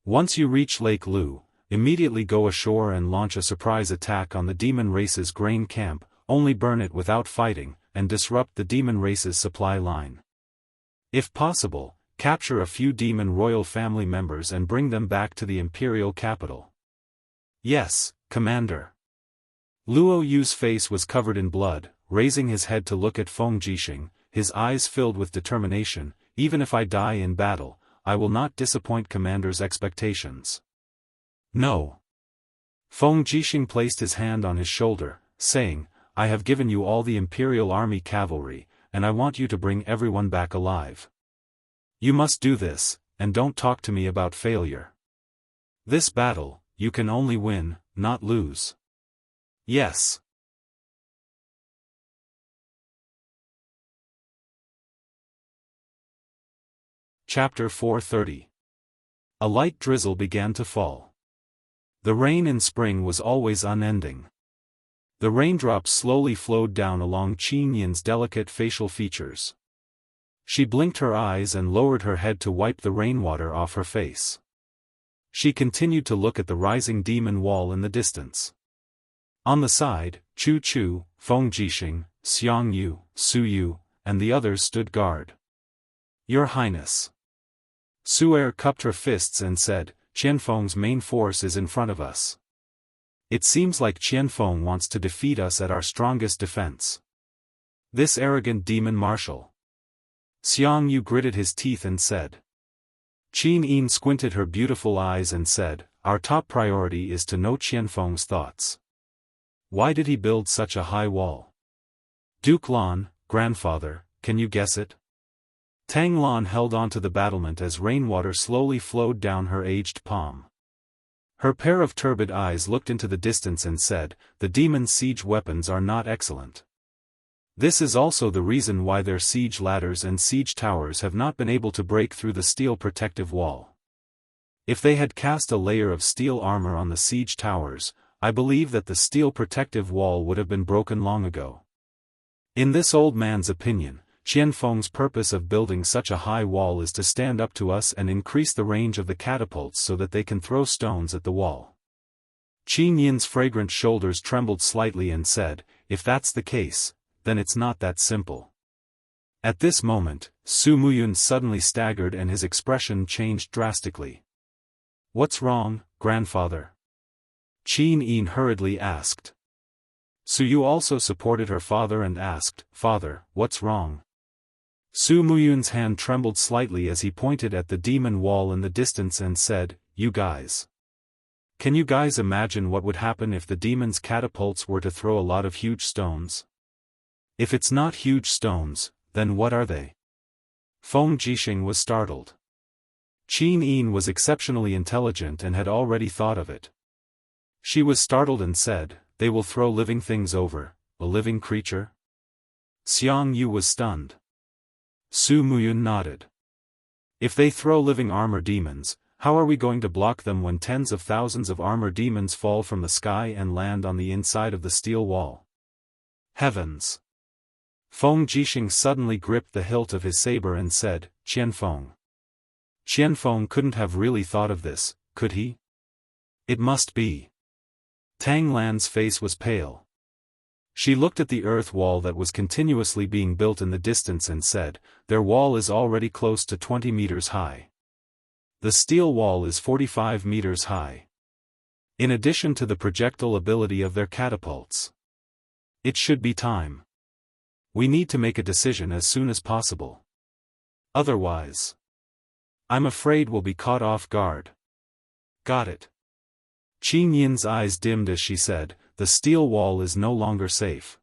Once you reach Lake Lu, immediately go ashore and launch a surprise attack on the demon race's grain camp, only burn it without fighting, and disrupt the demon race's supply line. If possible, capture a few demon royal family members and bring them back to the imperial capital. Yes, Commander. Luo Yu's face was covered in blood, raising his head to look at Feng Jixing, his eyes filled with determination. Even if I die in battle, I will not disappoint Commander's expectations. No. Feng Jixing placed his hand on his shoulder, saying, I have given you all the Imperial Army cavalry, and I want you to bring everyone back alive. You must do this, and don't talk to me about failure. This battle, you can only win, not lose. Yes. Chapter 430. A light drizzle began to fall. The rain in spring was always unending. The raindrops slowly flowed down along Qin Yin's delicate facial features. She blinked her eyes and lowered her head to wipe the rainwater off her face. She continued to look at the rising demon wall in the distance. On the side, Chu Chu, Feng Jixing, Xiang Yu, Su Yu, and the others stood guard. Your Highness. Su'er cupped her fists and said, Qianfeng's main force is in front of us. It seems like Qianfeng wants to defeat us at our strongest defense. This arrogant demon marshal. Xiang Yu gritted his teeth and said. Qin Yin squinted her beautiful eyes and said, Our top priority is to know Qianfeng's thoughts. Why did he build such a high wall? Duke Lan, grandfather, can you guess it? Tang Lan held onto the battlement as rainwater slowly flowed down her aged palm. Her pair of turbid eyes looked into the distance and said, The demons' siege weapons are not excellent. This is also the reason why their siege ladders and siege towers have not been able to break through the steel protective wall. If they had cast a layer of steel armor on the siege towers, I believe that the steel protective wall would have been broken long ago. In this old man's opinion, Qianfeng's purpose of building such a high wall is to stand up to us and increase the range of the catapults so that they can throw stones at the wall. Qin Yin's fragrant shoulders trembled slightly and said, If that's the case, then it's not that simple. At this moment, Su Muyun suddenly staggered and his expression changed drastically. What's wrong, grandfather? Qin Yin hurriedly asked. Su Yu also supported her father and asked, Father, what's wrong? Su Muyun's hand trembled slightly as he pointed at the demon wall in the distance and said, You guys. Can you guys imagine what would happen if the demon's catapults were to throw a lot of huge stones? If it's not huge stones, then what are they? Feng Jixing was startled. Qin Yin was exceptionally intelligent and had already thought of it. She was startled and said, They will throw living things over, a living creature? Xiangyu was stunned. Su Muyun nodded. If they throw living armor demons, how are we going to block them when tens of thousands of armor demons fall from the sky and land on the inside of the steel wall? Heavens! Feng Jixing suddenly gripped the hilt of his saber and said, Qianfeng. Qianfeng couldn't have really thought of this, could he? It must be. Tang Lan's face was pale. She looked at the earth wall that was continuously being built in the distance and said, their wall is already close to 20 meters high. The steel wall is 45 meters high. In addition to the projectile ability of their catapults. It should be time. We need to make a decision as soon as possible. Otherwise, I'm afraid we'll be caught off guard. Got it. Qin Yin's eyes dimmed as she said, the steel wall is no longer safe.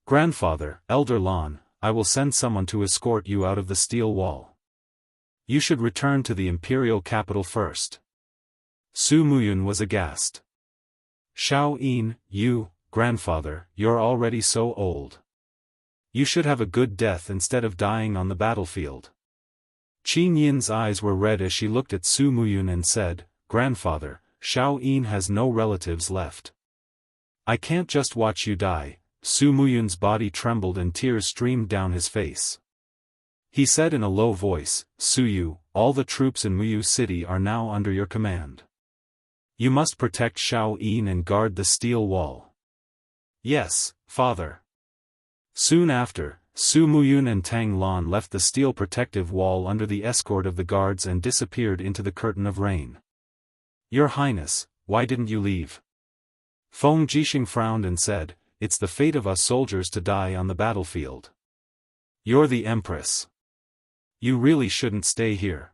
Grandfather, Elder Lan, I will send someone to escort you out of the steel wall. You should return to the imperial capital first. Su Muyun was aghast. Shao Yin, you, grandfather, you're already so old. You should have a good death instead of dying on the battlefield. Qin Yin's eyes were red as she looked at Su Muyun and said, Grandfather, Shao Yin has no relatives left. I can't just watch you die. Su Muyun's body trembled and tears streamed down his face. He said in a low voice, Su Yu, all the troops in Muyu City are now under your command. You must protect Shao Yin and guard the steel wall. Yes, father. Soon after, Su Muyun and Tang Lan left the steel protective wall under the escort of the guards and disappeared into the curtain of rain. Your Highness, why didn't you leave? Feng Jixing frowned and said, it's the fate of us soldiers to die on the battlefield. You're the Empress. You really shouldn't stay here.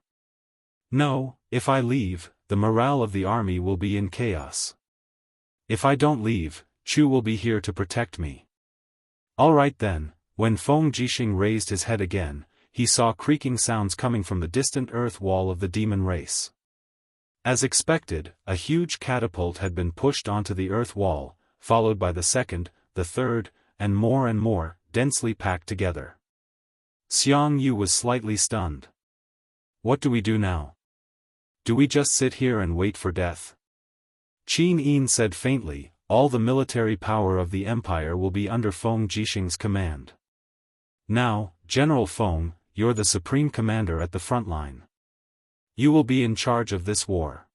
No, if I leave, the morale of the army will be in chaos. If I don't leave, Chu will be here to protect me. All right then. When Feng Jixing raised his head again, he saw creaking sounds coming from the distant earth wall of the demon race. As expected, a huge catapult had been pushed onto the earth wall, followed by the second, the third, and more, densely packed together. Xiangyu was slightly stunned. What do we do now? Do we just sit here and wait for death? Qin Yin said faintly, all the military power of the empire will be under Feng Jixing's command. Now, General Feng, you're the supreme commander at the front line. You will be in charge of this war.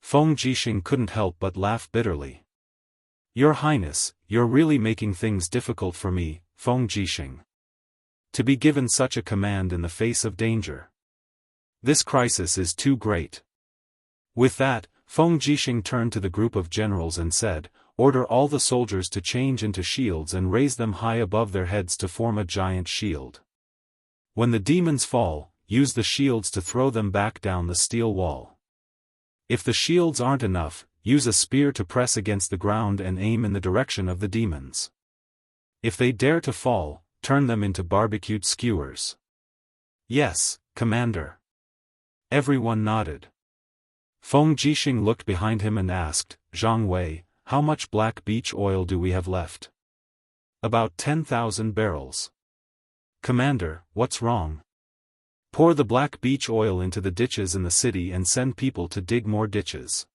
Feng Jixing couldn't help but laugh bitterly. Your Highness, you're really making things difficult for me, Feng Jixing. To be given such a command in the face of danger. This crisis is too great. With that, Feng Jixing turned to the group of generals and said, order all the soldiers to change into shields and raise them high above their heads to form a giant shield. When the demons fall, use the shields to throw them back down the steel wall. If the shields aren't enough, use a spear to press against the ground and aim in the direction of the demons. If they dare to fall, turn them into barbecued skewers. Yes, Commander. Everyone nodded. Feng Jixing looked behind him and asked, Zhang Wei, how much black beech oil do we have left? About 10,000 barrels. Commander, what's wrong? Pour the black beech oil into the ditches in the city and send people to dig more ditches.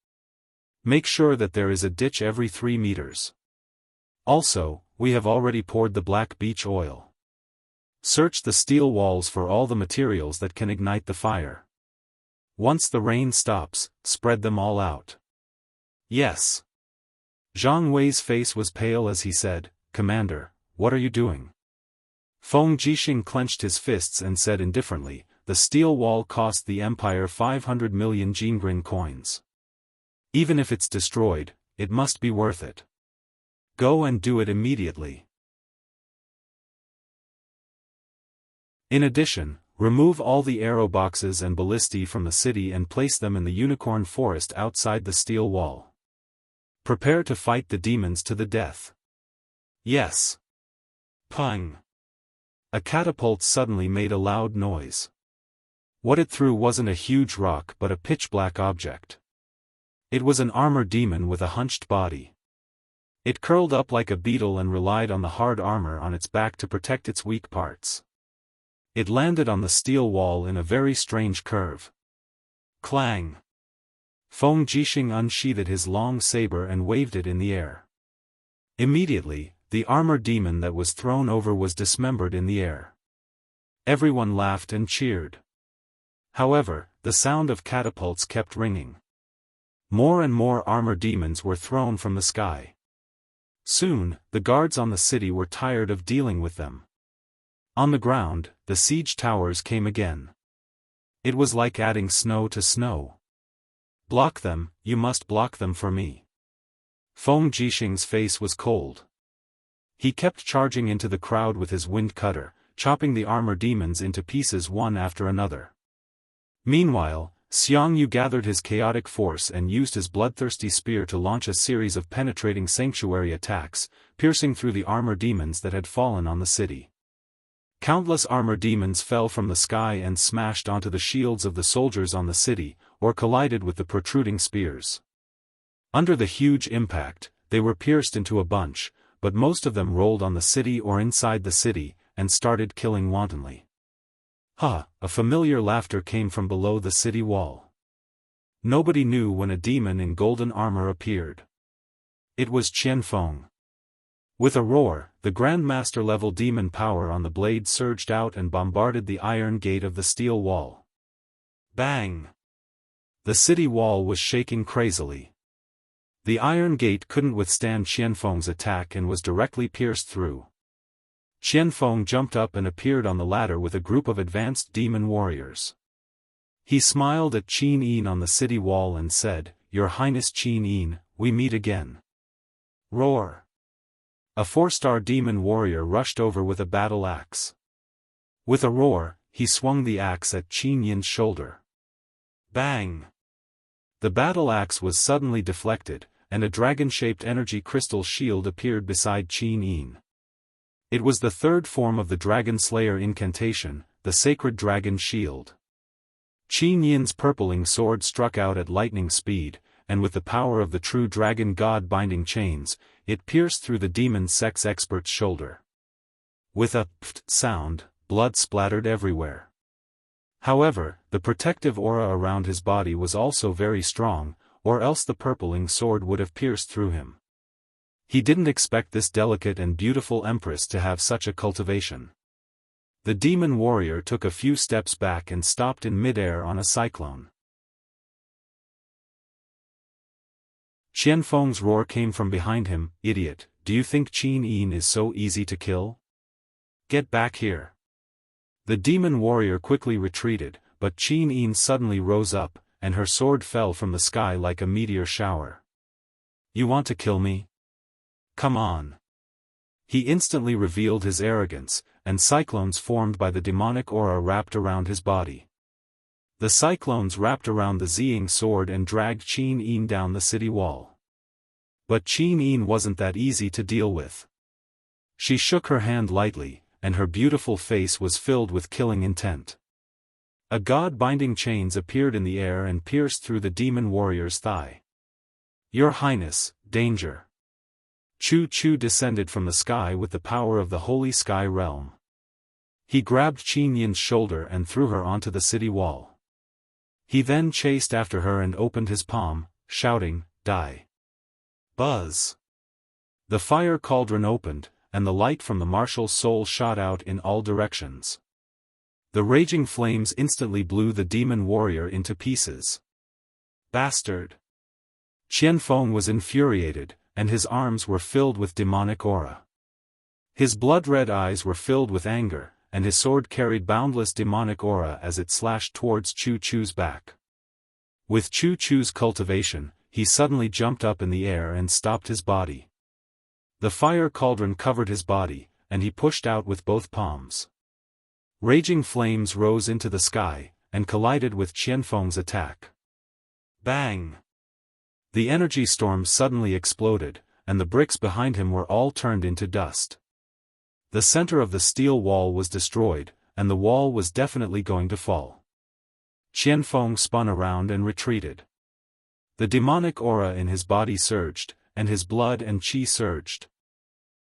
Make sure that there is a ditch every 3 meters. Also, we have already poured the black beech oil. Search the steel walls for all the materials that can ignite the fire. Once the rain stops, spread them all out. Yes. Zhang Wei's face was pale as he said, Commander, what are you doing? Feng Jixing clenched his fists and said indifferently, the steel wall cost the Empire 500 million Jingrin coins. Even if it's destroyed, it must be worth it. Go and do it immediately. In addition, remove all the arrow boxes and ballistae from the city and place them in the unicorn forest outside the steel wall. Prepare to fight the demons to the death. Yes. Pung. A catapult suddenly made a loud noise. What it threw wasn't a huge rock but a pitch-black object. It was an armor demon with a hunched body. It curled up like a beetle and relied on the hard armor on its back to protect its weak parts. It landed on the steel wall in a very strange curve. Clang! Feng Jixing unsheathed his long saber and waved it in the air. Immediately, the armor demon that was thrown over was dismembered in the air. Everyone laughed and cheered. However, the sound of catapults kept ringing. More and more armor demons were thrown from the sky. Soon, the guards on the city were tired of dealing with them. On the ground, the siege towers came again. It was like adding snow to snow. Block them, you must block them for me. Feng Jixing's face was cold. He kept charging into the crowd with his wind cutter, chopping the armor demons into pieces one after another. Meanwhile, Xianghu gathered his chaotic force and used his bloodthirsty spear to launch a series of penetrating sanctuary attacks, piercing through the armor demons that had fallen on the city. Countless armor demons fell from the sky and smashed onto the shields of the soldiers on the city, or collided with the protruding spears. Under the huge impact, they were pierced into a bunch, but most of them rolled on the city or inside the city, and started killing wantonly. Ha! A familiar laughter came from below the city wall. Nobody knew when a demon in golden armor appeared. It was Qianfeng. With a roar, the Grandmaster-level demon power on the blade surged out and bombarded the iron gate of the steel wall. Bang! The city wall was shaking crazily. The iron gate couldn't withstand Qianfeng's attack and was directly pierced through. Qianfeng jumped up and appeared on the ladder with a group of advanced demon warriors. He smiled at Qin Yin on the city wall and said, "Your Highness Qin Yin, we meet again." Roar! A 4-star demon warrior rushed over with a battle axe. With a roar, he swung the axe at Qin Yin's shoulder. Bang! The battle axe was suddenly deflected, and a dragon-shaped energy crystal shield appeared beside Qin Yin. It was the third form of the Dragon Slayer incantation, the Sacred Dragon Shield. Qin Yin's purpling sword struck out at lightning speed, and with the power of the true dragon god binding chains, it pierced through the demon sex expert's shoulder. With a pft sound, blood splattered everywhere. However, the protective aura around his body was also very strong, or else the purpling sword would have pierced through him. He didn't expect this delicate and beautiful empress to have such a cultivation. The demon warrior took a few steps back and stopped in midair on a cyclone. Qianfeng's roar came from behind him. "Idiot, do you think Qin Yin is so easy to kill? Get back here." The demon warrior quickly retreated, but Qin Yin suddenly rose up, and her sword fell from the sky like a meteor shower. "You want to kill me? Come on." He instantly revealed his arrogance, and cyclones formed by the demonic aura wrapped around his body. The cyclones wrapped around the Ziying sword and dragged Qin Yin down the city wall. But Qin Yin wasn't that easy to deal with. She shook her hand lightly, and her beautiful face was filled with killing intent. A god-binding chains appeared in the air and pierced through the demon warrior's thigh. "Your Highness, danger!" Chu Chu descended from the sky with the power of the Holy Sky Realm. He grabbed Qin Yin's shoulder and threw her onto the city wall. He then chased after her and opened his palm, shouting, "Die!" Buzz! The fire cauldron opened, and the light from the martial soul shot out in all directions. The raging flames instantly blew the demon warrior into pieces. Bastard! Qianfeng was infuriated, and his arms were filled with demonic aura. His blood-red eyes were filled with anger, and his sword carried boundless demonic aura as it slashed towards Chu Chu's back. With Chu Chu's cultivation, he suddenly jumped up in the air and stopped his body. The fire cauldron covered his body, and he pushed out with both palms. Raging flames rose into the sky, and collided with Qianfeng's attack. Bang! The energy storm suddenly exploded, and the bricks behind him were all turned into dust. The center of the steel wall was destroyed, and the wall was definitely going to fall. Qianfeng spun around and retreated. The demonic aura in his body surged, and his blood and qi surged.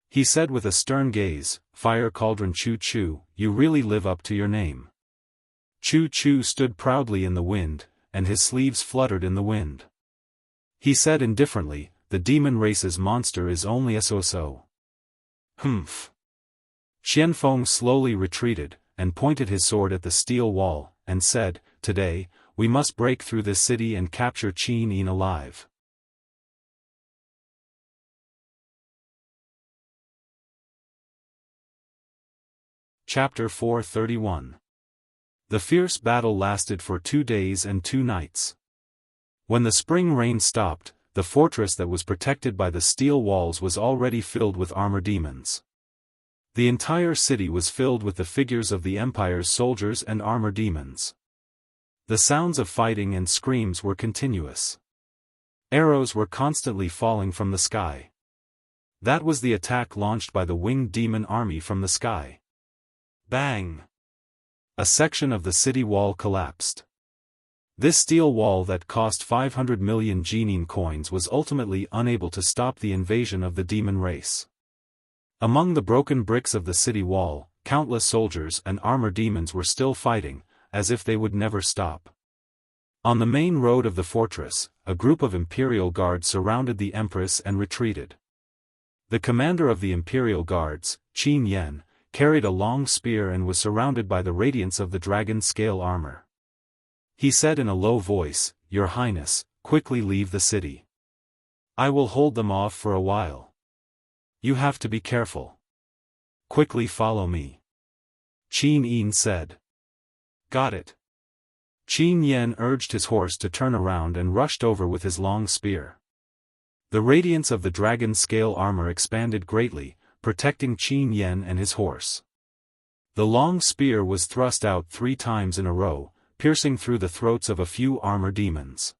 He said with a stern gaze, "Fire Cauldron Chu Chu, you really live up to your name." Chu Chu stood proudly in the wind, and his sleeves fluttered in the wind. He said indifferently, "The demon race's monster is only a so-so." Humph. Qianfeng slowly retreated, and pointed his sword at the steel wall, and said, "Today, we must break through this city and capture Qin Yin alive." Chapter 431. The fierce battle lasted for 2 days and 2 nights. When the spring rain stopped, the fortress that was protected by the steel walls was already filled with armor demons. The entire city was filled with the figures of the Empire's soldiers and armor demons. The sounds of fighting and screams were continuous. Arrows were constantly falling from the sky. That was the attack launched by the winged demon army from the sky. Bang! A section of the city wall collapsed. This steel wall that cost 500 million Jinin coins was ultimately unable to stop the invasion of the demon race. Among the broken bricks of the city wall, countless soldiers and armor demons were still fighting, as if they would never stop. On the main road of the fortress, a group of Imperial Guards surrounded the Empress and retreated. The commander of the Imperial Guards, Qin Yan, carried a long spear and was surrounded by the radiance of the dragon-scale armor. He said in a low voice, "Your Highness, quickly leave the city. I will hold them off for a while. You have to be careful. Quickly follow me." Qin Yin said. "Got it." Qin Yan urged his horse to turn around and rushed over with his long spear. The radiance of the dragon-scale armor expanded greatly, protecting Qin Yan and his horse. The long spear was thrust out 3 times in a row, piercing through the throats of a few armor demons.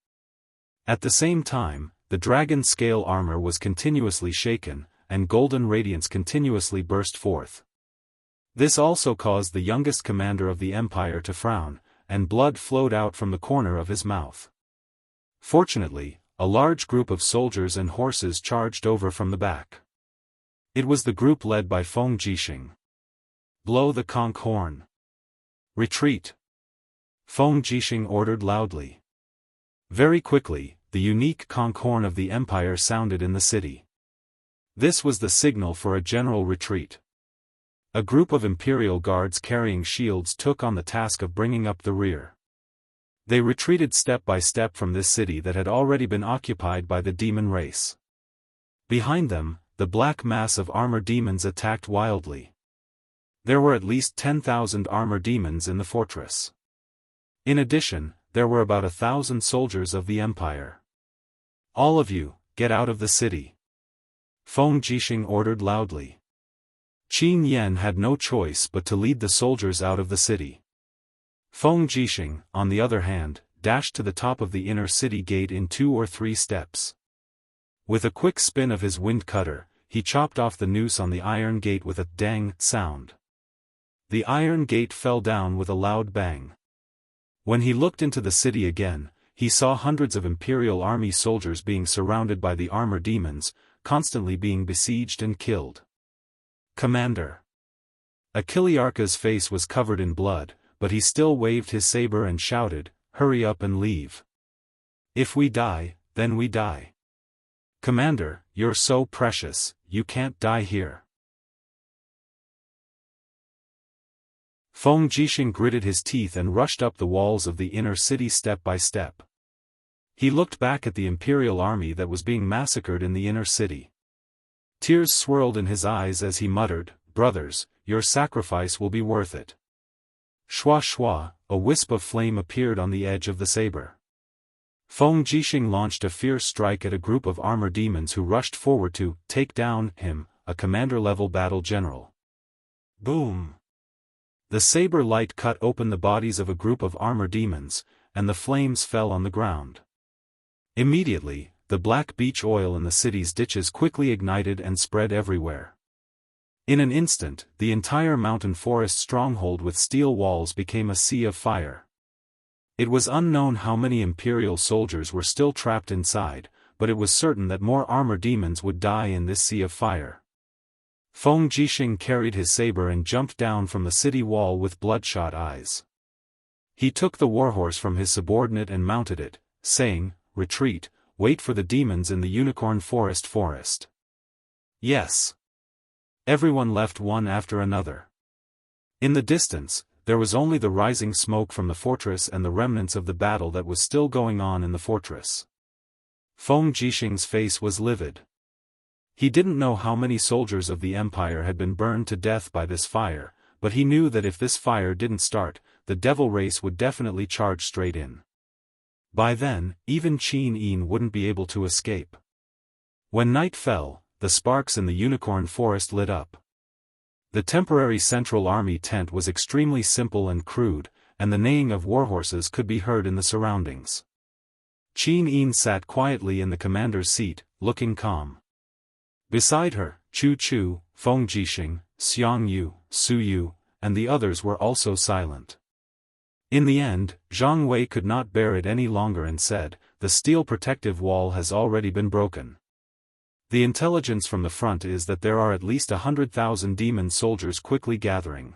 At the same time, the dragon-scale armor was continuously shaken, and golden radiance continuously burst forth. This also caused the youngest commander of the Empire to frown, and blood flowed out from the corner of his mouth. Fortunately, a large group of soldiers and horses charged over from the back. It was the group led by Feng Jixing. "Blow the conch horn. Retreat!" Feng Jixing ordered loudly. Very quickly, the unique conch horn of the Empire sounded in the city. This was the signal for a general retreat. A group of Imperial Guards carrying shields took on the task of bringing up the rear. They retreated step by step from this city that had already been occupied by the demon race. Behind them, the black mass of armor demons attacked wildly. There were at least 10,000 armor demons in the fortress. In addition, there were about 1,000 soldiers of the Empire. "All of you, get out of the city!" Feng Jixing ordered loudly. Qin Yan had no choice but to lead the soldiers out of the city. Feng Jixing, on the other hand, dashed to the top of the inner city gate in 2 or 3 steps. With a quick spin of his wind cutter, he chopped off the noose on the iron gate with a dang sound. The iron gate fell down with a loud bang. When he looked into the city again, he saw hundreds of Imperial Army soldiers being surrounded by the armor demons, constantly being besieged and killed. "Commander!" Achillearcha's face was covered in blood, but he still waved his saber and shouted, "Hurry up and leave. If we die, then we die. Commander, you're so precious, you can't die here." Feng Jixing gritted his teeth and rushed up the walls of the inner city step by step. He looked back at the Imperial army that was being massacred in the inner city. Tears swirled in his eyes as he muttered, "Brothers, your sacrifice will be worth it." Shwa shwa, a wisp of flame appeared on the edge of the saber. Feng Jixing launched a fierce strike at a group of armor demons who rushed forward to take down him, a commander-level battle general. Boom! The saber light cut open the bodies of a group of armor demons, and the flames fell on the ground. Immediately, the black beach oil in the city's ditches quickly ignited and spread everywhere. In an instant, the entire mountain forest stronghold with steel walls became a sea of fire. It was unknown how many Imperial soldiers were still trapped inside, but it was certain that more armor demons would die in this sea of fire. Feng Jixing carried his saber and jumped down from the city wall with bloodshot eyes. He took the warhorse from his subordinate and mounted it, saying, "Retreat, wait for the demons in the unicorn forest." Yes. Everyone left one after another. In the distance, there was only the rising smoke from the fortress and the remnants of the battle that was still going on in the fortress. Feng Jixing's face was livid. He didn't know how many soldiers of the Empire had been burned to death by this fire, but he knew that if this fire didn't start, the devil race would definitely charge straight in. By then, even Qin Yin wouldn't be able to escape. When night fell, the sparks in the unicorn forest lit up. The temporary central army tent was extremely simple and crude, and the neighing of warhorses could be heard in the surroundings. Qin Yin sat quietly in the commander's seat, looking calm. Beside her, Chu Chu, Feng Jixing, Xiang Yu, Su Yu, and the others were also silent. In the end, Zhang Wei could not bear it any longer and said, "The steel protective wall has already been broken. The intelligence from the front is that there are at least 100,000 demon soldiers quickly gathering.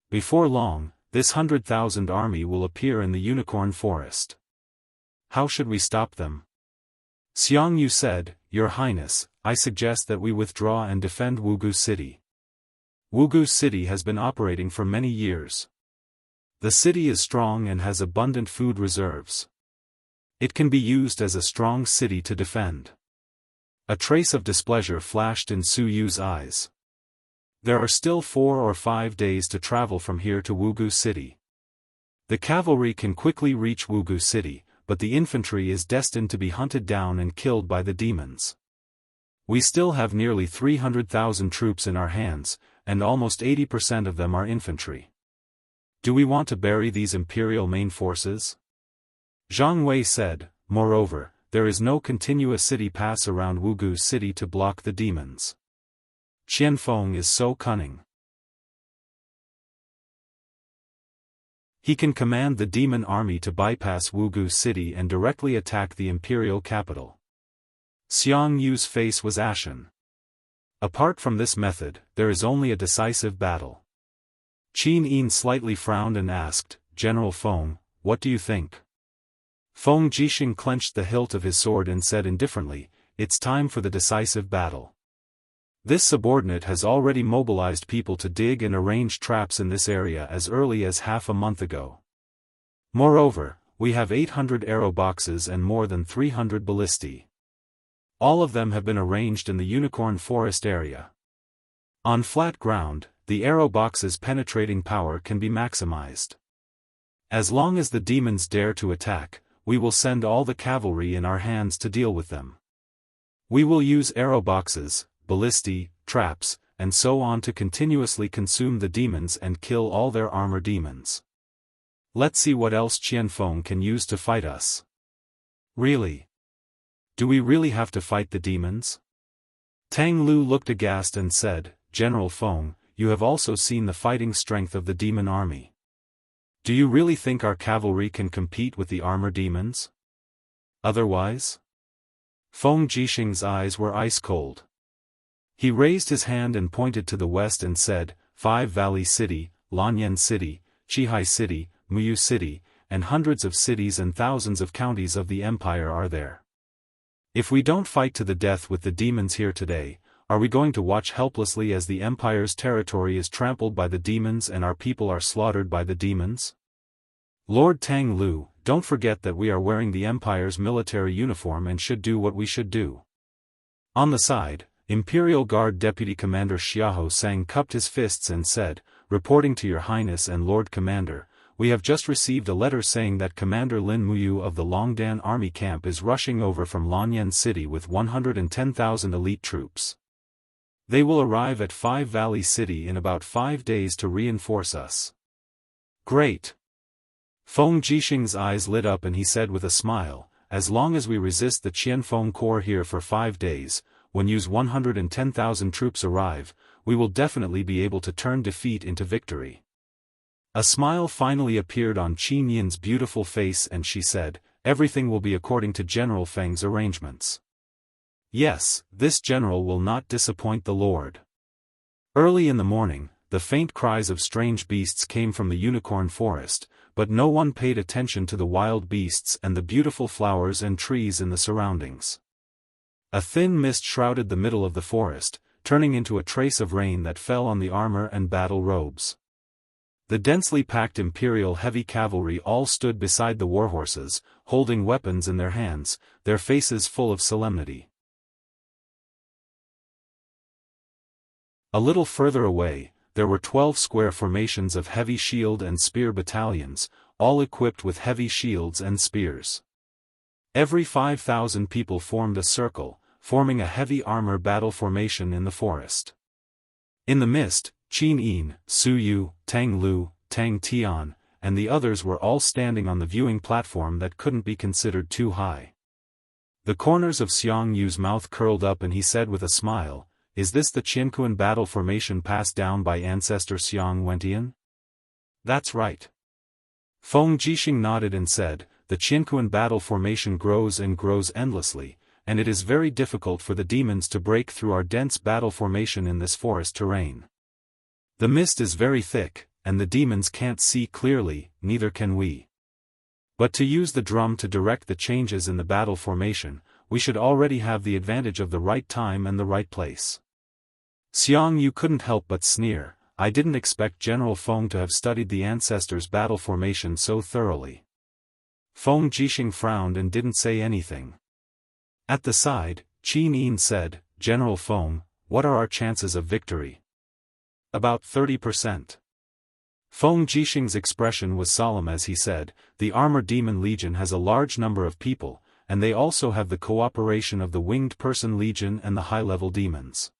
Before long, this 100,000 army will appear in the unicorn forest. How should we stop them?" Xiang Yu said, "Your Highness, I suggest that we withdraw and defend Wugu City. Wugu City has been operating for many years. The city is strong and has abundant food reserves. It can be used as a strong city to defend." A trace of displeasure flashed in Su Yu's eyes. There are still 4 or 5 days to travel from here to Wugu City. The cavalry can quickly reach Wugu City, but the infantry is destined to be hunted down and killed by the demons. We still have nearly 300,000 troops in our hands, and almost 80% of them are infantry. Do we want to bury these imperial main forces? Zhang Wei said, "Moreover, there is no continuous city pass around Wugu City to block the demons. Qianfeng is so cunning. He can command the demon army to bypass Wugu City and directly attack the imperial capital." Xiang Yu's face was ashen. Apart from this method, there is only a decisive battle. Qin Yin slightly frowned and asked, "General Feng, what do you think?" Feng Jixing clenched the hilt of his sword and said indifferently, "It's time for the decisive battle. This subordinate has already mobilized people to dig and arrange traps in this area as early as half a month ago. Moreover, we have 800 arrow boxes and more than 300 ballistae. All of them have been arranged in the unicorn forest area. On flat ground, the arrow box's penetrating power can be maximized. As long as the demons dare to attack, we will send all the cavalry in our hands to deal with them. We will use arrow boxes, ballistae, traps, and so on to continuously consume the demons and kill all their armor demons. Let's see what else Qianfeng can use to fight us." "Really? Do we really have to fight the demons?" Tang Lu looked aghast and said, "General Feng, you have also seen the fighting strength of the demon army. Do you really think our cavalry can compete with the armor demons? Otherwise?" Feng Jixing's eyes were ice cold. He raised his hand and pointed to the west and said, "Five Valley City, Lanyan City, Qihai City, Muyu City, and hundreds of cities and thousands of counties of the empire are there. If we don't fight to the death with the demons here today, are we going to watch helplessly as the empire's territory is trampled by the demons and our people are slaughtered by the demons? Lord Tang Lu, don't forget that we are wearing the empire's military uniform and should do what we should do." On the side, Imperial Guard Deputy Commander Xiahou Sang cupped his fists and said, "Reporting to Your Highness and Lord Commander, we have just received a letter saying that Commander Lin Muyu of the Longdan Army Camp is rushing over from Lanyan City with 110,000 elite troops. They will arrive at Five Valley City in about 5 days to reinforce us." "Great." Feng Jixing's eyes lit up and he said with a smile, "As long as we resist the Qianfeng Corps here for 5 days, when use 110,000 troops arrive, we will definitely be able to turn defeat into victory." A smile finally appeared on Qin Yin's beautiful face and she said, everything will be according to General Feng's arrangements. Yes, this general will not disappoint the Lord. Early in the morning, the faint cries of strange beasts came from the unicorn forest, but no one paid attention to the wild beasts and the beautiful flowers and trees in the surroundings. A thin mist shrouded the middle of the forest, turning into a trace of rain that fell on the armor and battle robes. The densely packed imperial heavy cavalry all stood beside the warhorses, holding weapons in their hands, their faces full of solemnity. A little further away, there were 12 square formations of heavy shield and spear battalions, all equipped with heavy shields and spears. Every 5,000 people formed a circle, forming a heavy armor battle formation in the forest. In the mist, Qin Yin, Su Yu, Tang Lu, Tang Tian, and the others were all standing on the viewing platform that couldn't be considered too high. The corners of Xiang Yu's mouth curled up and he said with a smile, "Is this the Qianquan battle formation passed down by ancestor Xiang Wentian?" "That's right." Feng Jixing nodded and said, "The Qianquan battle formation grows and grows endlessly, and it is very difficult for the demons to break through our dense battle formation in this forest terrain. The mist is very thick, and the demons can't see clearly, neither can we. But to use the drum to direct the changes in the battle formation, we should already have the advantage of the right time and the right place." Xiang Yu couldn't help but sneer, "I didn't expect General Feng to have studied the ancestors' battle formation so thoroughly." Feng Jixing frowned and didn't say anything. At the side, Qin Yin said, "General Feng, what are our chances of victory?" "About 30%. Feng Jixing's expression was solemn as he said, "The Armored Demon Legion has a large number of people, and they also have the cooperation of the Winged Person Legion and the high-level demons.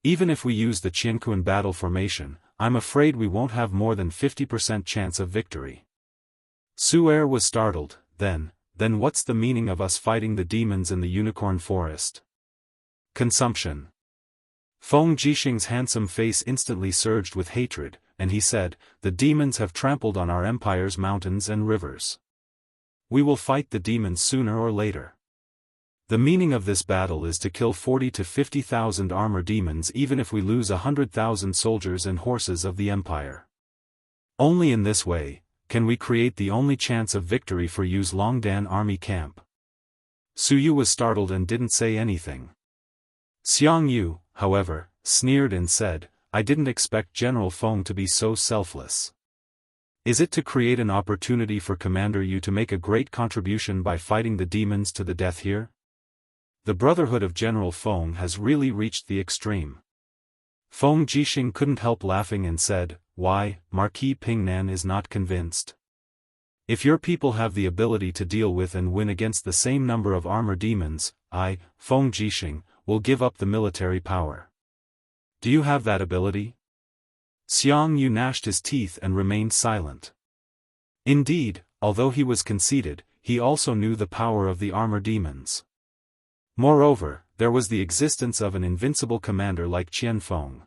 Even if we use the Qianquan battle formation, I'm afraid we won't have more than 50% chance of victory." Su Er was startled. Then what's the meaning of us fighting the demons in the unicorn forest?" "Consumption." Feng Jixing's handsome face instantly surged with hatred, and he said, "The demons have trampled on our empire's mountains and rivers. We will fight the demons sooner or later. The meaning of this battle is to kill 40 to 50,000 armor demons even if we lose 100,000 soldiers and horses of the empire. Only in this way can we create the only chance of victory for Yu's Longdan army camp." Su Yu was startled and didn't say anything. Xiang Yu, however, sneered and said, "I didn't expect General Feng to be so selfless. Is it to create an opportunity for Commander Yu to make a great contribution by fighting the demons to the death here? The Brotherhood of General Feng has really reached the extreme." Feng Jixing couldn't help laughing and said, "Why, Marquis Pingnan is not convinced. If your people have the ability to deal with and win against the same number of armor demons, I, Feng Jixing, will give up the military power. Do you have that ability?" Xiang Yu gnashed his teeth and remained silent. Indeed, although he was conceited, he also knew the power of the armor demons. Moreover, there was the existence of an invincible commander like Qian Feng.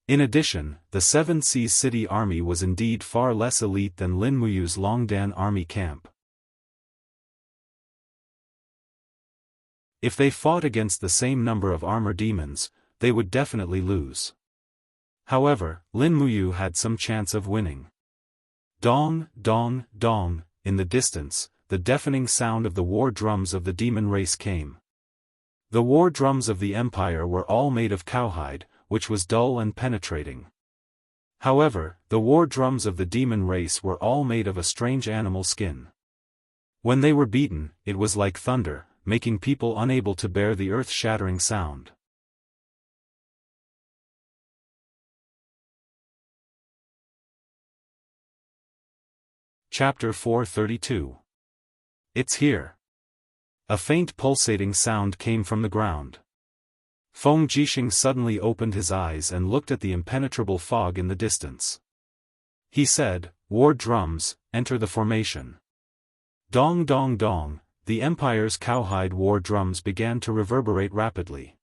In addition, the Seven Seas City army was indeed far less elite than Lin Muyu's Longdan army camp. If they fought against the same number of armor demons, they would definitely lose. However, Lin Muyu had some chance of winning. Dong, dong, dong, in the distance, the deafening sound of the war drums of the demon race came. The war drums of the empire were all made of cowhide, which was dull and penetrating. However, the war drums of the demon race were all made of a strange animal skin. When they were beaten, it was like thunder, making people unable to bear the earth-shattering sound. Chapter 432. It's here. A faint pulsating sound came from the ground. Feng Jixing suddenly opened his eyes and looked at the impenetrable fog in the distance. He said, "War drums, enter the formation." Dong dong dong, the Empire's cowhide war drums began to reverberate rapidly.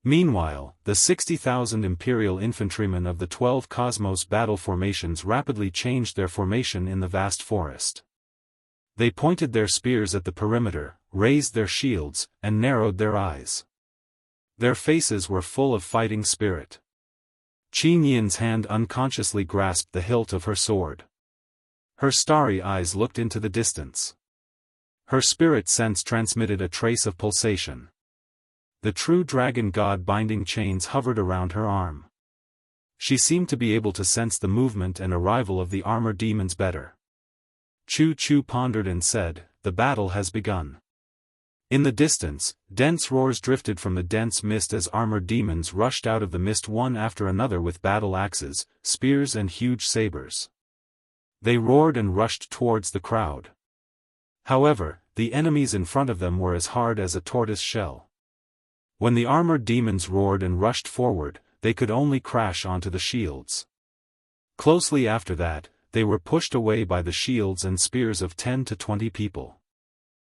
Meanwhile, the 60,000 Imperial infantrymen of the 12 Cosmos battle formations rapidly changed their formation in the vast forest. They pointed their spears at the perimeter, raised their shields, and narrowed their eyes. Their faces were full of fighting spirit. Qin Yin's hand unconsciously grasped the hilt of her sword. Her starry eyes looked into the distance. Her spirit sense transmitted a trace of pulsation. The true dragon god binding chains hovered around her arm. She seemed to be able to sense the movement and arrival of the armor demons better. Chu Chu pondered and said, "The battle has begun." In the distance, dense roars drifted from the dense mist as armored demons rushed out of the mist one after another with battle axes, spears and huge sabers. They roared and rushed towards the crowd. However, the enemies in front of them were as hard as a tortoise shell. When the armored demons roared and rushed forward, they could only crash onto the shields. Closely after that, they were pushed away by the shields and spears of 10 to 20 people.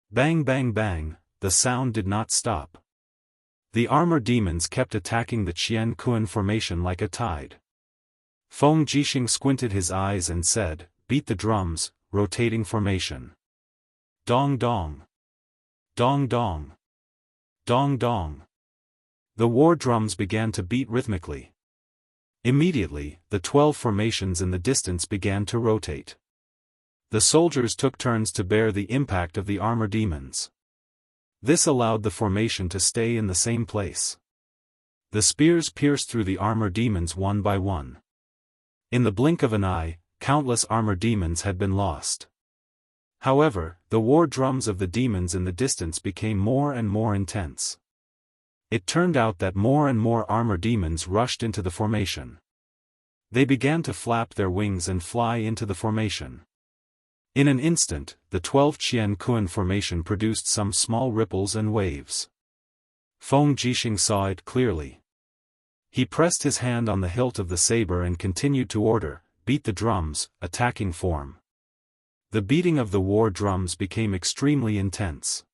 Bang bang bang, the sound did not stop. The armor demons kept attacking the Qian Kuan formation like a tide. Feng Jixing squinted his eyes and said, "Beat the drums, rotating formation." Dong dong. Dong dong. Dong dong. The war drums began to beat rhythmically. Immediately, the 12 formations in the distance began to rotate. The soldiers took turns to bear the impact of the armor demons. This allowed the formation to stay in the same place. The spears pierced through the armor demons one by one. In the blink of an eye, countless armor demons had been lost. However, the war drums of the demons in the distance became more and more intense. It turned out that more and more armor demons rushed into the formation. They began to flap their wings and fly into the formation. In an instant, the 12 Qian Kuan formation produced some small ripples and waves. Feng Jixing saw it clearly. He pressed his hand on the hilt of the saber and continued to order, "Beat the drums, attacking form." The beating of the war drums became extremely intense.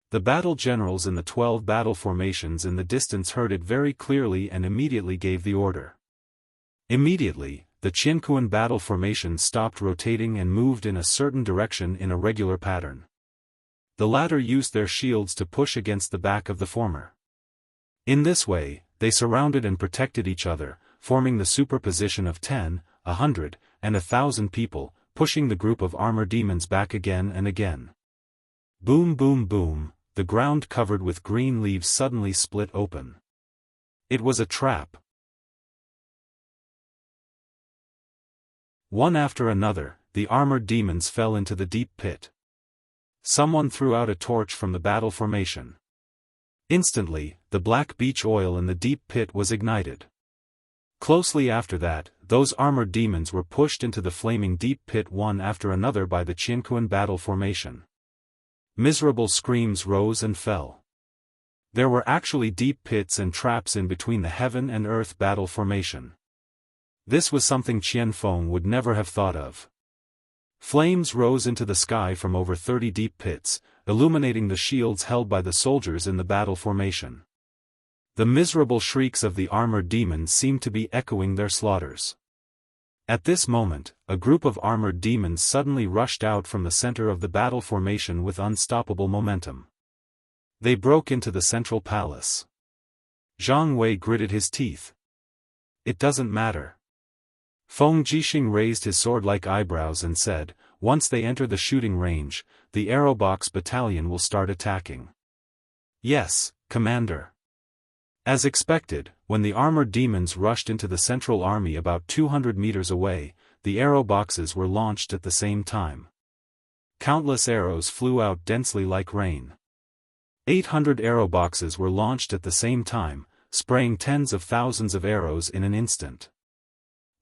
The battle generals in the 12 battle formations in the distance heard it very clearly and immediately gave the order. Immediately, the Qiankuan battle formation stopped rotating and moved in a certain direction in a regular pattern. The latter used their shields to push against the back of the former. In this way, they surrounded and protected each other, forming the superposition of 10, 100, and 1,000 people, pushing the group of armor demons back again and again. Boom boom boom, the ground covered with green leaves suddenly split open. It was a trap. One after another, the armored demons fell into the deep pit. Someone threw out a torch from the battle formation. Instantly, the black beech oil in the deep pit was ignited. Closely after that, those armored demons were pushed into the flaming deep pit one after another by the Qiankuan battle formation. Miserable screams rose and fell. There were actually deep pits and traps in between the heaven and earth battle formation. This was something Qian Feng would never have thought of. Flames rose into the sky from over 30 deep pits, illuminating the shields held by the soldiers in the battle formation. The miserable shrieks of the armored demons seemed to be echoing their slaughters. At this moment, a group of armored demons suddenly rushed out from the center of the battle formation with unstoppable momentum. They broke into the central palace. Zhang Wei gritted his teeth. "It doesn't matter." Feng Jixing raised his sword-like eyebrows and said, "Once they enter the shooting range, the Aerobox battalion will start attacking." "Yes, Commander." As expected, when the armored demons rushed into the central army about 200 meters away, the arrow boxes were launched at the same time. Countless arrows flew out densely like rain. 800 arrow boxes were launched at the same time, spraying tens of thousands of arrows in an instant.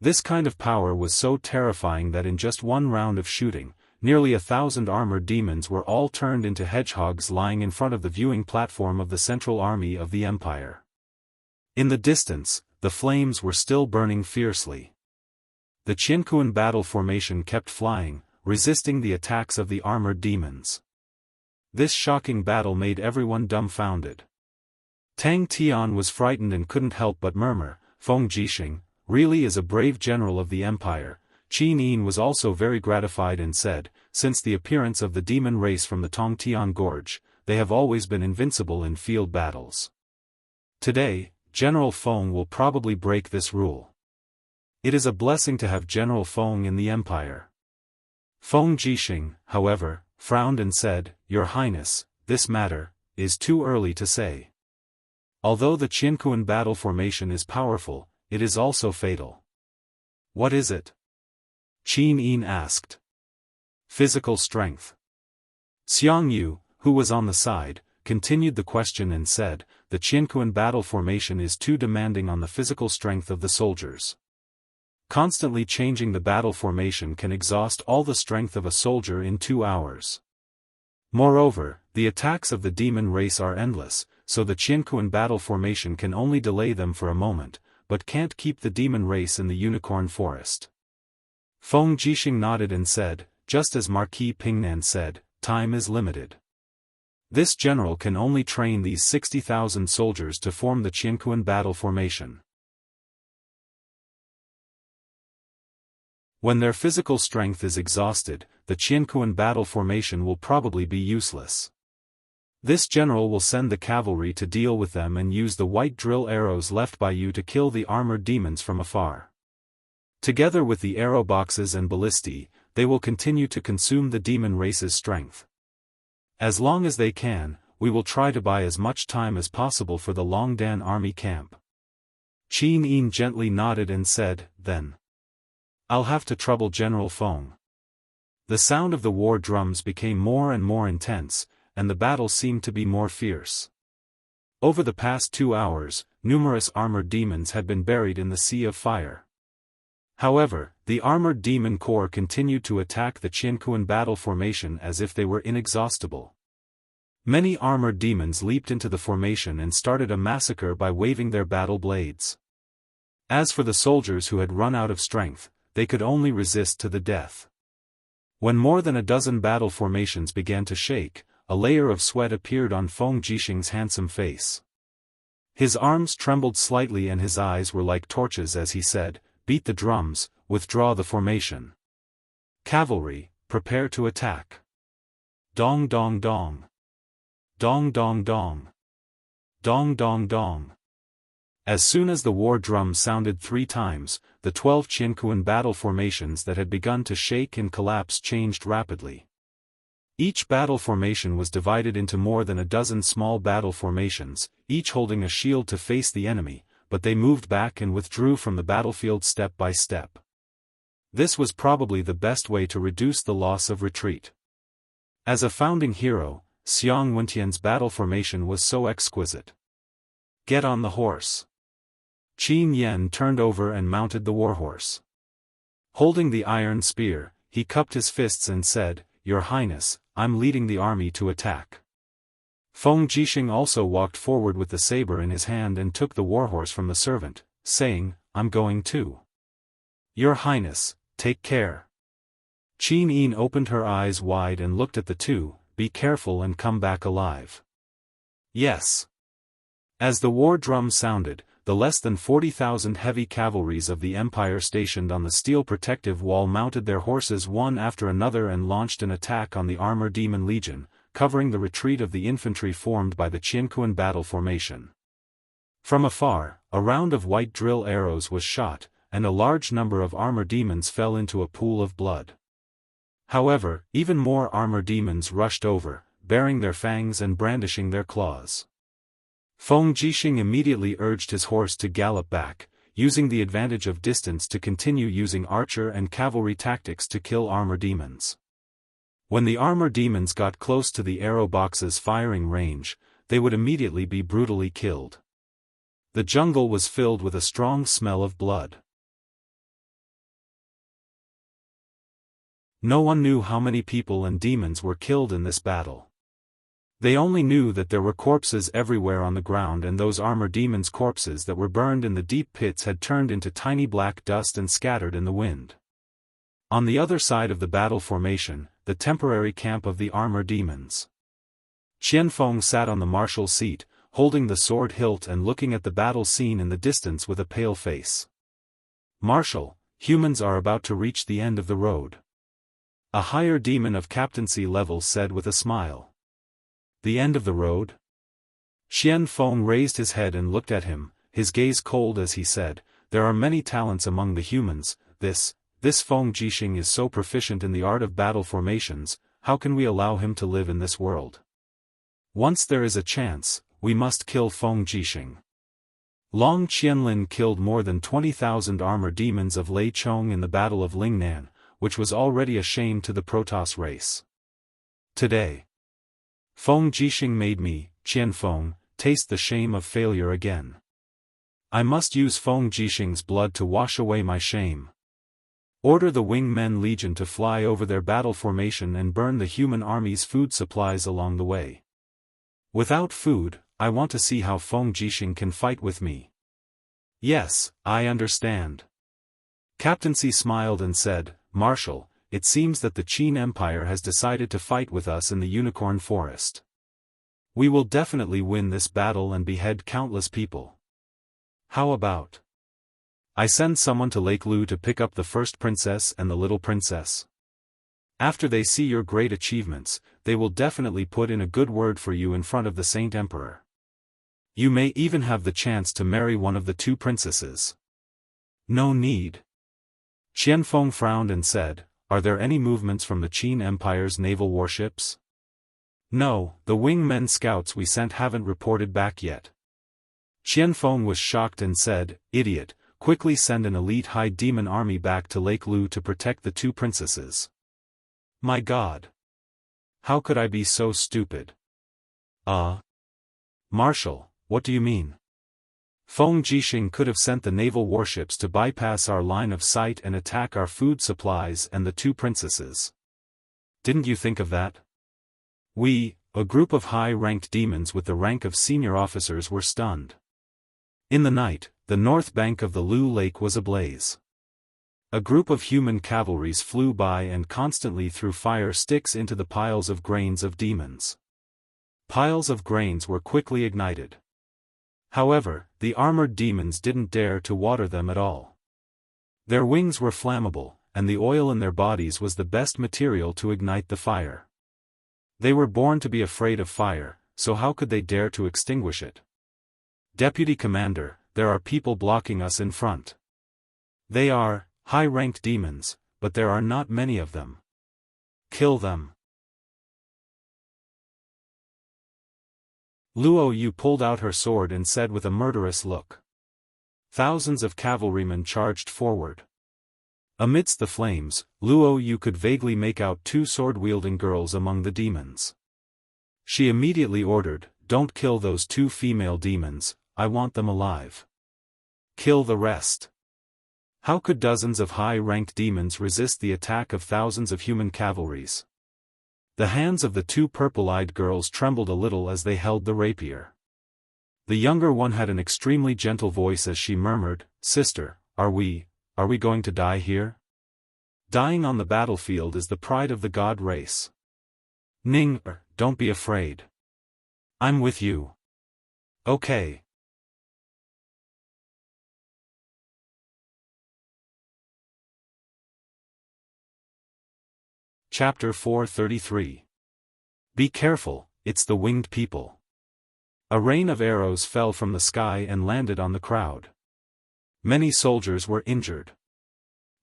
This kind of power was so terrifying that in just one round of shooting, nearly 1,000 armored demons were all turned into hedgehogs lying in front of the viewing platform of the central army of the Empire. In the distance, the flames were still burning fiercely. The Qiankuan battle formation kept flying, resisting the attacks of the armored demons. This shocking battle made everyone dumbfounded. Tang Tian was frightened and couldn't help but murmur, "Feng Jixing really is a brave general of the Empire." Qin Yin was also very gratified and said, since the appearance of the demon race from the Tongtian Gorge, they have always been invincible in field battles. Today, General Feng will probably break this rule. It is a blessing to have General Feng in the Empire. Feng Jixing, however, frowned and said, Your Highness, this matter is too early to say. Although the Qianquan battle formation is powerful, it is also fatal. What is it? Qin Yin asked. Physical strength. Xiang Yu, who was on the side, continued the question and said, the Qianquan battle formation is too demanding on the physical strength of the soldiers. Constantly changing the battle formation can exhaust all the strength of a soldier in 2 hours. Moreover, the attacks of the demon race are endless, so the Qianquan battle formation can only delay them for a moment, but can't keep the demon race in the unicorn forest. Feng Jixing nodded and said, just as Marquis Pingnan said, time is limited. This general can only train these 60,000 soldiers to form the Qianquan battle formation. When their physical strength is exhausted, the Qianquan battle formation will probably be useless. This general will send the cavalry to deal with them and use the white drill arrows left by you to kill the armored demons from afar. Together with the arrow boxes and ballistae, they will continue to consume the demon race's strength. As long as they can, we will try to buy as much time as possible for the Longdan army camp. Qin Yin gently nodded and said, then I'll have to trouble General Feng. The sound of the war drums became more and more intense, and the battle seemed to be more fierce. Over the past 2 hours, numerous armored demons had been buried in the sea of fire. However, the armored demon corps continued to attack the Qianquan battle formation as if they were inexhaustible. Many armored demons leaped into the formation and started a massacre by waving their battle blades. As for the soldiers who had run out of strength, they could only resist to the death. When more than a dozen battle formations began to shake, a layer of sweat appeared on Feng Jixing's handsome face. His arms trembled slightly and his eyes were like torches as he said, beat the drums, withdraw the formation. Cavalry, prepare to attack. Dong dong dong. Dong dong dong. Dong dong dong. As soon as the war drum sounded 3 times, the 12 Qianquan battle formations that had begun to shake and collapse changed rapidly. Each battle formation was divided into more than a dozen small battle formations, each holding a shield to face the enemy, but they moved back and withdrew from the battlefield step by step. This was probably the best way to reduce the loss of retreat. As a founding hero, Xiang Wentian's battle formation was so exquisite. Get on the horse. Qin Yen turned over and mounted the warhorse. Holding the iron spear, he cupped his fists and said, Your Highness, I'm leading the army to attack. Feng Jixing also walked forward with the saber in his hand and took the warhorse from the servant, saying, I'm going too. Your Highness, take care. Qin Yin opened her eyes wide and looked at the two, be careful and come back alive. Yes. As the war drum sounded, the less than 40,000 heavy cavalries of the Empire stationed on the steel protective wall mounted their horses one after another and launched an attack on the armor demon legion, covering the retreat of the infantry formed by the Qianquan battle formation. From afar, a round of white drill arrows was shot, and a large number of armor demons fell into a pool of blood. However, even more armor demons rushed over, baring their fangs and brandishing their claws. Feng Jixing immediately urged his horse to gallop back, using the advantage of distance to continue using archer and cavalry tactics to kill armor demons. When the armor demons got close to the arrow box's firing range, they would immediately be brutally killed. The jungle was filled with a strong smell of blood. No one knew how many people and demons were killed in this battle. They only knew that there were corpses everywhere on the ground, and those armor demons' corpses that were burned in the deep pits had turned into tiny black dust and scattered in the wind. On the other side of the battle formation, the temporary camp of the armor demons. Qianfeng sat on the martial seat, holding the sword hilt and looking at the battle scene in the distance with a pale face. Marshal, humans are about to reach the end of the road. A higher demon of captaincy level said with a smile. The end of the road? Xian Feng raised his head and looked at him, his gaze cold as he said, there are many talents among the humans, this Feng Jixing is so proficient in the art of battle formations, how can we allow him to live in this world? Once there is a chance, we must kill Feng Jixing. Long Qianlin killed more than 20,000 armor demons of Lei Chong in the Battle of Lingnan, which was already a shame to the Protoss race. Today, Feng Jixing made me, Qian Feng, taste the shame of failure again. I must use Feng Jixing's blood to wash away my shame. Order the Wing Men Legion to fly over their battle formation and burn the human army's food supplies along the way. Without food, I want to see how Feng Jixing can fight with me. Yes, I understand. Captaincy smiled and said, Marshal, it seems that the Qin Empire has decided to fight with us in the Unicorn Forest. We will definitely win this battle and behead countless people. How about I send someone to Lake Lu to pick up the first princess and the little princess? After they see your great achievements, they will definitely put in a good word for you in front of the Saint Emperor. You may even have the chance to marry one of the two princesses. No need. Qian Feng frowned and said, are there any movements from the Qin Empire's naval warships? No, the Wing Men scouts we sent haven't reported back yet. Qian Feng was shocked and said, idiot, quickly send an elite high demon army back to Lake Lu to protect the two princesses. My God! How could I be so stupid? Marshal, what do you mean? Feng Jixing could have sent the naval warships to bypass our line of sight and attack our food supplies and the two princesses. Didn't you think of that? We, a group of high-ranked demons with the rank of senior officers, were stunned. In the night, the north bank of the Lu Lake was ablaze. A group of human cavalries flew by and constantly threw fire sticks into the piles of grains of demons. Piles of grains were quickly ignited. However, the armored demons didn't dare to water them at all. Their wings were flammable, and the oil in their bodies was the best material to ignite the fire. They were born to be afraid of fire, so how could they dare to extinguish it? Deputy Commander, there are people blocking us in front. They are high-ranked demons, but there are not many of them. Kill them. Luo Yu pulled out her sword and said with a murderous look. Thousands of cavalrymen charged forward. Amidst the flames, Luo Yu could vaguely make out two sword-wielding girls among the demons. She immediately ordered, don't kill those two female demons, I want them alive. Kill the rest. How could dozens of high-ranked demons resist the attack of thousands of human cavalries? The hands of the two purple-eyed girls trembled a little as they held the rapier. The younger one had an extremely gentle voice as she murmured, Sister, are we going to die here? Dying on the battlefield is the pride of the god race. Ning, don't be afraid. I'm with you. Okay. Chapter 433. Be careful, it's the winged people. A rain of arrows fell from the sky and landed on the crowd. Many soldiers were injured.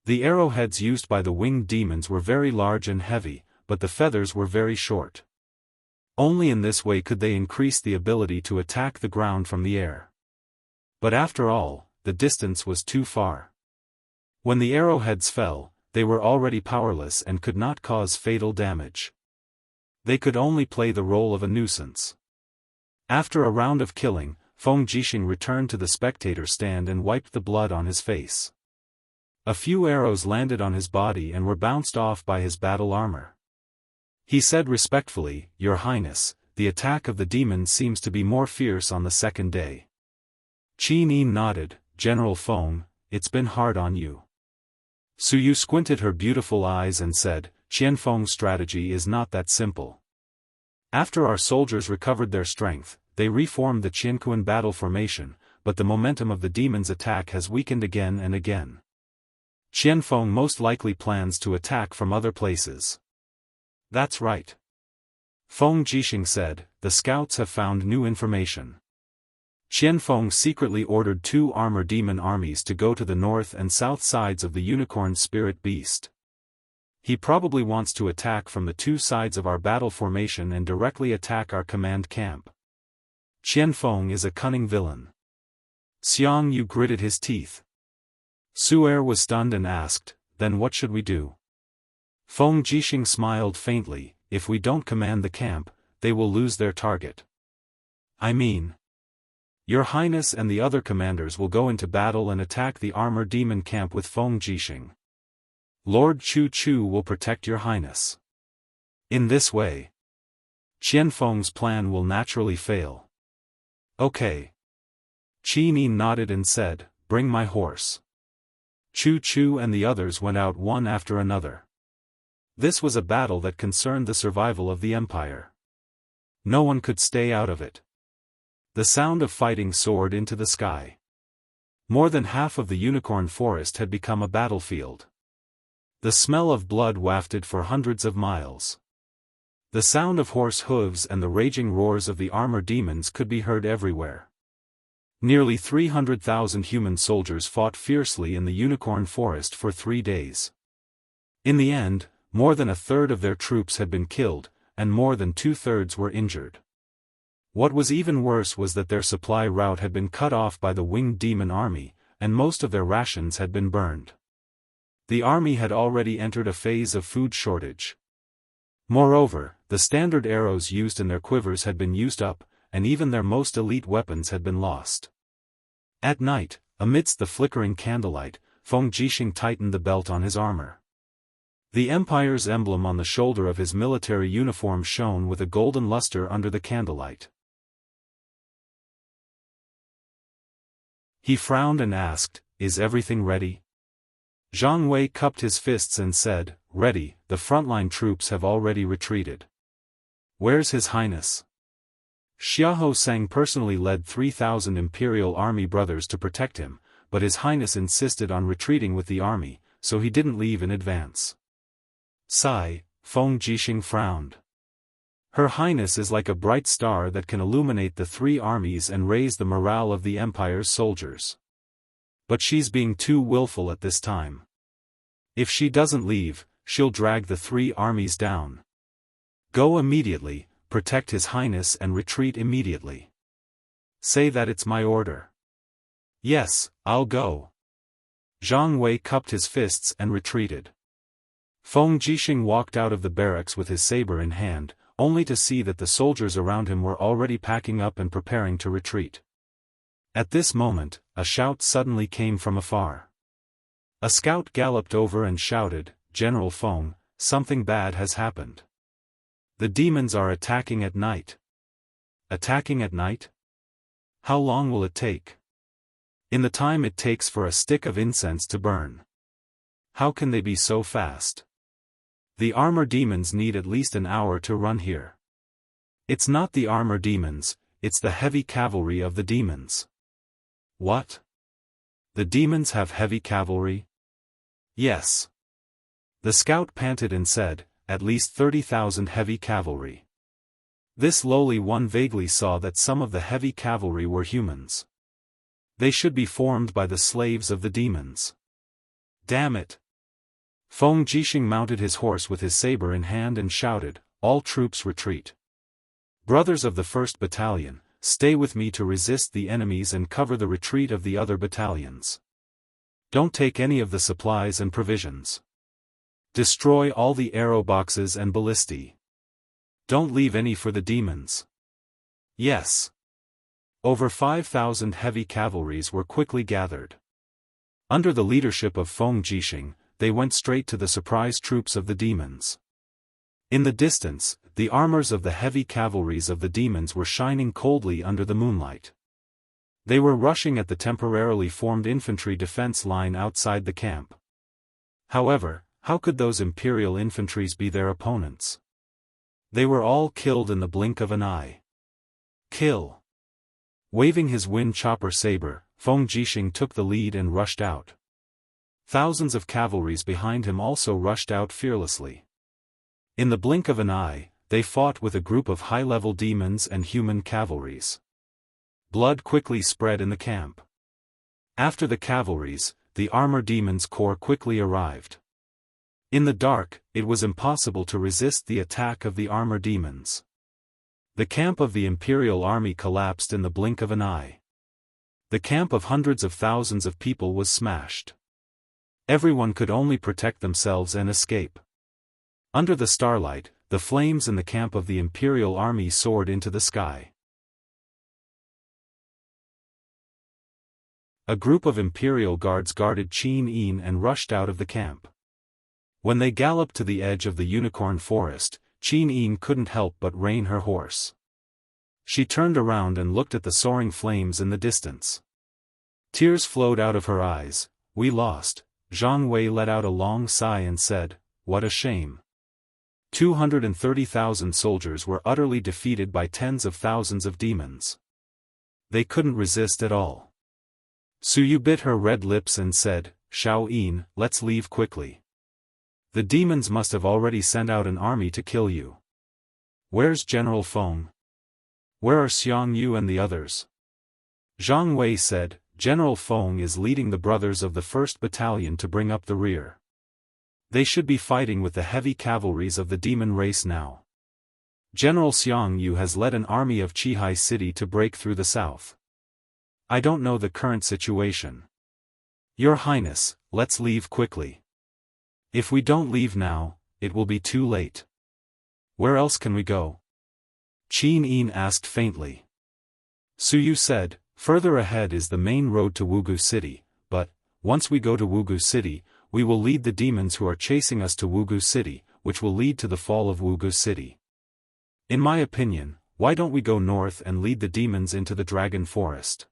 The arrowheads used by the winged demons were very large and heavy, but the feathers were very short. Only in this way could they increase the ability to attack the ground from the air. But after all, the distance was too far. When the arrowheads fell, they were already powerless and could not cause fatal damage. They could only play the role of a nuisance. After a round of killing, Feng Jixing returned to the spectator stand and wiped the blood on his face. A few arrows landed on his body and were bounced off by his battle armor. He said respectfully, Your Highness, the attack of the demons seems to be more fierce on the second day. Qin Yi nodded, General Feng, it's been hard on you. Su Yu squinted her beautiful eyes and said, Qian Feng's strategy is not that simple. After our soldiers recovered their strength, they reformed the Qianquan battle formation, but the momentum of the demons' attack has weakened again and again. Qian Feng most likely plans to attack from other places. That's right. Feng Jixing said, the scouts have found new information. Qianfeng secretly ordered 2 armor demon armies to go to the north and south sides of the unicorn spirit beast. He probably wants to attack from the 2 sides of our battle formation and directly attack our command camp. Qianfeng is a cunning villain. Xiang Yu gritted his teeth. Su'er was stunned and asked, then what should we do? Feng Jixing smiled faintly, if we don't command the camp, they will lose their target. I mean, Your Highness and the other commanders will go into battle and attack the armor demon camp with Feng Jixing. Lord Chu Chu will protect Your Highness. In this way, Qianfeng's plan will naturally fail. Okay. Qi Ni nodded and said, bring my horse. Chu Chu and the others went out one after another. This was a battle that concerned the survival of the empire. No one could stay out of it. The sound of fighting soared into the sky. More than half of the unicorn forest had become a battlefield. The smell of blood wafted for hundreds of miles. The sound of horse hooves and the raging roars of the armor demons could be heard everywhere. Nearly 300,000 human soldiers fought fiercely in the unicorn forest for 3 days. In the end, more than a third of their troops had been killed, and more than 2/3 were injured. What was even worse was that their supply route had been cut off by the winged demon army, and most of their rations had been burned. The army had already entered a phase of food shortage. Moreover, the standard arrows used in their quivers had been used up, and even their most elite weapons had been lost. At night, amidst the flickering candlelight, Feng Jixing tightened the belt on his armor. The Empire's emblem on the shoulder of his military uniform shone with a golden luster under the candlelight. He frowned and asked, is everything ready? Zhang Wei cupped his fists and said, ready, the frontline troops have already retreated. Where's His Highness? Xiahou Sang personally led 3,000 Imperial Army brothers to protect him, but His Highness insisted on retreating with the army, so he didn't leave in advance. Sigh, Feng Jixing frowned. Her Highness is like a bright star that can illuminate the 3 armies and raise the morale of the Empire's soldiers. But she's being too willful at this time. If she doesn't leave, she'll drag the 3 armies down. Go immediately, protect His Highness and retreat immediately. Say that it's my order. Yes, I'll go. Zhang Wei cupped his fists and retreated. Feng Jixing walked out of the barracks with his saber in hand, only to see that the soldiers around him were already packing up and preparing to retreat. At this moment, a shout suddenly came from afar. A scout galloped over and shouted, General Feng, something bad has happened. The demons are attacking at night. Attacking at night? How long will it take? In the time it takes for a stick of incense to burn. How can they be so fast? The armor demons need at least an hour to run here. It's not the armor demons, it's the heavy cavalry of the demons. What? The demons have heavy cavalry? Yes. The scout panted and said, at least 30,000 heavy cavalry. This lowly one vaguely saw that some of the heavy cavalry were humans. They should be formed by the slaves of the demons. Damn it! Feng Jixing mounted his horse with his saber in hand and shouted, all troops retreat. Brothers of the 1st Battalion, stay with me to resist the enemies and cover the retreat of the other battalions. Don't take any of the supplies and provisions. Destroy all the arrow boxes and ballistae. Don't leave any for the demons. Yes. Over 5,000 heavy cavalries were quickly gathered. Under the leadership of Feng Jixing, they went straight to the surprise troops of the demons. In the distance, the armors of the heavy cavalries of the demons were shining coldly under the moonlight. They were rushing at the temporarily formed infantry defense line outside the camp. However, how could those imperial infantries be their opponents? They were all killed in the blink of an eye. Kill! Waving his wind chopper saber, Feng Jixing took the lead and rushed out. Thousands of cavalries behind him also rushed out fearlessly. In the blink of an eye, they fought with a group of high-level demons and human cavalries. Blood quickly spread in the camp. After the cavalries, the armor demons corps quickly arrived. In the dark, it was impossible to resist the attack of the armor demons. The camp of the Imperial army collapsed in the blink of an eye. The camp of hundreds of thousands of people was smashed. Everyone could only protect themselves and escape. Under the starlight, the flames in the camp of the Imperial army soared into the sky. A group of Imperial guards guarded Qin Yin and rushed out of the camp. When they galloped to the edge of the unicorn forest, Qin Yin couldn't help but rein her horse. She turned around and looked at the soaring flames in the distance. Tears flowed out of her eyes. "We lost." Zhang Wei let out a long sigh and said, "What a shame." 230,000 soldiers were utterly defeated by tens of thousands of demons. They couldn't resist at all. Su Yu bit her red lips and said, "Xiao Yin, let's leave quickly. The demons must have already sent out an army to kill you. Where's General Feng? Where are Xiang Yu and the others?" Zhang Wei said, "General Feng is leading the brothers of the 1st Battalion to bring up the rear. They should be fighting with the heavy cavalries of the demon race now. General Xiang Yu has led an army of Qihai City to break through the south. I don't know the current situation. Your Highness, let's leave quickly. If we don't leave now, it will be too late." "Where else can we go?" Qin Yin asked faintly. Su Yu said, "Further ahead is the main road to Wugu City, but, once we go to Wugu City, we will lead the demons who are chasing us to Wugu City, which will lead to the fall of Wugu City. In my opinion, why don't we go north and lead the demons into the Dragon Forest?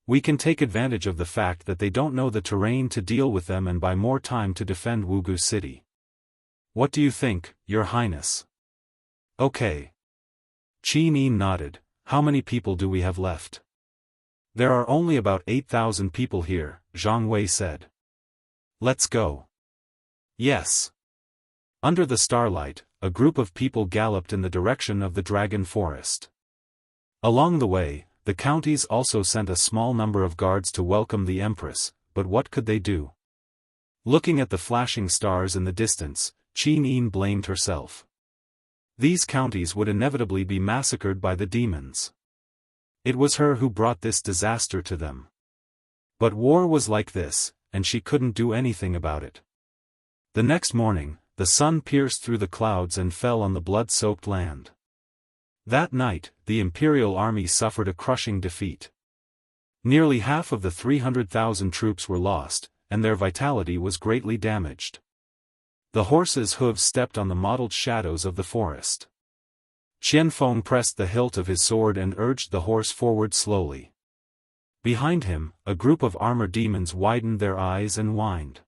We can take advantage of the fact that they don't know the terrain to deal with them and buy more time to defend Wugu City. What do you think, Your Highness?" "Okay." Qin Yin nodded. "How many people do we have left?" "There are only about 8,000 people here," Zhang Wei said. "Let's go." "Yes." Under the starlight, a group of people galloped in the direction of the Dragon Forest. Along the way, the counties also sent a small number of guards to welcome the Empress, but what could they do? Looking at the flashing stars in the distance, Qin Yin blamed herself. These counties would inevitably be massacred by the demons. It was her who brought this disaster to them. But war was like this, and she couldn't do anything about it. The next morning, the sun pierced through the clouds and fell on the blood-soaked land. That night, the Imperial army suffered a crushing defeat. Nearly half of the 300,000 troops were lost, and their vitality was greatly damaged. The horses' hooves stepped on the mottled shadows of the forest. Qianfeng pressed the hilt of his sword and urged the horse forward slowly. Behind him, a group of armor demons widened their eyes and whined.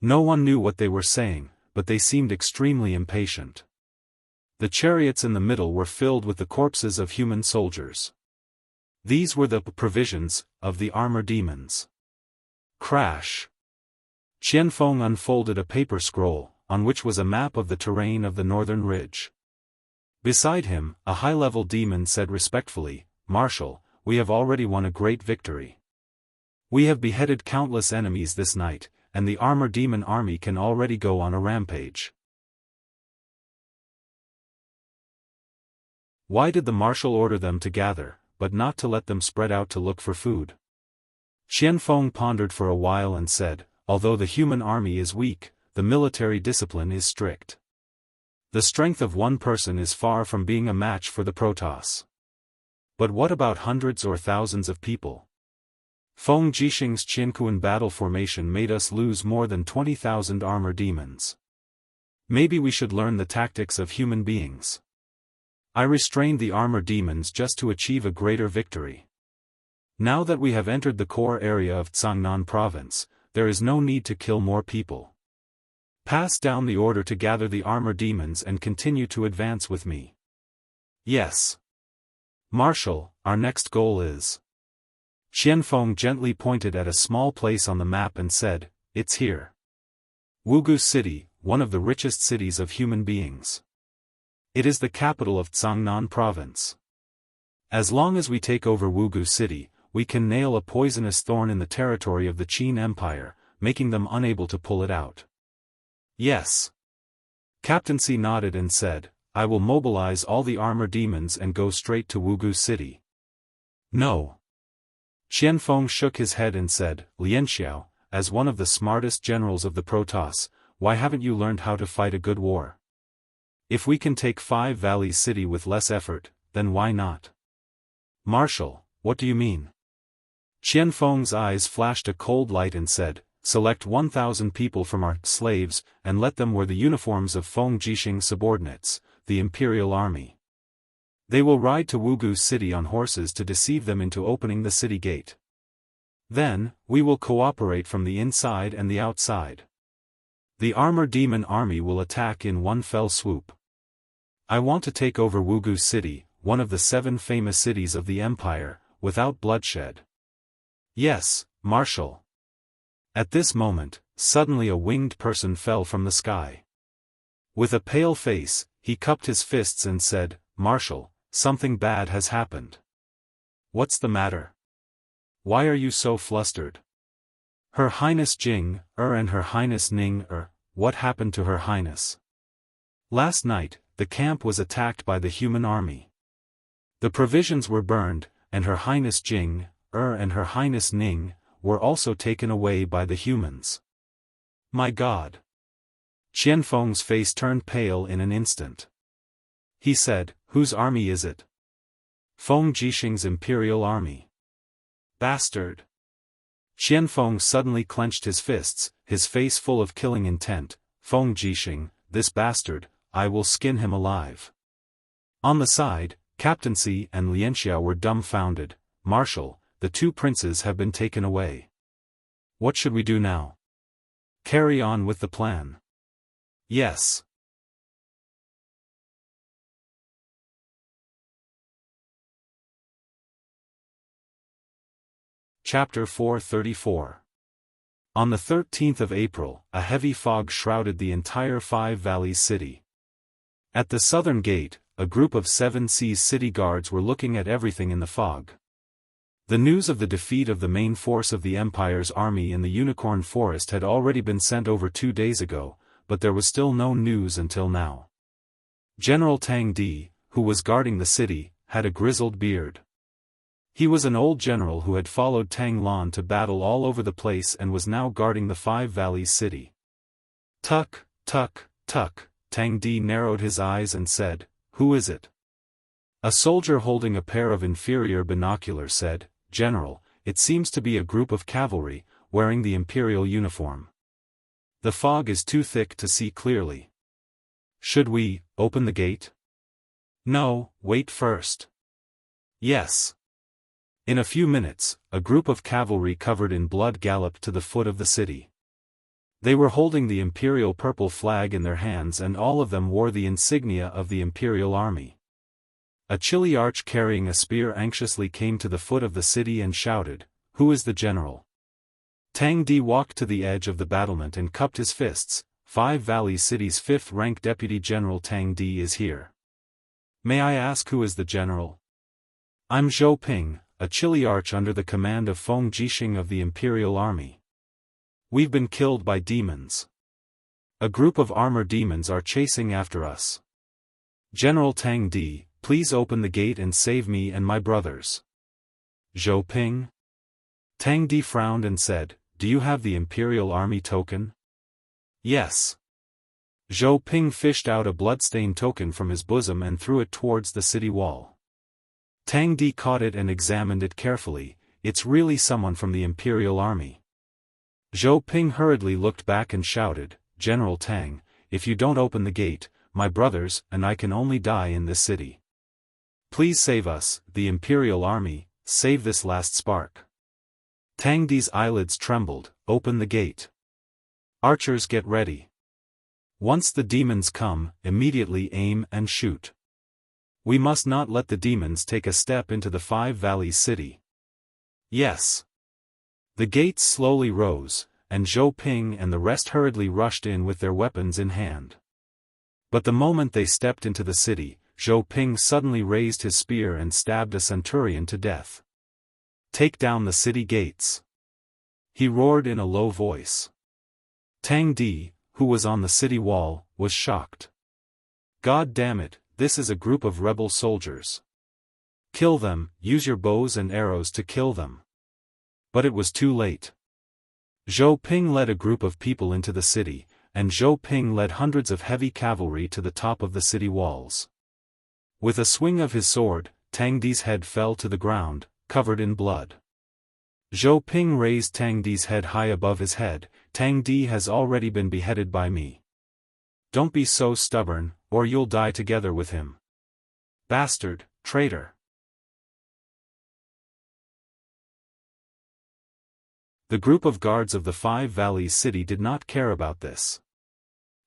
No one knew what they were saying, but they seemed extremely impatient. The chariots in the middle were filled with the corpses of human soldiers. These were the provisions of the armor demons. Crash! Qianfeng unfolded a paper scroll, on which was a map of the terrain of the northern ridge. Beside him, a high-level demon said respectfully, "Marshal, we have already won a great victory. We have beheaded countless enemies this night, and the armor demon army can already go on a rampage." Why did the marshal order them to gather, but not to let them spread out to look for food? Qianfeng pondered for a while and said, "Although the human army is weak, the military discipline is strict. The strength of one person is far from being a match for the Protoss. But what about hundreds or thousands of people? Feng Jixing's Qiankuan battle formation made us lose more than 20,000 armor demons. Maybe we should learn the tactics of human beings. I restrained the armor demons just to achieve a greater victory. Now that we have entered the core area of Cangnan province, there is no need to kill more people. Pass down the order to gather the armor demons and continue to advance with me." "Yes. Marshal, our next goal is..." Qianfeng gently pointed at a small place on the map and said, "It's here. Wugu City, one of the richest cities of human beings. It is the capital of Zhangnan province. As long as we take over Wugu City, we can nail a poisonous thorn in the territory of the Qin Empire, making them unable to pull it out. Yes. Captaincy nodded and said, I will mobilize all the armor demons and go straight to Wugu City. No. Qianfeng shook his head and said, Lianxiao, as one of the smartest generals of the Protoss, why haven't you learned how to fight a good war? If we can take Five Valleys City with less effort, then why not? Marshal, what do you mean? Qianfeng's eyes flashed a cold light and said, select 1,000 people from our slaves, and let them wear the uniforms of Feng Jixing's subordinates, the Imperial Army. They will ride to Wugu City on horses to deceive them into opening the city gate. Then, we will cooperate from the inside and the outside. The Armor Demon Army will attack in one fell swoop. I want to take over Wugu City, one of the 7 famous cities of the Empire, without bloodshed. Yes, Marshal. At this moment, suddenly a winged person fell from the sky. With a pale face, he cupped his fists and said, Marshal, something bad has happened. What's the matter? Why are you so flustered? Her Highness Jing, and Her Highness Ning, what happened to Her Highness? Last night, the camp was attacked by the human army. The provisions were burned, and Her Highness Jing, and Her Highness Ning, were also taken away by the humans. My God! Qianfeng's face turned pale in an instant. He said, whose army is it? Feng Jixing's Imperial Army. Bastard! Qianfeng suddenly clenched his fists, his face full of killing intent. Feng Jixing, this bastard, I will skin him alive. On the side, Captaincy and Lianxiao were dumbfounded. Marshal, the 2 princes have been taken away. What should we do now? Carry on with the plan. Yes. Chapter 434. On the 13th of April, a heavy fog shrouded the entire Five Valleys City. At the southern gate, a group of 7 Seas city guards were looking at everything in the fog. The news of the defeat of the main force of the Empire's army in the Unicorn Forest had already been sent over 2 days ago, but there was still no news until now. General Tang Di, who was guarding the city, had a grizzled beard. He was an old general who had followed Tang Lan to battle all over the place and was now guarding the Five Valleys City. Tuck, tuck, tuck, Tang Di narrowed his eyes and said, who is it? A soldier holding a pair of inferior binoculars said, General, it seems to be a group of cavalry, wearing the imperial uniform. The fog is too thick to see clearly. Should we open the gate? No, wait first. Yes. In a few minutes, a group of cavalry covered in blood galloped to the foot of the city. They were holding the imperial purple flag in their hands and all of them wore the insignia of the imperial army. A Chiliarch carrying a spear anxiously came to the foot of the city and shouted, who is the general? Tang Di walked to the edge of the battlement and cupped his fists. Five Valleys City's 5th-rank Deputy General Tang Di is here. May I ask who is the general? I'm Zhou Ping, a Chiliarch under the command of Feng Jixing of the Imperial Army. We've been killed by demons. A group of armor demons are chasing after us. General Tang Di, please open the gate and save me and my brothers. Zhou Ping? Tang Di frowned and said, do you have the Imperial Army token? Yes. Zhou Ping fished out a bloodstained token from his bosom and threw it towards the city wall. Tang Di caught it and examined it carefully. It's really someone from the Imperial Army. Zhou Ping hurriedly looked back and shouted, General Tang, if you don't open the gate, my brothers and I can only die in this city. Please save us, the Imperial Army, save this last spark. Tang Di's eyelids trembled. Open the gate. Archers get ready. Once the demons come, immediately aim and shoot. We must not let the demons take a step into the Five Valleys City. Yes. The gates slowly rose, and Zhou Ping and the rest hurriedly rushed in with their weapons in hand. But the moment they stepped into the city, Zhou Ping suddenly raised his spear and stabbed a centurion to death. "Take down the city gates!" he roared in a low voice. Tang Di, who was on the city wall, was shocked. "God damn it, this is a group of rebel soldiers. Kill them, use your bows and arrows to kill them." But it was too late. Zhou Ping led a group of people into the city, and Zhou Ping led hundreds of heavy cavalry to the top of the city walls. With a swing of his sword, Tang Di's head fell to the ground, covered in blood. Zhou Ping raised Tang Di's head high above his head. "Tang Di has already been beheaded by me. Don't be so stubborn, or you'll die together with him. Bastard, traitor." The group of guards of the Five Valleys city did not care about this.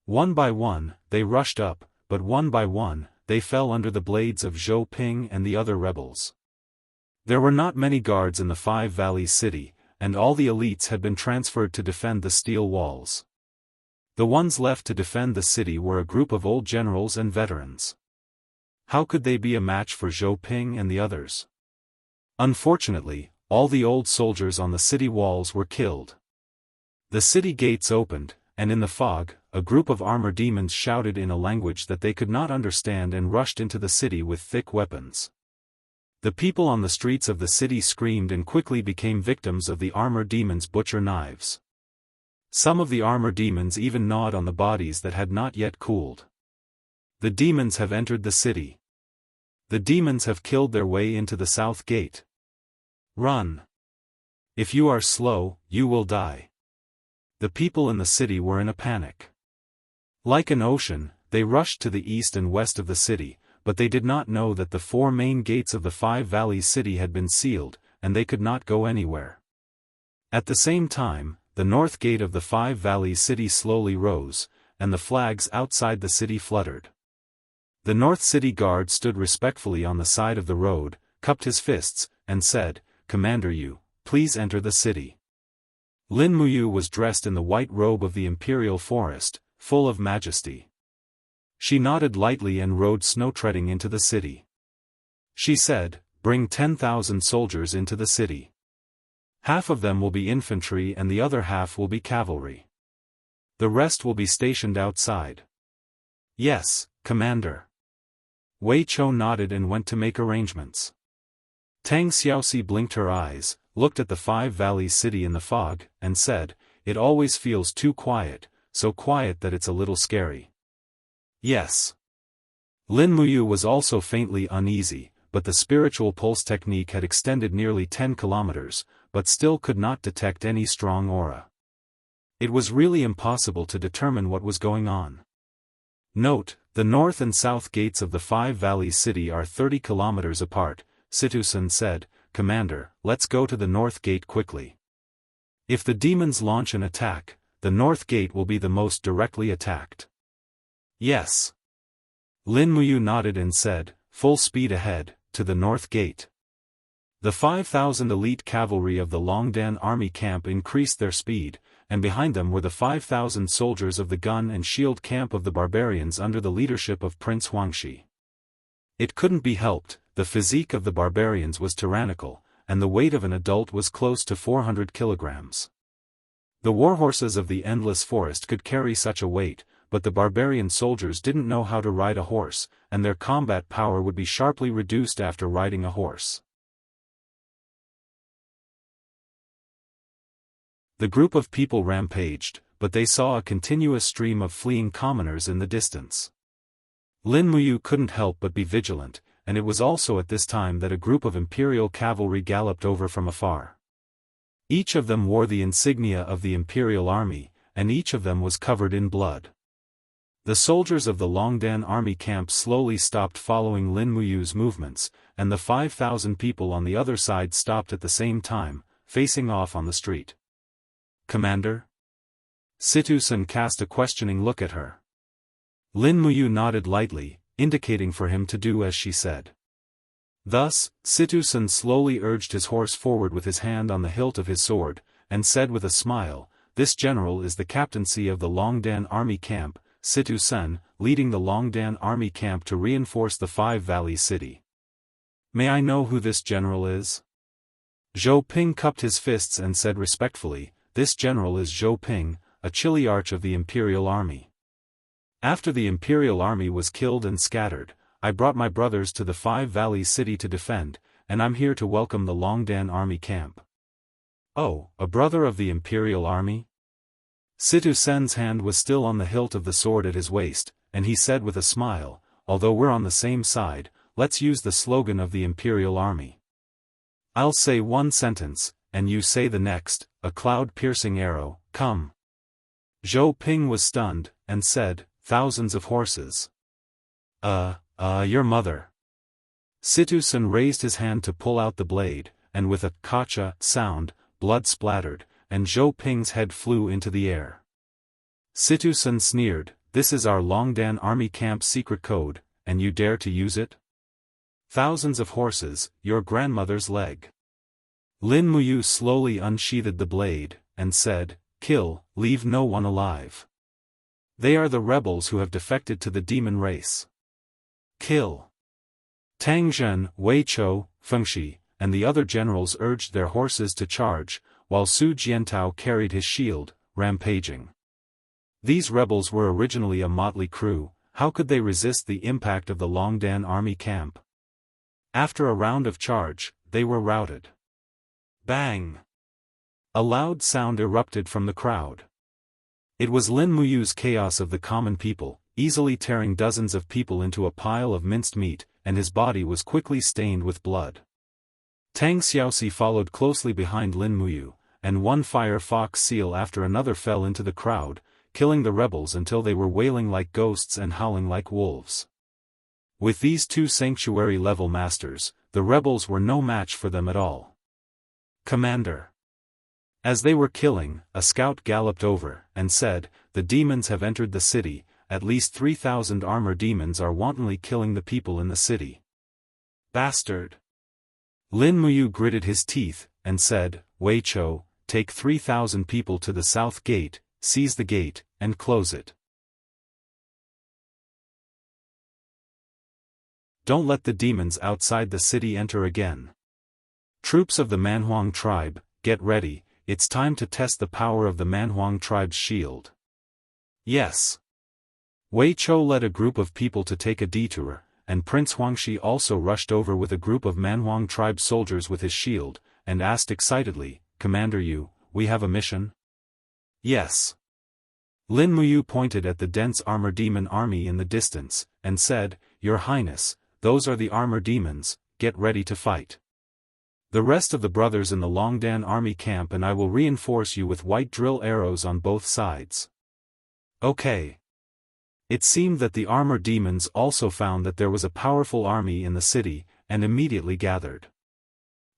One by one, they rushed up, but one by one, they fell under the blades of Zhou Ping and the other rebels. There were not many guards in the Five Valleys city, and all the elites had been transferred to defend the steel walls. The ones left to defend the city were a group of old generals and veterans. How could they be a match for Zhou Ping and the others? Unfortunately, all the old soldiers on the city walls were killed. The city gates opened, and in the fog, a group of armor demons shouted in a language that they could not understand and rushed into the city with thick weapons. The people on the streets of the city screamed and quickly became victims of the armor demons' butcher knives. Some of the armor demons even gnawed on the bodies that had not yet cooled. The demons have entered the city. The demons have killed their way into the south gate. Run! If you are slow, you will die. The people in the city were in a panic. Like an ocean, they rushed to the east and west of the city, but they did not know that the four main gates of the Five Valleys city had been sealed, and they could not go anywhere. At the same time, the north gate of the Five Valleys city slowly rose, and the flags outside the city fluttered. The North City Guard stood respectfully on the side of the road, cupped his fists, and said, "Commander Yu, please enter the city." Lin Muyu was dressed in the white robe of the Imperial Forest, full of majesty. She nodded lightly and rode snow-treading into the city. She said, "Bring 10,000 soldiers into the city. Half of them will be infantry and the other half will be cavalry. The rest will be stationed outside." "Yes, Commander." Wei Chou nodded and went to make arrangements. Tang Xiaoxi blinked her eyes, looked at the Five Valleys city in the fog, and said, "It always feels too quiet, so quiet that it's a little scary." "Yes." Lin Muyu was also faintly uneasy, but the spiritual pulse technique had extended nearly 10 kilometers, but still could not detect any strong aura. It was really impossible to determine what was going on. Note, the north and south gates of the Five Valleys city are 30 kilometers apart. Situsun said, "Commander, let's go to the north gate quickly. If the demons launch an attack, the north gate will be the most directly attacked." "Yes." Lin Muyu nodded and said, "Full speed ahead, to the north gate." The 5,000 elite cavalry of the Longdan army camp increased their speed, and behind them were the 5,000 soldiers of the gun and shield camp of the barbarians under the leadership of Prince Huangshi. It couldn't be helped, the physique of the barbarians was tyrannical, and the weight of an adult was close to 400 kilograms. The warhorses of the Endless Forest could carry such a weight, but the barbarian soldiers didn't know how to ride a horse, and their combat power would be sharply reduced after riding a horse. The group of people rampaged, but they saw a continuous stream of fleeing commoners in the distance. Lin Muyu couldn't help but be vigilant, and it was also at this time that a group of imperial cavalry galloped over from afar. Each of them wore the insignia of the imperial army, and each of them was covered in blood. The soldiers of the Longdan army camp slowly stopped following Lin Muyu's movements, and the 5,000 people on the other side stopped at the same time, facing off on the street. "Commander?" Situsun cast a questioning look at her. Lin Muyu nodded lightly, indicating for him to do as she said. Thus, Situsun slowly urged his horse forward with his hand on the hilt of his sword, and said with a smile, this general is the captaincy of the Longdan army camp, Situ Sen, leading the Longdan army camp to reinforce the Five Valleys city. May I know who this general is? Zhou Ping cupped his fists and said respectfully, this general is Zhou Ping, a chiliarch of the Imperial Army. After the Imperial Army was killed and scattered, I brought my brothers to the Five Valleys city to defend, and I'm here to welcome the Longdan army camp. Oh, a brother of the Imperial Army? Situ Sen's hand was still on the hilt of the sword at his waist, and he said with a smile, although we're on the same side, let's use the slogan of the Imperial Army. I'll say one sentence, and you say the next, a cloud-piercing arrow, come. Zhou Ping was stunned, and said, thousands of horses. Your mother. Situ Sen raised his hand to pull out the blade, and with a kacha sound, blood splattered, and Zhou Ping's head flew into the air. Situ Sen sneered, this is our Longdan army camp's secret code, and you dare to use it? Thousands of horses, your grandmother's leg. Lin Muyu slowly unsheathed the blade, and said, kill, leave no one alive. They are the rebels who have defected to the demon race. Kill. Tang Zhen, Wei Chou, Fengxi, and the other generals urged their horses to charge, while Su Jiantao carried his shield, rampaging. These rebels were originally a motley crew, how could they resist the impact of the Longdan army camp? After a round of charge, they were routed. Bang! A loud sound erupted from the crowd. It was Lin Muyu's chaos of the common people, easily tearing dozens of people into a pile of minced meat, and his body was quickly stained with blood. Tang Xiaoxi followed closely behind Lin Muyu, and one fire fox seal after another fell into the crowd, killing the rebels until they were wailing like ghosts and howling like wolves. With these two sanctuary-level masters, the rebels were no match for them at all. Commander. As they were killing, a scout galloped over, and said, the demons have entered the city, at least 3,000 armor demons are wantonly killing the people in the city. Bastard! Lin Muyu gritted his teeth, and said, Wei Chou, take 3,000 people to the south gate, seize the gate, and close it. Don't let the demons outside the city enter again. Troops of the Manhuang tribe, get ready, it's time to test the power of the Manhuang tribe's shield. Yes. Wei Chou led a group of people to take a detour, and Prince Huangxi also rushed over with a group of Manhuang tribe soldiers with his shield, and asked excitedly, Commander Yu, we have a mission? Yes. Lin Muyu pointed at the dense armor demon army in the distance, and said, Your Highness, those are the armor demons, get ready to fight. The rest of the brothers in the Longdan army camp and I will reinforce you with white drill arrows on both sides. Okay. It seemed that the armor demons also found that there was a powerful army in the city, and immediately gathered.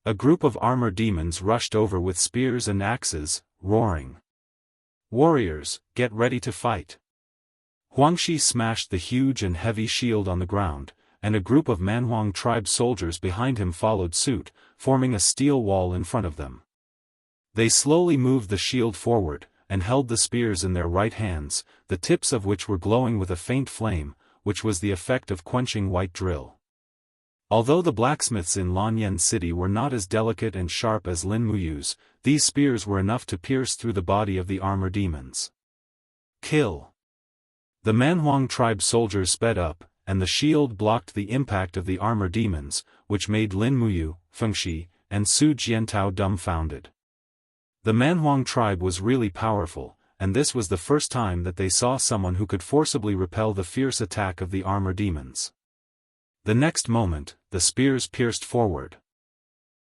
A group of armor demons rushed over with spears and axes, roaring. Warriors, get ready to fight. Huangxi smashed the huge and heavy shield on the ground, and a group of Manhuang tribe soldiers behind him followed suit, forming a steel wall in front of them. They slowly moved the shield forward, and held the spears in their right hands, the tips of which were glowing with a faint flame, which was the effect of quenching white drill. Although the blacksmiths in Lanyan City were not as delicate and sharp as Lin Muyu's, these spears were enough to pierce through the body of the armor demons. Kill! The Manhuang tribe soldiers sped up, and the shield blocked the impact of the armor demons, which made Lin Muyu, Fengxi, and Su Jiantao dumbfounded. The Manhuang tribe was really powerful, and this was the first time that they saw someone who could forcibly repel the fierce attack of the armor demons. The next moment, the spears pierced forward.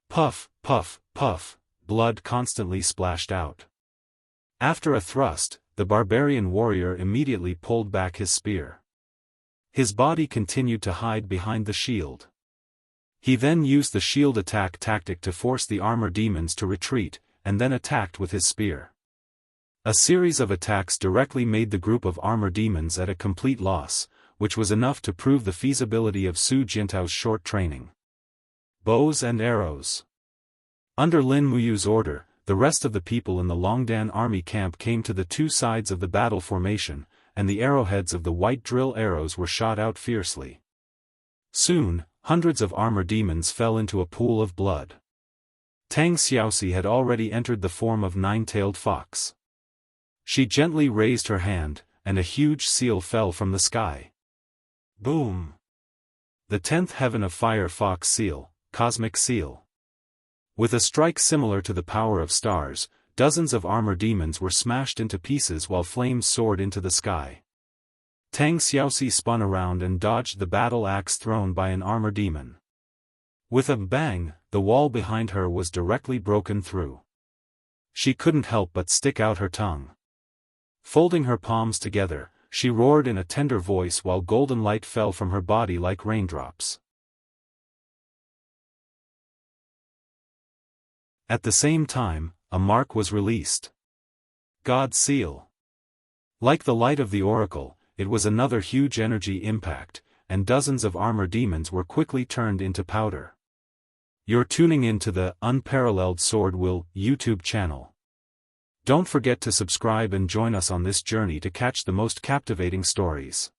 Puff, puff, puff, blood constantly splashed out. After a thrust, the barbarian warrior immediately pulled back his spear. His body continued to hide behind the shield. He then used the shield attack tactic to force the armor demons to retreat, and then attacked with his spear. A series of attacks directly made the group of armor demons at a complete loss, which was enough to prove the feasibility of Su Jiantao's short training. Bows and arrows. Under Lin Muyu's order, the rest of the people in the Longdan army camp came to the two sides of the battle formation, and the arrowheads of the white drill arrows were shot out fiercely. Soon, hundreds of armor demons fell into a pool of blood. Tang Xiaoxi had already entered the form of nine-tailed fox. She gently raised her hand, and a huge seal fell from the sky. Boom! The 10th heaven of fire fox seal, cosmic seal. With a strike similar to the power of stars, dozens of armor demons were smashed into pieces while flames soared into the sky. Tang Xiaoxi spun around and dodged the battle axe thrown by an armor demon. With a bang, the wall behind her was directly broken through. She couldn't help but stick out her tongue. Folding her palms together, she roared in a tender voice while golden light fell from her body like raindrops. At the same time, a mark was released. God's seal. Like the light of the oracle, it was another huge energy impact, and dozens of armor demons were quickly turned into powder. You're tuning in to the Unparalleled SwordWill YouTube channel. Don't forget to subscribe and join us on this journey to catch the most captivating stories.